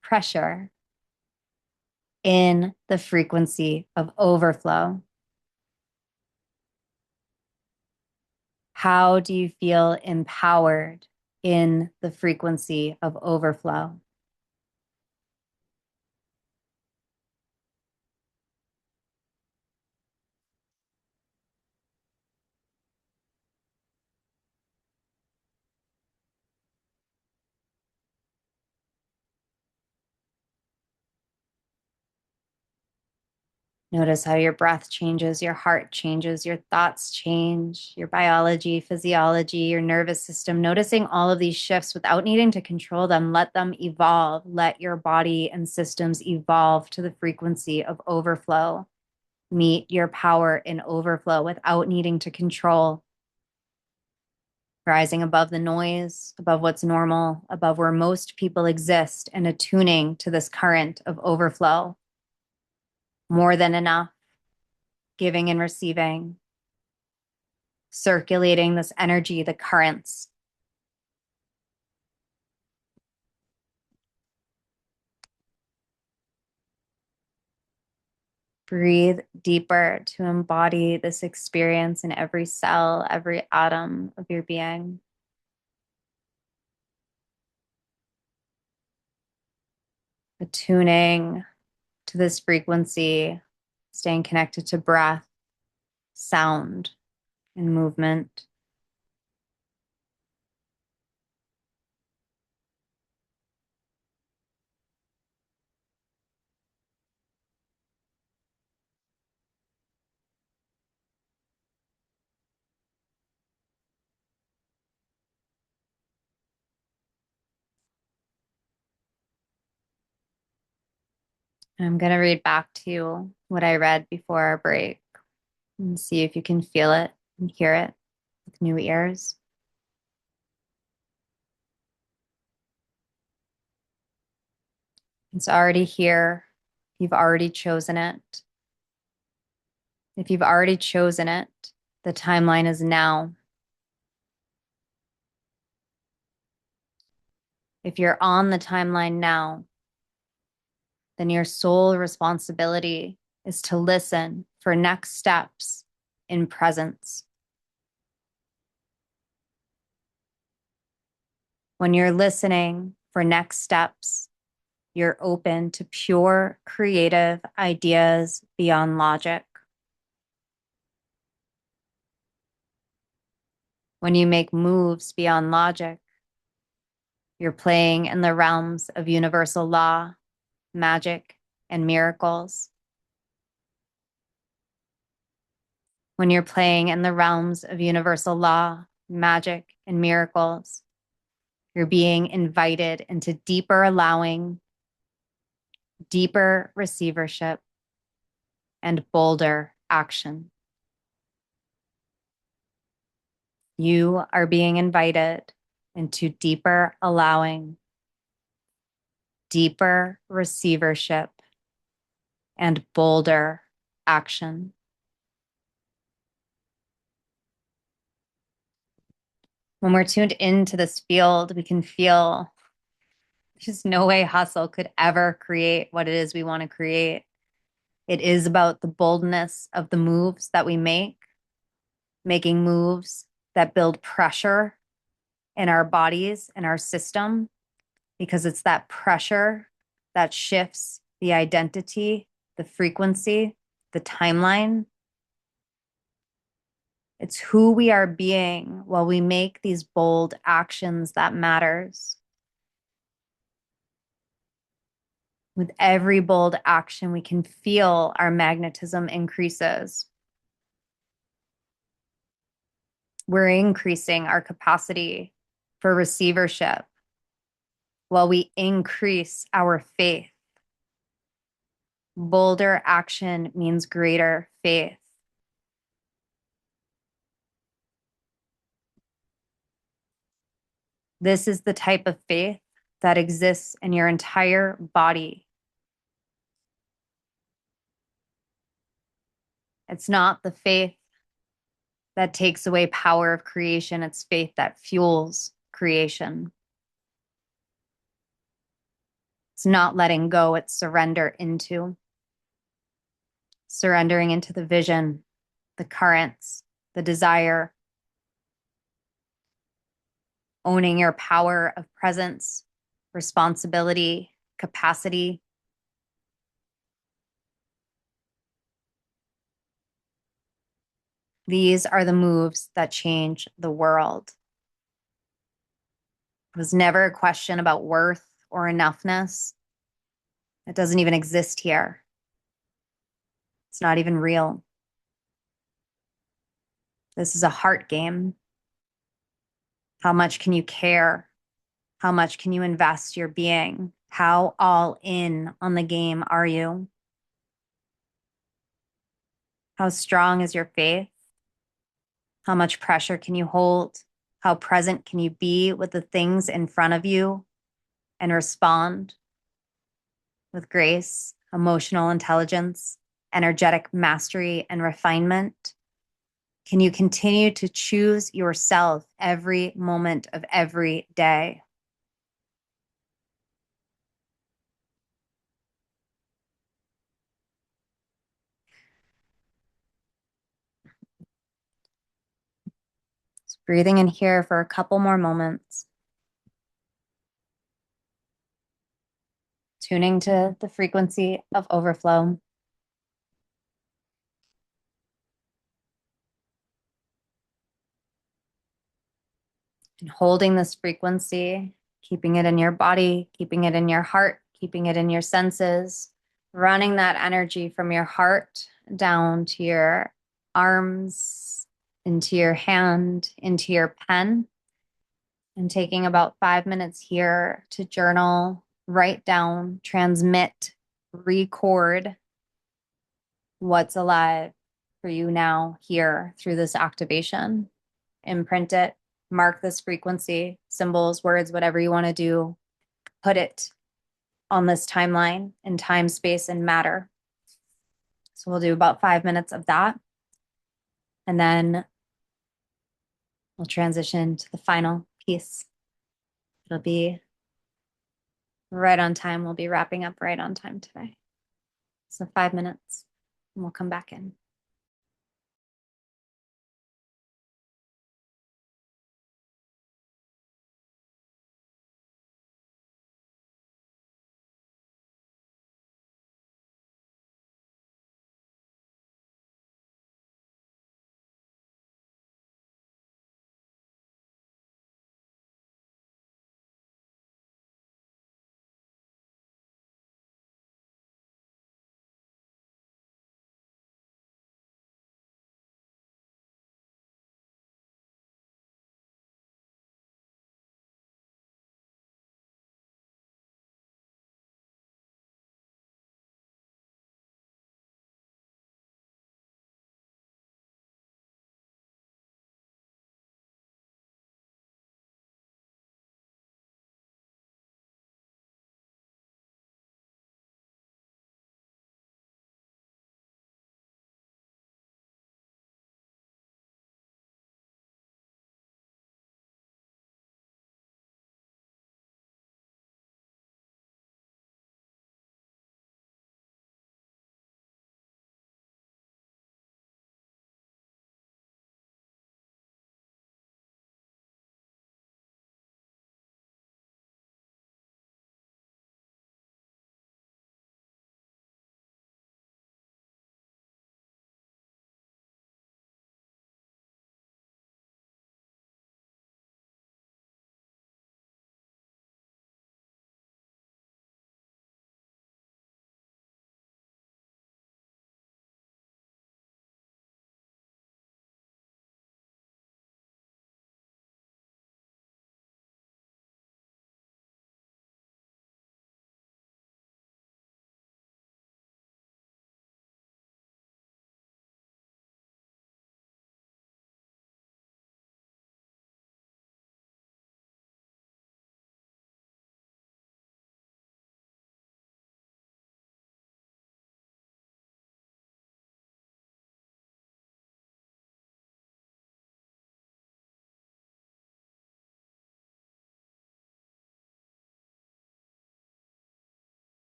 pressure in the frequency of overflow? How do you feel empowered in the frequency of overflow. Notice how your breath changes, your heart changes, your thoughts change, your biology, physiology, your nervous system. Noticing all of these shifts without needing to control them. Let them evolve. Let your body and systems evolve to the frequency of overflow. Meet your power in overflow without needing to control. Rising above the noise, above what's normal, above where most people exist, and attuning to this current of overflow. More than enough. Giving and receiving, circulating this energy, the currents. Breathe deeper to embody this experience in every cell, every atom of your being. Attuning to this frequency, staying connected to breath, sound, and movement. I'm going to read back to you what I read before our break and see if you can feel it and hear it with new ears. It's already here. You've already chosen it. If you've already chosen it, the timeline is now. If you're on the timeline now, then your sole responsibility is to listen for next steps in presence. When you're listening for next steps, you're open to pure creative ideas beyond logic. When you make moves beyond logic, you're playing in the realms of universal law, magic, and miracles. When you're playing in the realms of universal law, magic, and miracles, you're being invited into deeper allowing, deeper receivership, and bolder action. You are being invited into deeper allowing, deeper receivership, and bolder action. When we're tuned into this field, we can feel there's no way hustle could ever create what it is we want to create. It is about the boldness of the moves that we make, making moves that build pressure in our bodies and our system, because it's that pressure that shifts the identity, the frequency, the timeline. It's who we are being while we make these bold actions that matters. With every bold action, we can feel our magnetism increases. We're increasing our capacity for receivership while we increase our faith. Bolder action means greater faith. This is the type of faith that exists in your entire body. It's not the faith that takes away power of creation. It's faith that fuels creation. It's not letting go, it's surrender into. Surrendering into the vision, the currents, the desire. owning your power of presence, responsibility, capacity. These are the moves that change the world. It was never a question about worth or enoughness. It doesn't even exist here. It's not even real. This is a heart game. How much can you care? How much can you invest your being? How all in on the game are you? How strong is your faith? How much pressure can you hold? How present can you be with the things in front of you and respond with grace, emotional intelligence, energetic mastery, and refinement? Can you continue to choose yourself every moment of every day? Just breathing in here for a couple more moments. Tuning to the frequency of overflow. And holding this frequency, keeping it in your body, keeping it in your heart, keeping it in your senses, running that energy from your heart down to your arms, into your hand, into your pen, and taking about 5 minutes here to journal, write down, transmit, record what's alive for you now here through this activation. Imprint it, mark this frequency, symbols, words, whatever you want to do, put it on this timeline in time, space, and matter. So we'll do about 5 minutes of that. And then we'll transition to the final piece. It'll be right on time. We'll be wrapping up right on time today. So 5 minutes, and we'll come back in.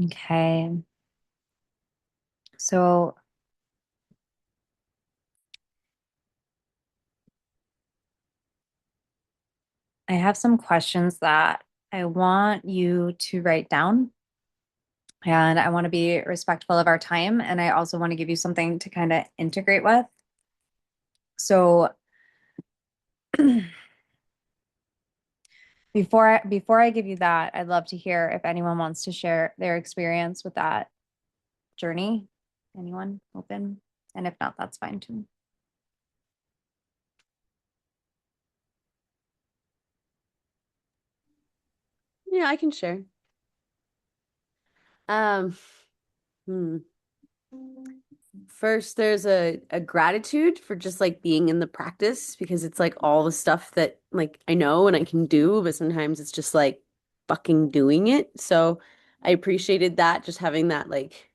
Okay. So I have some questions that I want you to write down. And I want to be respectful of our time. And I also want to give you something to kind of integrate with. So before I give you that, I'd love to hear if anyone wants to share their experience with that journey. Anyone open? And if not, that's fine too. Yeah, I can share. Um, hmm. First, there's a gratitude for just like being in the practice because it's like all the stuff that like I know and I can do, but sometimes it's just like fucking doing it. So I appreciated that, just having that like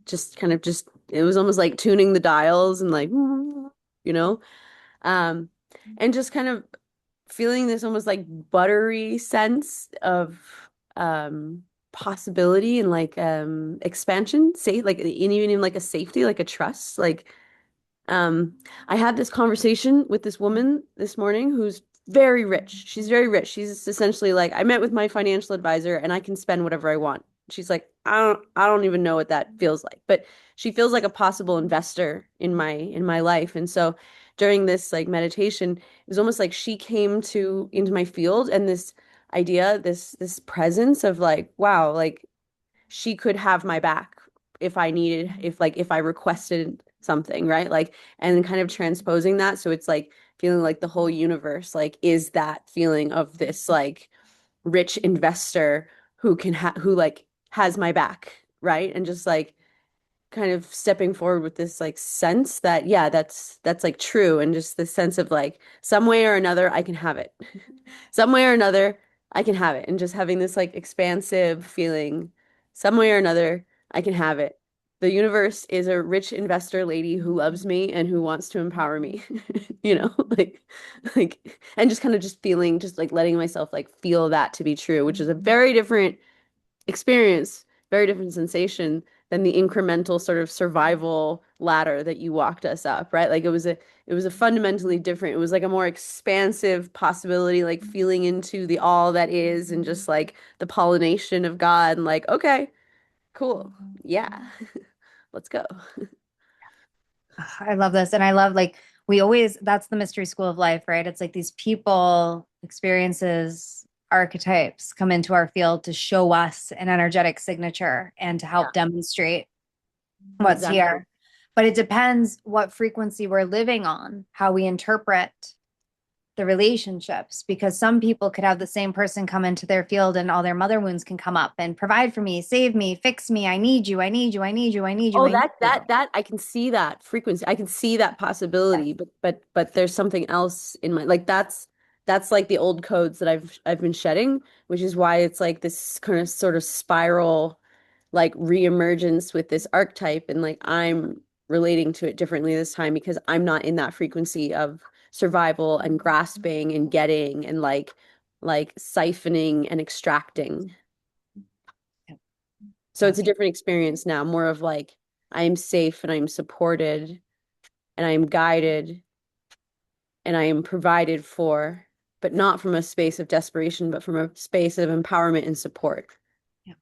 just kind of just it was almost like tuning the dials and like you know, um, and just kind of feeling this almost like buttery sense of um possibility and like expansion, safe like and even in like a safety, like a trust. Like um I had this conversation with this woman this morning who's very rich. She's very rich. She's essentially like, I met with my financial advisor and I can spend whatever I want. She's like, I don't even know what that feels like. But she feels like a possible investor in my life. And so during this like meditation, it was almost like she came to into my field and this idea, this presence of like, wow, like she could have my back if I needed, if I requested something, right? Like, and kind of transposing that. So it's like feeling like the whole universe, like, is that feeling of this like rich investor who like has my back, right? And just like kind of stepping forward with this like sense that, yeah, that's like true. And just the sense of like, some way or another, I can have it. Some way or another, I can have it. And just having this like expansive feeling, some way or another, I can have it. The universe is a rich investor lady who loves me and who wants to empower me, and just kind of just feeling, just like letting myself like feel that to be true, which is a very different experience, very different sensation than the incremental sort of survival ladder that you walked us up, right? Like it was a fundamentally different, it was like a more expansive possibility, like feeling into the all that is and just like the pollination of God and like, okay, cool. Yeah. Let's go. I love this. And I love like we always that's the mystery school of life, right? It's like these people, experiences, archetypes come into our field to show us an energetic signature and to Yeah, help demonstrate what's exactly. here. But it depends what frequency we're living on, how we interpret the relationships, because some people could have the same person come into their field and all their mother wounds can come up and provide for me, save me, fix me. I need you. I need you. I need you. I need you. Oh, I need you. that I can see that frequency. I can see that possibility, Yes. but there's something else in my like that's like the old codes that I've been shedding, which is why it's like this kind of sort of spiral like reemergence with this archetype and like I'm relating to it differently this time because I'm not in that frequency of survival and grasping and getting and like siphoning and extracting. Yep. So it's a That's different experience now, more of like I'm safe and I'm supported and I'm guided and I am provided for, but not from a space of desperation, but from a space of empowerment and support. yeah.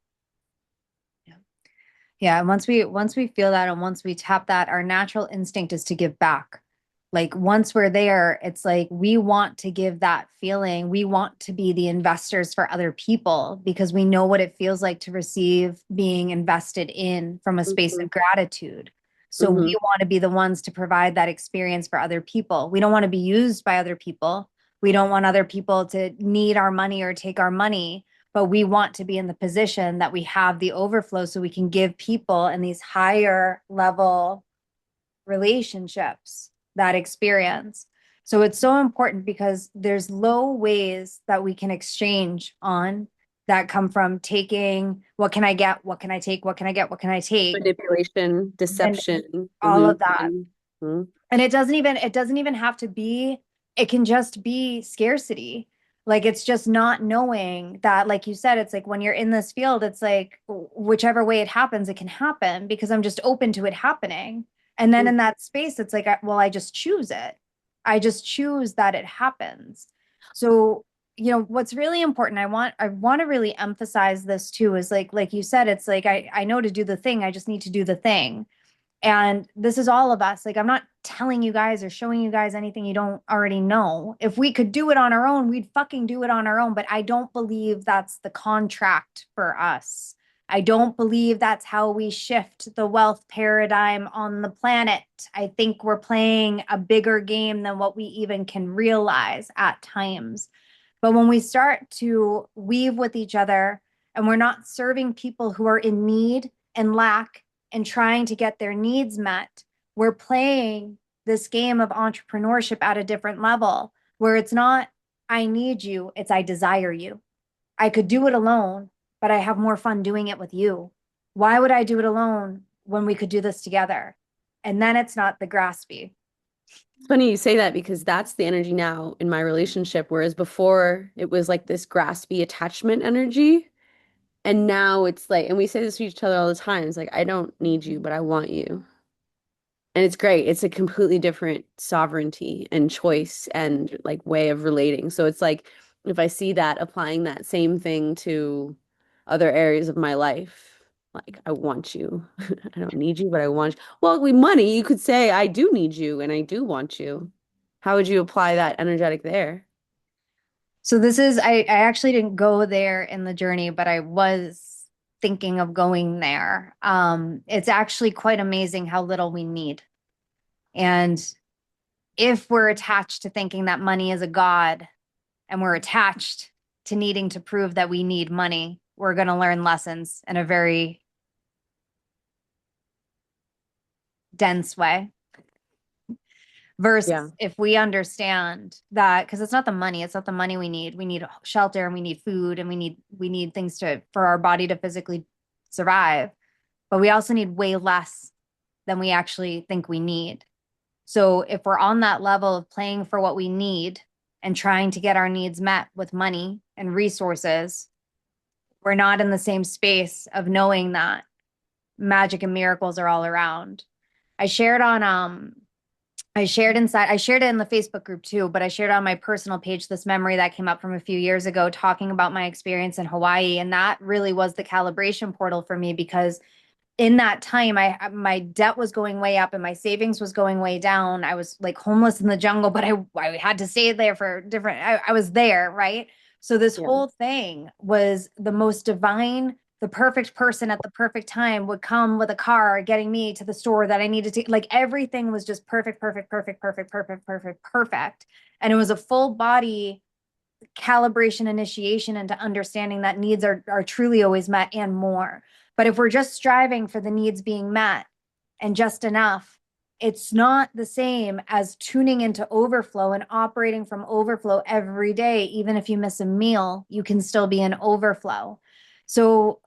Yeah. Yeah, and once we feel that and once we tap that, our natural instinct is to give back. Like once we're there, it's like we want to give that feeling. We want to be the investors for other people because we know what it feels like to receive being invested in from a space Hmm. of gratitude. So Hmm. we want to be the ones to provide that experience for other people. We don't want to be used by other people. We don't want other people to need our money or take our money, but we want to be in the position that we have the overflow so we can give people in these higher level relationships that experience. So it's so important because there's low ways that we can exchange on that come from taking what can I get, what can I take, what can I get, what can I take, Manipulation, and deception, all of that. illusion. Mhm. And it doesn't even have to be, it can just be scarcity. Like it's just not knowing that, like you said, it's like when you're in this field, it's like whichever way it happens, it can happen because I'm just open to it happening. And then Mm. in that space, it's like, well, I just choose it. I just choose that it happens. So, what's really important, I want to really emphasize this too, is like you said, it's like I know to do the thing, I just need to do the thing. And this is all of us. Like, I'm not telling you guys or showing you guys anything you don't already know. If we could do it on our own, we'd fucking do it on our own. But I don't believe that's the contract for us. I don't believe that's how we shift the wealth paradigm on the planet. I think we're playing a bigger game than what we even can realize at times. But when we start to weave with each other and we're not serving people who are in need and lack and trying to get their needs met, we're playing this game of entrepreneurship at a different level where it's not, I need you, it's I desire you. I could do it alone, but I have more fun doing it with you. Why would I do it alone when we could do this together? And then it's not the graspy. It's funny you say that because that's the energy now in my relationship, whereas before it was like this graspy attachment energy. And now it's like, and we say this to each other all the time. It's like, I don't need you, but I want you. And it's great. It's a completely different sovereignty and choice and like way of relating. So it's like if I see that applying that same thing to other areas of my life, like I want you. I don't need you, but I want you. Well, with money, you could say I do need you and I do want you. How would you apply that energetic there? So this is, I actually didn't go there in the journey, but I was thinking of going there. It's actually quite amazing how little we need. And if we're attached to thinking that money is a god and we're attached to needing to prove that we need money, we're going to learn lessons in a very dense way. Yeah. Versus if we understand that, because it's not the money we need. We need shelter and we need food and we need things for our body to physically survive. But we also need way less than we actually think we need. So if we're on that level of playing for what we need and trying to get our needs met with money and resources, we're not in the same space of knowing that magic and miracles are all around. I shared on I shared it in the Facebook group too, but I shared on my personal page this memory that came up from a few years ago talking about my experience in Hawaii. And that really was the calibration portal for me because in that time my debt was going way up and my savings was going way down. I was like homeless in the jungle, but I had to stay there for different I was there, right? So this Yeah. whole thing was the most divine, the perfect person at the perfect time would come with a car getting me to the store that I needed to, like everything was just perfect, perfect, perfect, perfect, perfect, perfect, perfect. And it was a full body calibration initiation into understanding that needs are truly always met and more. But if we're just striving for the needs being met and just enough, it's not the same as tuning into overflow and operating from overflow every day. Even if you miss a meal, you can still be in overflow. So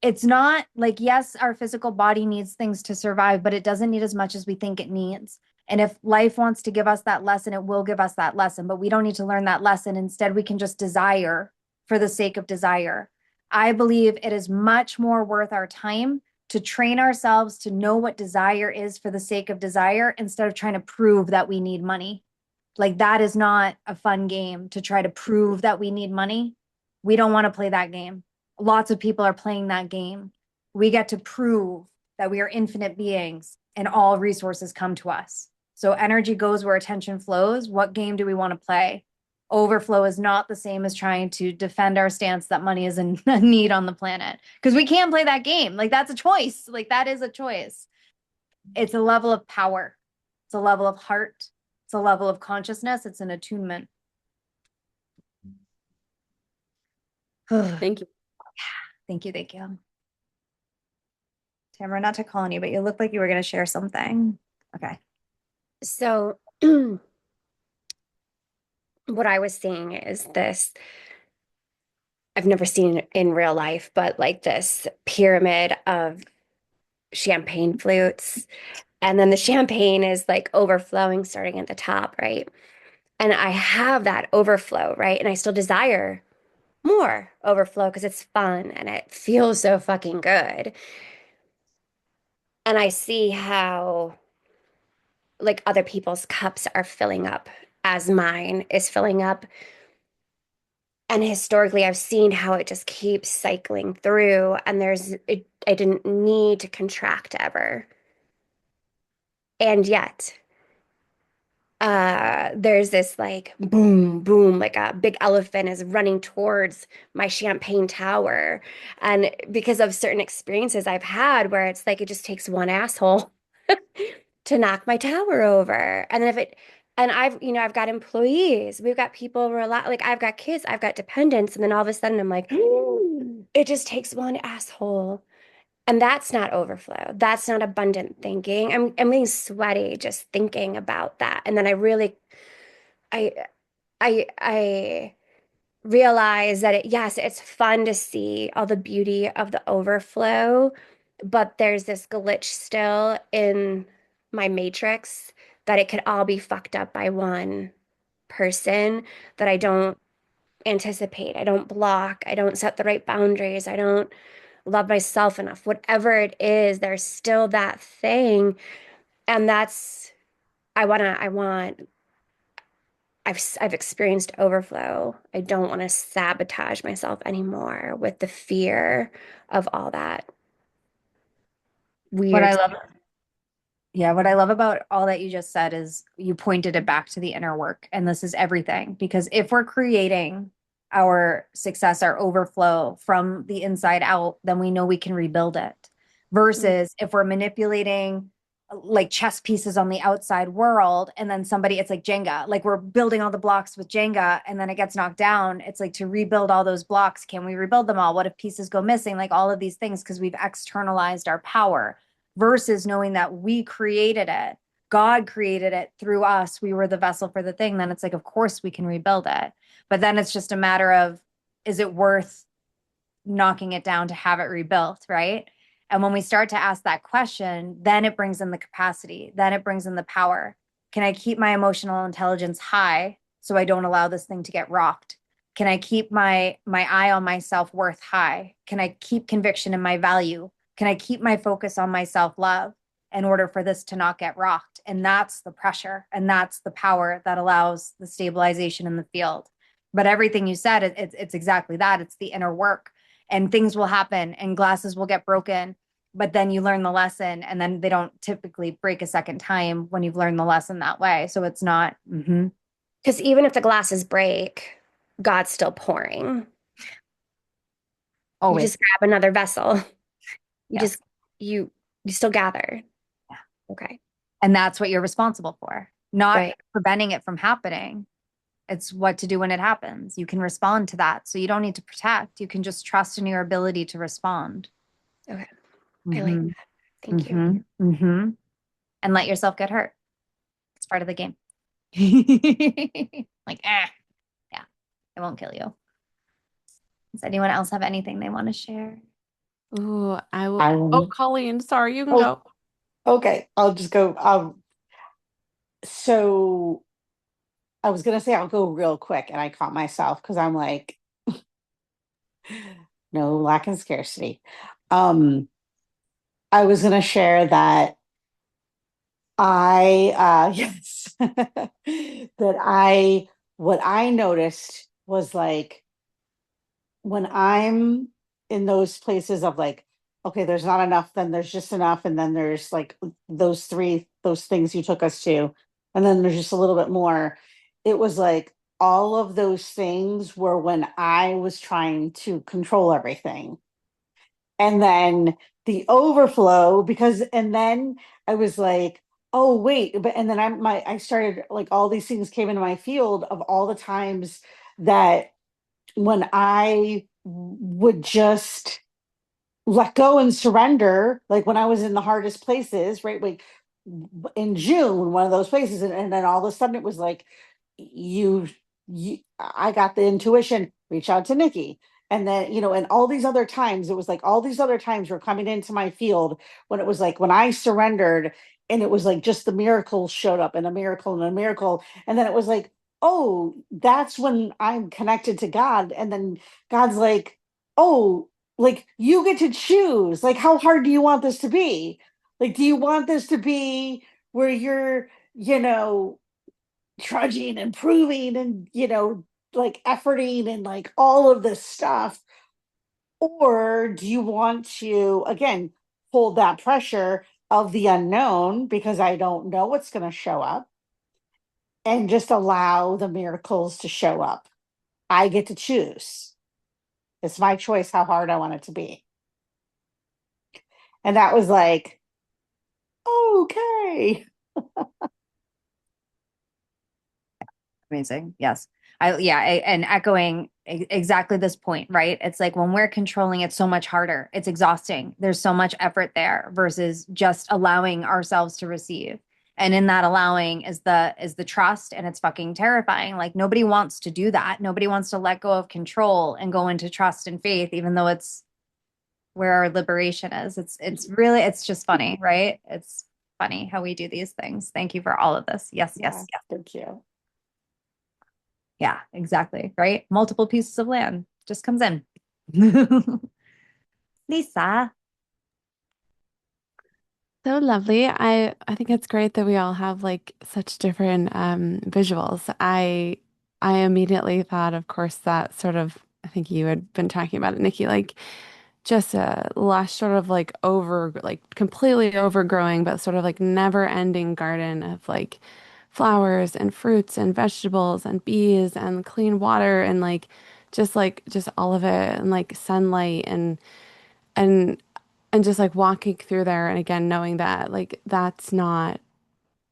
it's not like, yes, our physical body needs things to survive, but it doesn't need as much as we think it needs. And if life wants to give us that lesson, it will give us that lesson, but we don't need to learn that lesson. Instead, we can just desire for the sake of desire. I believe it is much more worth our time to train ourselves to know what desire is for the sake of desire instead of trying to prove that we need money. Like, that is not a fun game to try to prove that we need money. We don't want to play that game. Lots of people are playing that game. We get to prove that we are infinite beings and all resources come to us. So energy goes where attention flows. What game do we want to play? Overflow is not the same as trying to defend our stance that money is in a need on the planet because we can't play that game. Like, that's a choice. Like, that is a choice. It's a level of power. It's a level of heart. It's a level of consciousness. It's an attunement. Thank Thank you. you. Thank you. Tamara, not to call on you, but you look like you were going to share something. Okay. So, what I was seeing is this, I've never seen it in real life, but like this pyramid of champagne flutes. And then the champagne is like overflowing, starting at the top, right? And I have that overflow, right? And I still desire more overflow because it's fun and it feels so fucking good. And I see how like other people's cups are filling up as mine is filling up. And historically, I've seen how it just keeps cycling through, and I didn't need to contract ever. And yet, there's this like boom, boom, like a big elephant is running towards my champagne tower. And because of certain experiences I've had where it's like it just takes one asshole to knock my tower over. And then and I've got employees, we've got people like I've got kids, I've got dependents, and then all of a sudden I'm like, it just takes one asshole. And that's not overflow. That's not abundant thinking. I'm getting sweaty just thinking about that. And then I I realize that yes, it's fun to see all the beauty of the overflow, but there's this glitch still in my matrix that it could all be fucked up by one person that I don't anticipate. I don't block. I don't set the right boundaries. I don't love myself enough. Whatever it is, there's still that thing. And that's, I want, I've experienced overflow. I don't want to sabotage myself anymore with the fear of all that What weird. I love Yeah, what I love about all that you just said is you pointed it back to the inner work. And this is everything. Because if we're creating our success, our overflow from the inside out, then we know we can rebuild it. Versus if we're manipulating like chess pieces on the outside world, and then it's like Jenga, like we're building all the blocks with Jenga, and then it gets knocked down. It's like to rebuild all those blocks. Can we rebuild them all? What if pieces go missing? Like all of these things, because we've externalized our power versus knowing that we created it. God created it through us. We were the vessel for the thing. Then it's like, of course, we can rebuild it. But then it's just a matter of, is it worth knocking it down to have it rebuilt? Right. And when we start to ask that question, then it brings in the capacity, then it brings in the power. Can I keep my emotional intelligence high so I don't allow this thing to get rocked? Can I keep my eye on my self-worth high? Can I keep conviction in my value? Can I keep my focus on my self-love in order for this to not get rocked? And that's the pressure and that's the power that allows the stabilization in the field. But everything you said, it's exactly that. It's the inner work, and things will happen and glasses will get broken, but then you learn the lesson, and then they don't typically break a second time when you've learned the lesson that way. So it's not Because even if the glasses break, God's still pouring. You always. just grab another vessel. You Yes. just you you still gather. Yeah. Okay. And that's what you're responsible for, not Right. preventing it from happening. It's what to do when it happens. You can respond to that. So you don't need to protect. You can just trust in your ability to respond. Okay. I like Mm-hmm. that. Thank you. Mm-hmm. Mm-hmm. And let yourself get hurt. It's part of the game. Like, yeah, it won't kill you. Does anyone else have anything they want to share? Oh, I will. I Oh, will. Colleen, sorry, you can Oh, go. okay. I'll just go. So I was gonna say I'll go real quick, and I caught myself because I'm like, no lack and scarcity. Um, I was gonna share that yes, that what I noticed was like when I'm in those places of like, okay, there's not enough, then there's just enough, and then there's like those things you took us to, and then there's just a little bit more. It was like all of those things were when I was trying to control everything. And then the overflow, because and then I was like, oh wait, but and then I started like all these things came into my field of all the times that when I would just let go and surrender, like when I was in the hardest places, right? Like in June, one of those places, and then all of a sudden it was like, you, I got the intuition, reach out to Nikki. And then, and all these other times, it was like all these other times were coming into my field when it was like when I surrendered, and it was like just the miracles showed up and a miracle and a miracle. And then it was like, oh, that's when I'm connected to God. And then God's like, oh, like you get to choose. Like, how hard do you want this to be? Like, do you want this to be where you're, trudging and proving and, like efforting and like all of this stuff? Or do you want to, again, hold that pressure of the unknown because I don't know what's going to show up and just allow the miracles to show up? I get to choose. It's my choice how hard I want it to be. And that was like, okay. Amazing. Yes. And echoing exactly this point, right? It's like when we're controlling, it's so much harder. It's exhausting. There's so much effort there versus just allowing ourselves to receive. And in that allowing is the trust, and it's fucking terrifying. Like nobody wants to do that. Nobody wants to let go of control and go into trust and faith, even though it's where our liberation is. It's just funny, right? It's funny how we do these things. Thank you for all of this. Yes, Yeah, yes, yes. thank you. Yeah, exactly. Right? Multiple pieces of land just comes in. Lisa. So lovely. I think it's great that we all have like such different visuals. I immediately thought, of course, that sort of I think you had been talking about it, Nikki, like just a lush sort of like like completely overgrowing, but sort of like never ending garden of like flowers and fruits and vegetables and bees and clean water and like just all of it and like sunlight and and just like walking through there and again knowing that like that's not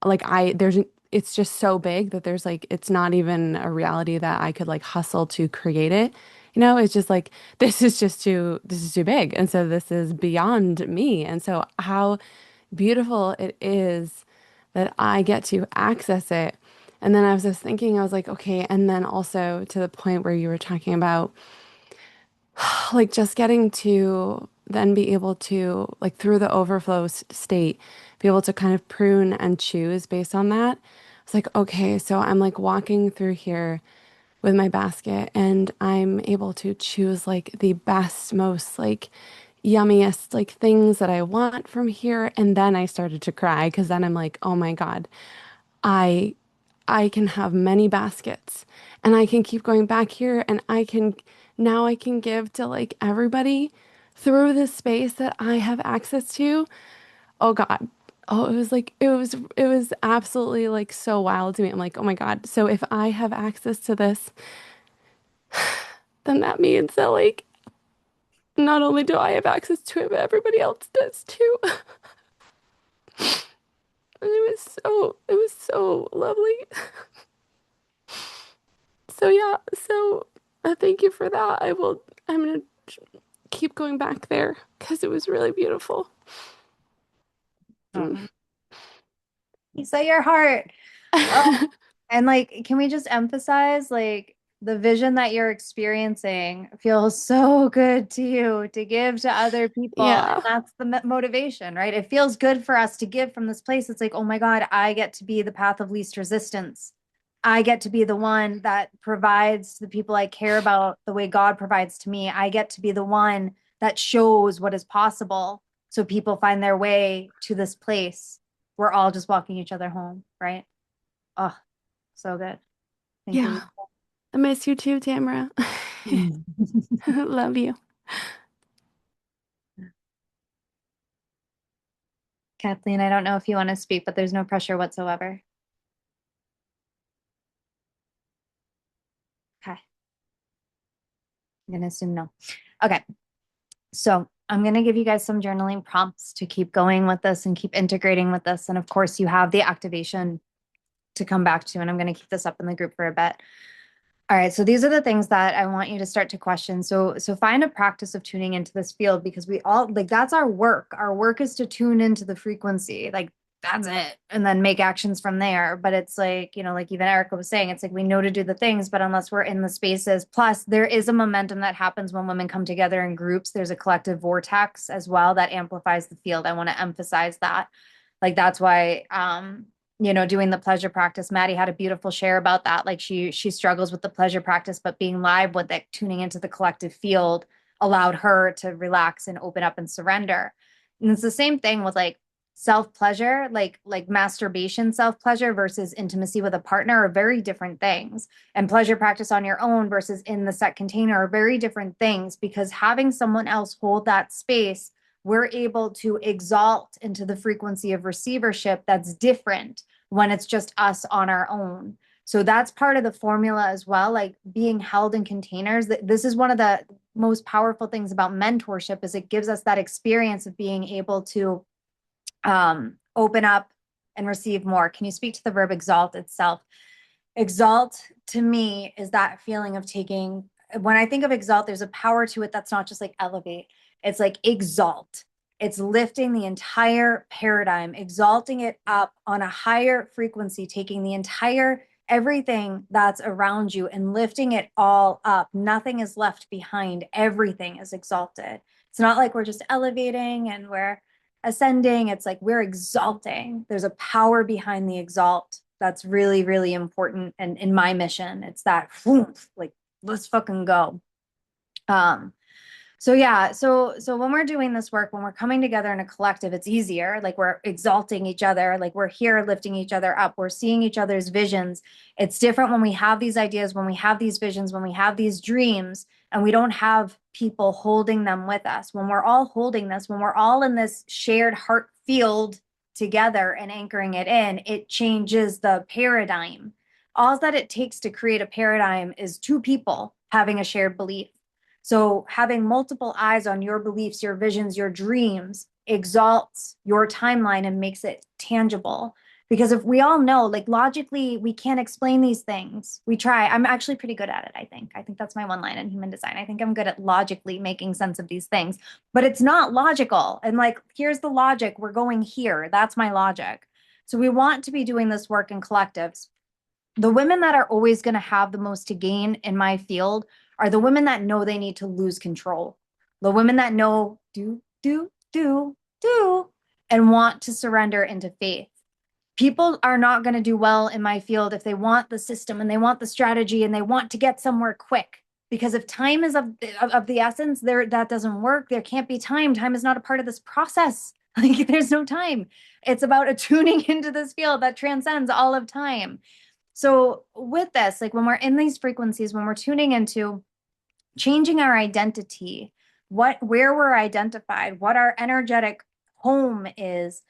like I there's it's just so big that there's like it's not even a reality that I could like hustle to create it. You know, it's just like this is too big. And so this is beyond me. And so how beautiful it is that I get to access it. And then I was just thinking, I was like, okay, and then also to the point where you were talking about like just getting to then be able to like through the overflow state be able to kind of prune and choose based on that. It's like okay, so I'm like walking through here with my basket and I'm able to choose like the best most like yummiest like things that I want from here, and then I started to cry because then I'm like oh my God, I I can have many baskets and I can keep going back here and I can give to like everybody through this space that I have access to. Oh God. Oh, it was absolutely like so wild to me. I'm like, oh my God. So if I have access to this, then that means that like not only do I have access to it, but everybody else does too. And it was so lovely. So yeah, so thank you for that. I'm gonna keep going back there because it was really beautiful. Mm. Oh, Lisa, your heart. Oh, and like, can we just emphasize like the vision that you're experiencing feels so good to you to give to other people. And Yeah. that's the motivation, right? It feels good for us to give from this place. It's like, oh my God, I get to be the path of least resistance. I get to be the one that provides to the people I care about the way God provides to me. I get to be the one that shows what is possible so people find their way to this place. We're all just walking each other home, right? Oh, so good. Thank you. Yeah. I miss you too, Tamara. Love you. Kathleen, I don't know if you want to speak, but there's no pressure whatsoever. Okay. I'm going to assume no. Okay. So I'm going to give you guys some journaling prompts to keep going with this and keep integrating with this. And of course, you have the activation to come back to, and I'm going to keep this up in the group for a bit. All right, so these are the things that I want you to start to question. So find a practice of tuning into this field, because we all like that's our work. Our work is to tune into the frequency. Like that's it. And then make actions from there. But it's like, like even Erica was saying, it's like we know to do the things, but unless we're in the spaces, plus there is a momentum that happens when women come together in groups. There's a collective vortex as well that amplifies the field. I want to emphasize that. Like that's why doing the pleasure practice. Maddie had a beautiful share about that. Like she struggles with the pleasure practice, but being live with it, tuning into the collective field allowed her to relax and open up and surrender. And it's the same thing with like self-pleasure, like masturbation self-pleasure versus intimacy with a partner are very different things. And pleasure practice on your own versus in the set container are very different things, because having someone else hold that space, we're able to exalt into the frequency of receivership that's different when it's just us on our own. So that's part of the formula as well, like being held in containers. This is one of the most powerful things about mentorship, is it gives us that experience of being able to open up and receive more. Can you speak to the verb exalt itself? Exalt to me is that feeling of taking, when I think of exalt, there's a power to it that's not just like elevate. It's like exalt. It's lifting the entire paradigm, exalting it up on a higher frequency, taking the entire everything that's around you and lifting it all up. Nothing is left behind. Everything is exalted. It's not like we're just elevating and we're ascending. It's like we're exalting. There's a power behind the exalt that's really, really important. And in my mission, it's that like, let's fucking go. So yeah, so when we're doing this work, when we're coming together in a collective, it's easier. Like we're exalting each other, like we're here lifting each other up. We're seeing each other's visions. It's different when we have these ideas, when we have these visions, when we have these dreams, and we don't have people holding them with us. When we're all holding this, when we're all in this shared heart field together and anchoring it in, it changes the paradigm. All that it takes to create a paradigm is two people having a shared belief. So having multiple eyes on your beliefs, your visions, your dreams exalts your timeline and makes it tangible. Because if we all know, like logically, we can't explain these things. We try. I'm actually pretty good at it, I think. I think that's my one line in human design. I think I'm good at logically making sense of these things, but it's not logical. And like, here's the logic. We're going here. That's my logic. So we want to be doing this work in collectives. The women that are always going to have the most to gain in my field are the women that know they need to lose control. The women that know do, and want to surrender into faith. People are not going to do well in my field if they want the system and they want the strategy and they want to get somewhere quick. Because if time is of the essence, that doesn't work. There can't be time. Time is not a part of this process. Like there's no time. It's about attuning into this field that transcends all of time. So with this, like when we're in these frequencies, when we're tuning into changing our identity, where we're identified, what our energetic home is,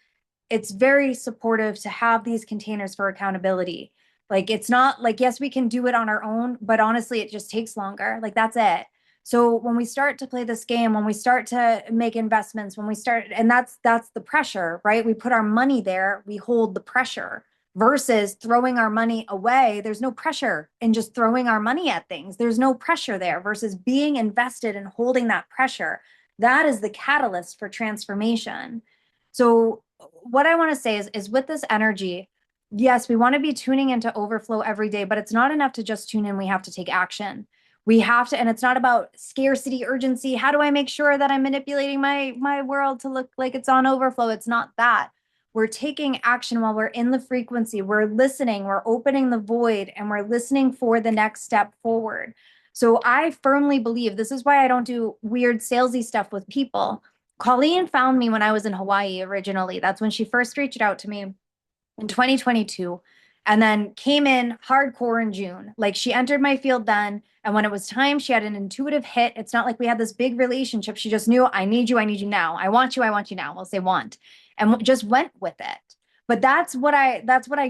it's very supportive to have these containers for accountability. Like it's not like, yes, we can do it on our own, but honestly, it just takes longer. Like that's it. So when we start to play this game, when we start to make investments, when we start, and that's the pressure, right? We put our money there, we hold the pressure versus throwing our money away. There's no pressure in just throwing our money at things. There's no pressure there versus being invested and holding that pressure. That is the catalyst for transformation. So what I want to say is with this energy, yes, we want to be tuning into overflow every day, but it's not enough to just tune in. We have to take action. We have to, and it's not about scarcity, urgency. How do I make sure that I'm manipulating my world to look like it's on overflow? It's not that. We're taking action while we're in the frequency. We're listening, we're opening the void, and we're listening for the next step forward. So I firmly believe this is why I don't do weird salesy stuff with people. Colleen found me when I was in Hawaii originally. That's when she first reached out to me in 2022, and then came in hardcore in June. Like she entered my field then. And when it was time, she had an intuitive hit. It's not like we had this big relationship. She just knew, I need you now. I want you now. We'll say want. And just went with it. But that's what I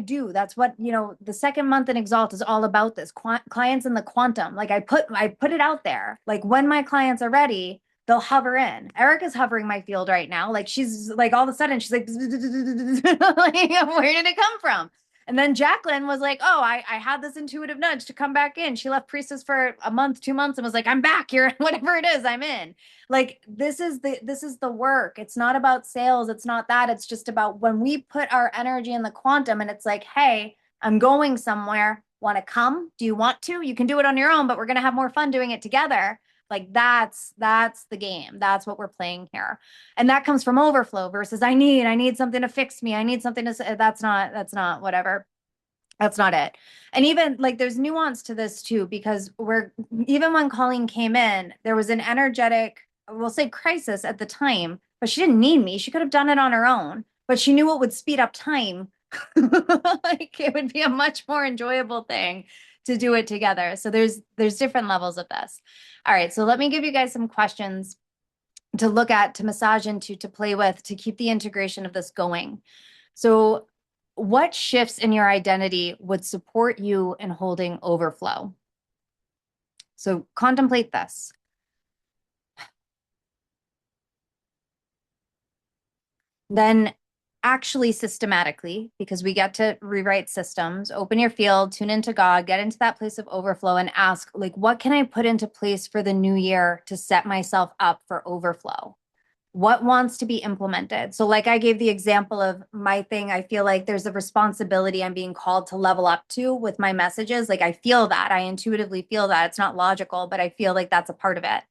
do. That's what, the second month in Exalt is all about, this clients in the quantum. Like I put it out there. Like when my clients are ready, they'll hover in. Erica's hovering my field right now. Like she's like, all of a sudden she's like, like, where did it come from? And then Jacqueline was like, oh, I had this intuitive nudge to come back in. She left Priestess for a month, 2 months, and was like, I'm back here. Whatever it is, I'm in. Like, this is the work. It's not about sales. It's not that. It's just about when we put our energy in the quantum and it's like, hey, I'm going somewhere. Want to come? Do you want to? You can do it on your own, but we're going to have more fun doing it together. Like that's the game. That's what we're playing here. And that comes from overflow versus I need something to fix me. I need something to say. That's not whatever. That's not it. And even like there's nuance to this too, because we're even when Colleen came in, there was an energetic, we'll say crisis at the time, but she didn't need me. She could have done it on her own, but she knew it would speed up time. Like it would be a much more enjoyable thing to do it together. So there's different levels of this. All right, so let me give you guys some questions to look at, to massage into, to play with, to keep the integration of this going. So what shifts in your identity would support you in holding overflow? So contemplate this. Then actually systematically, because we get to rewrite systems, open your field, tune into God, get into that place of overflow and ask, like, what can I put into place for the new year to set myself up for overflow? What wants to be implemented? So like I gave the example of my thing, I feel like there's a responsibility I'm being called to level up to with my messages. Like I feel that, I intuitively feel that. It's not logical, but I feel like that's a part of it.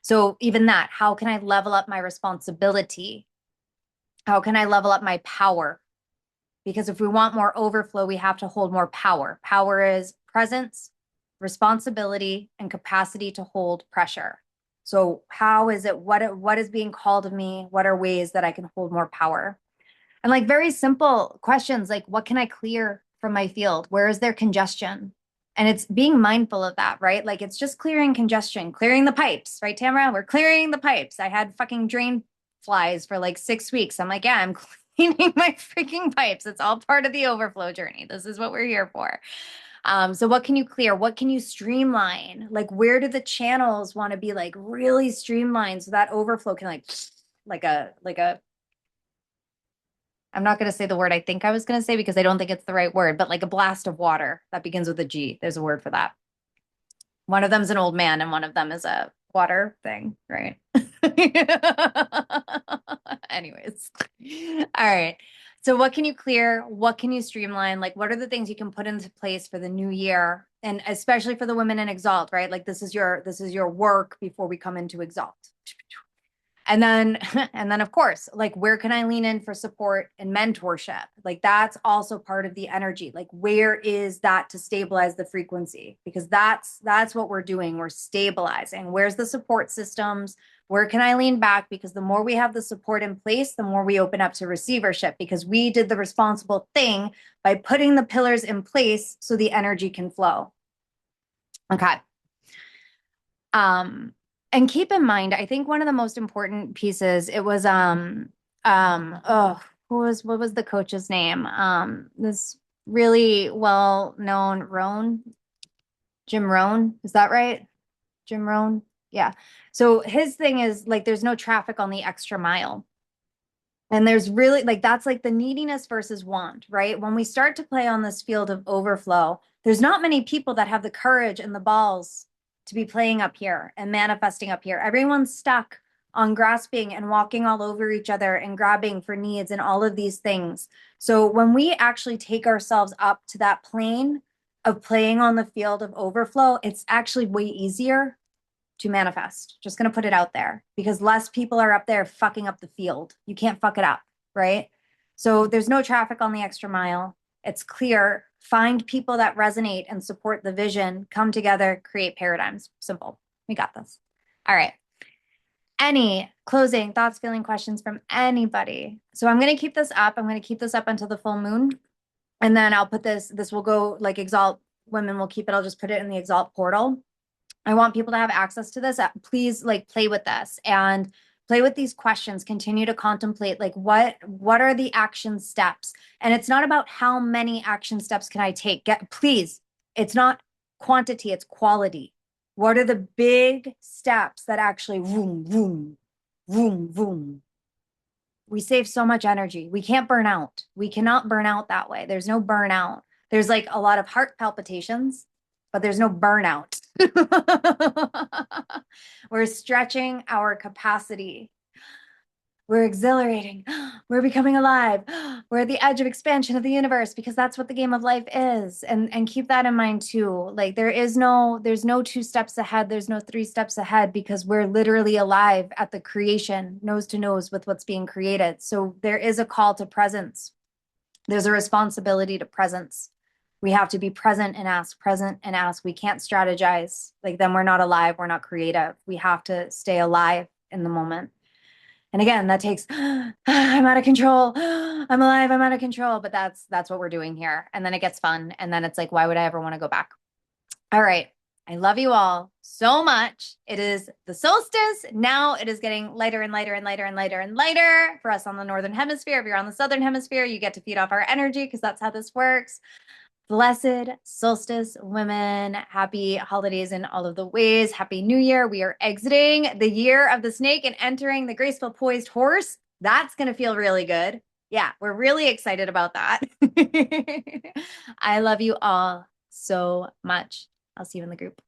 So even that, how can I level up my responsibility? How can I level up my power? Because if we want more overflow, we have to hold more power. Power is presence, responsibility, and capacity to hold pressure. So how is it, what is being called of me? What are ways that I can hold more power? And like very simple questions, like what can I clear from my field? Where is there congestion? And it's being mindful of that, right? Like it's just clearing congestion, clearing the pipes, right, Tamara? We're clearing the pipes. I had fucking drain flies for like 6 weeks. I'm like, yeah, I'm cleaning my freaking pipes. It's all part of the overflow journey. This is what we're here for. So what can you clear? What can you streamline? Like where do the channels want to be like really streamlined so that overflow can like a I'm not going to say the word I think I was going to say because I don't think it's the right word, but like a blast of water that begins with a G. There's a word for that. One of them's an old man and one of them is a water thing, right? Anyways. All right. So what can you clear? What can you streamline? Like what are the things you can put into place for the new year? And especially for the women in Exalt, right? Like this is your work before we come into Exalt. And then, and then of course, like where can I lean in for support and mentorship? Like that's also part of the energy. Like where is that to stabilize the frequency? Because that's what we're doing. We're stabilizing. Where's the support systems? Where can I lean back? Because the more we have the support in place, the more we open up to receivership because we did the responsible thing by putting the pillars in place so the energy can flow. Okay. And keep in mind, I think one of the most important pieces, it was oh, what was the coach's name? This really well-known Jim Rohn, is that right? Jim Rohn? Yeah. So his thing is like there's no traffic on the extra mile. And there's really like that's like the neediness versus want, right? When we start to play on this field of overflow, there's not many people that have the courage and the balls to be playing up here and manifesting up here. Everyone's stuck on grasping and walking all over each other and grabbing for needs and all of these things. So when we actually take ourselves up to that plane of playing on the field of overflow, it's actually way easier to manifest. Just going to put it out there because less people are up there fucking up the field. You can't fuck it up, right? So there's no traffic on the extra mile. It's clear. Find people that resonate and support the vision. Come together, create paradigms. Simple. We got this. All right. Any closing thoughts, feeling, questions from anybody? So I'm going to keep this up. I'm going to keep this up until the full moon. And then I'll put this will go like Exalt women will keep it. I'll just put it in the Exalt portal. I want people to have access to this. Please like play with this and play with these questions. Continue to contemplate like what are the action steps? And it's not about how many action steps can I take. Please, it's not quantity, it's quality. What are the big steps that actually vroom, vroom, vroom, vroom? We save so much energy. We can't burn out. We cannot burn out that way. There's no burnout. There's like a lot of heart palpitations, but there's no burnout. We're stretching our capacity. We're exhilarating. We're becoming alive. We're at the edge of expansion of the universe because that's what the game of life is. And keep that in mind too. Like there's no 2 steps ahead. There's no 3 steps ahead because we're literally alive at the creation, nose to nose with what's being created. So there is a call to presence. There's a responsibility to presence. We have to be present and ask, present and ask. We can't strategize. Like then we're not alive. We're not creative. We have to stay alive in the moment. And again, that takes, I'm out of control. I'm alive. I'm out of control. But that's what we're doing here. And then it gets fun. And then it's like, why would I ever want to go back? All right. I love you all so much. It is the solstice. Now it is getting lighter and lighter and lighter and lighter and lighter for us on the northern hemisphere. If you're on the southern hemisphere, you get to feed off our energy because that's how this works. Blessed solstice women, happy holidays in all of the ways. Happy New Year. We are exiting the year of the snake and entering the graceful poised horse. That's going to feel really good. Yeah, we're really excited about that. I love you all so much. I'll see you in the group.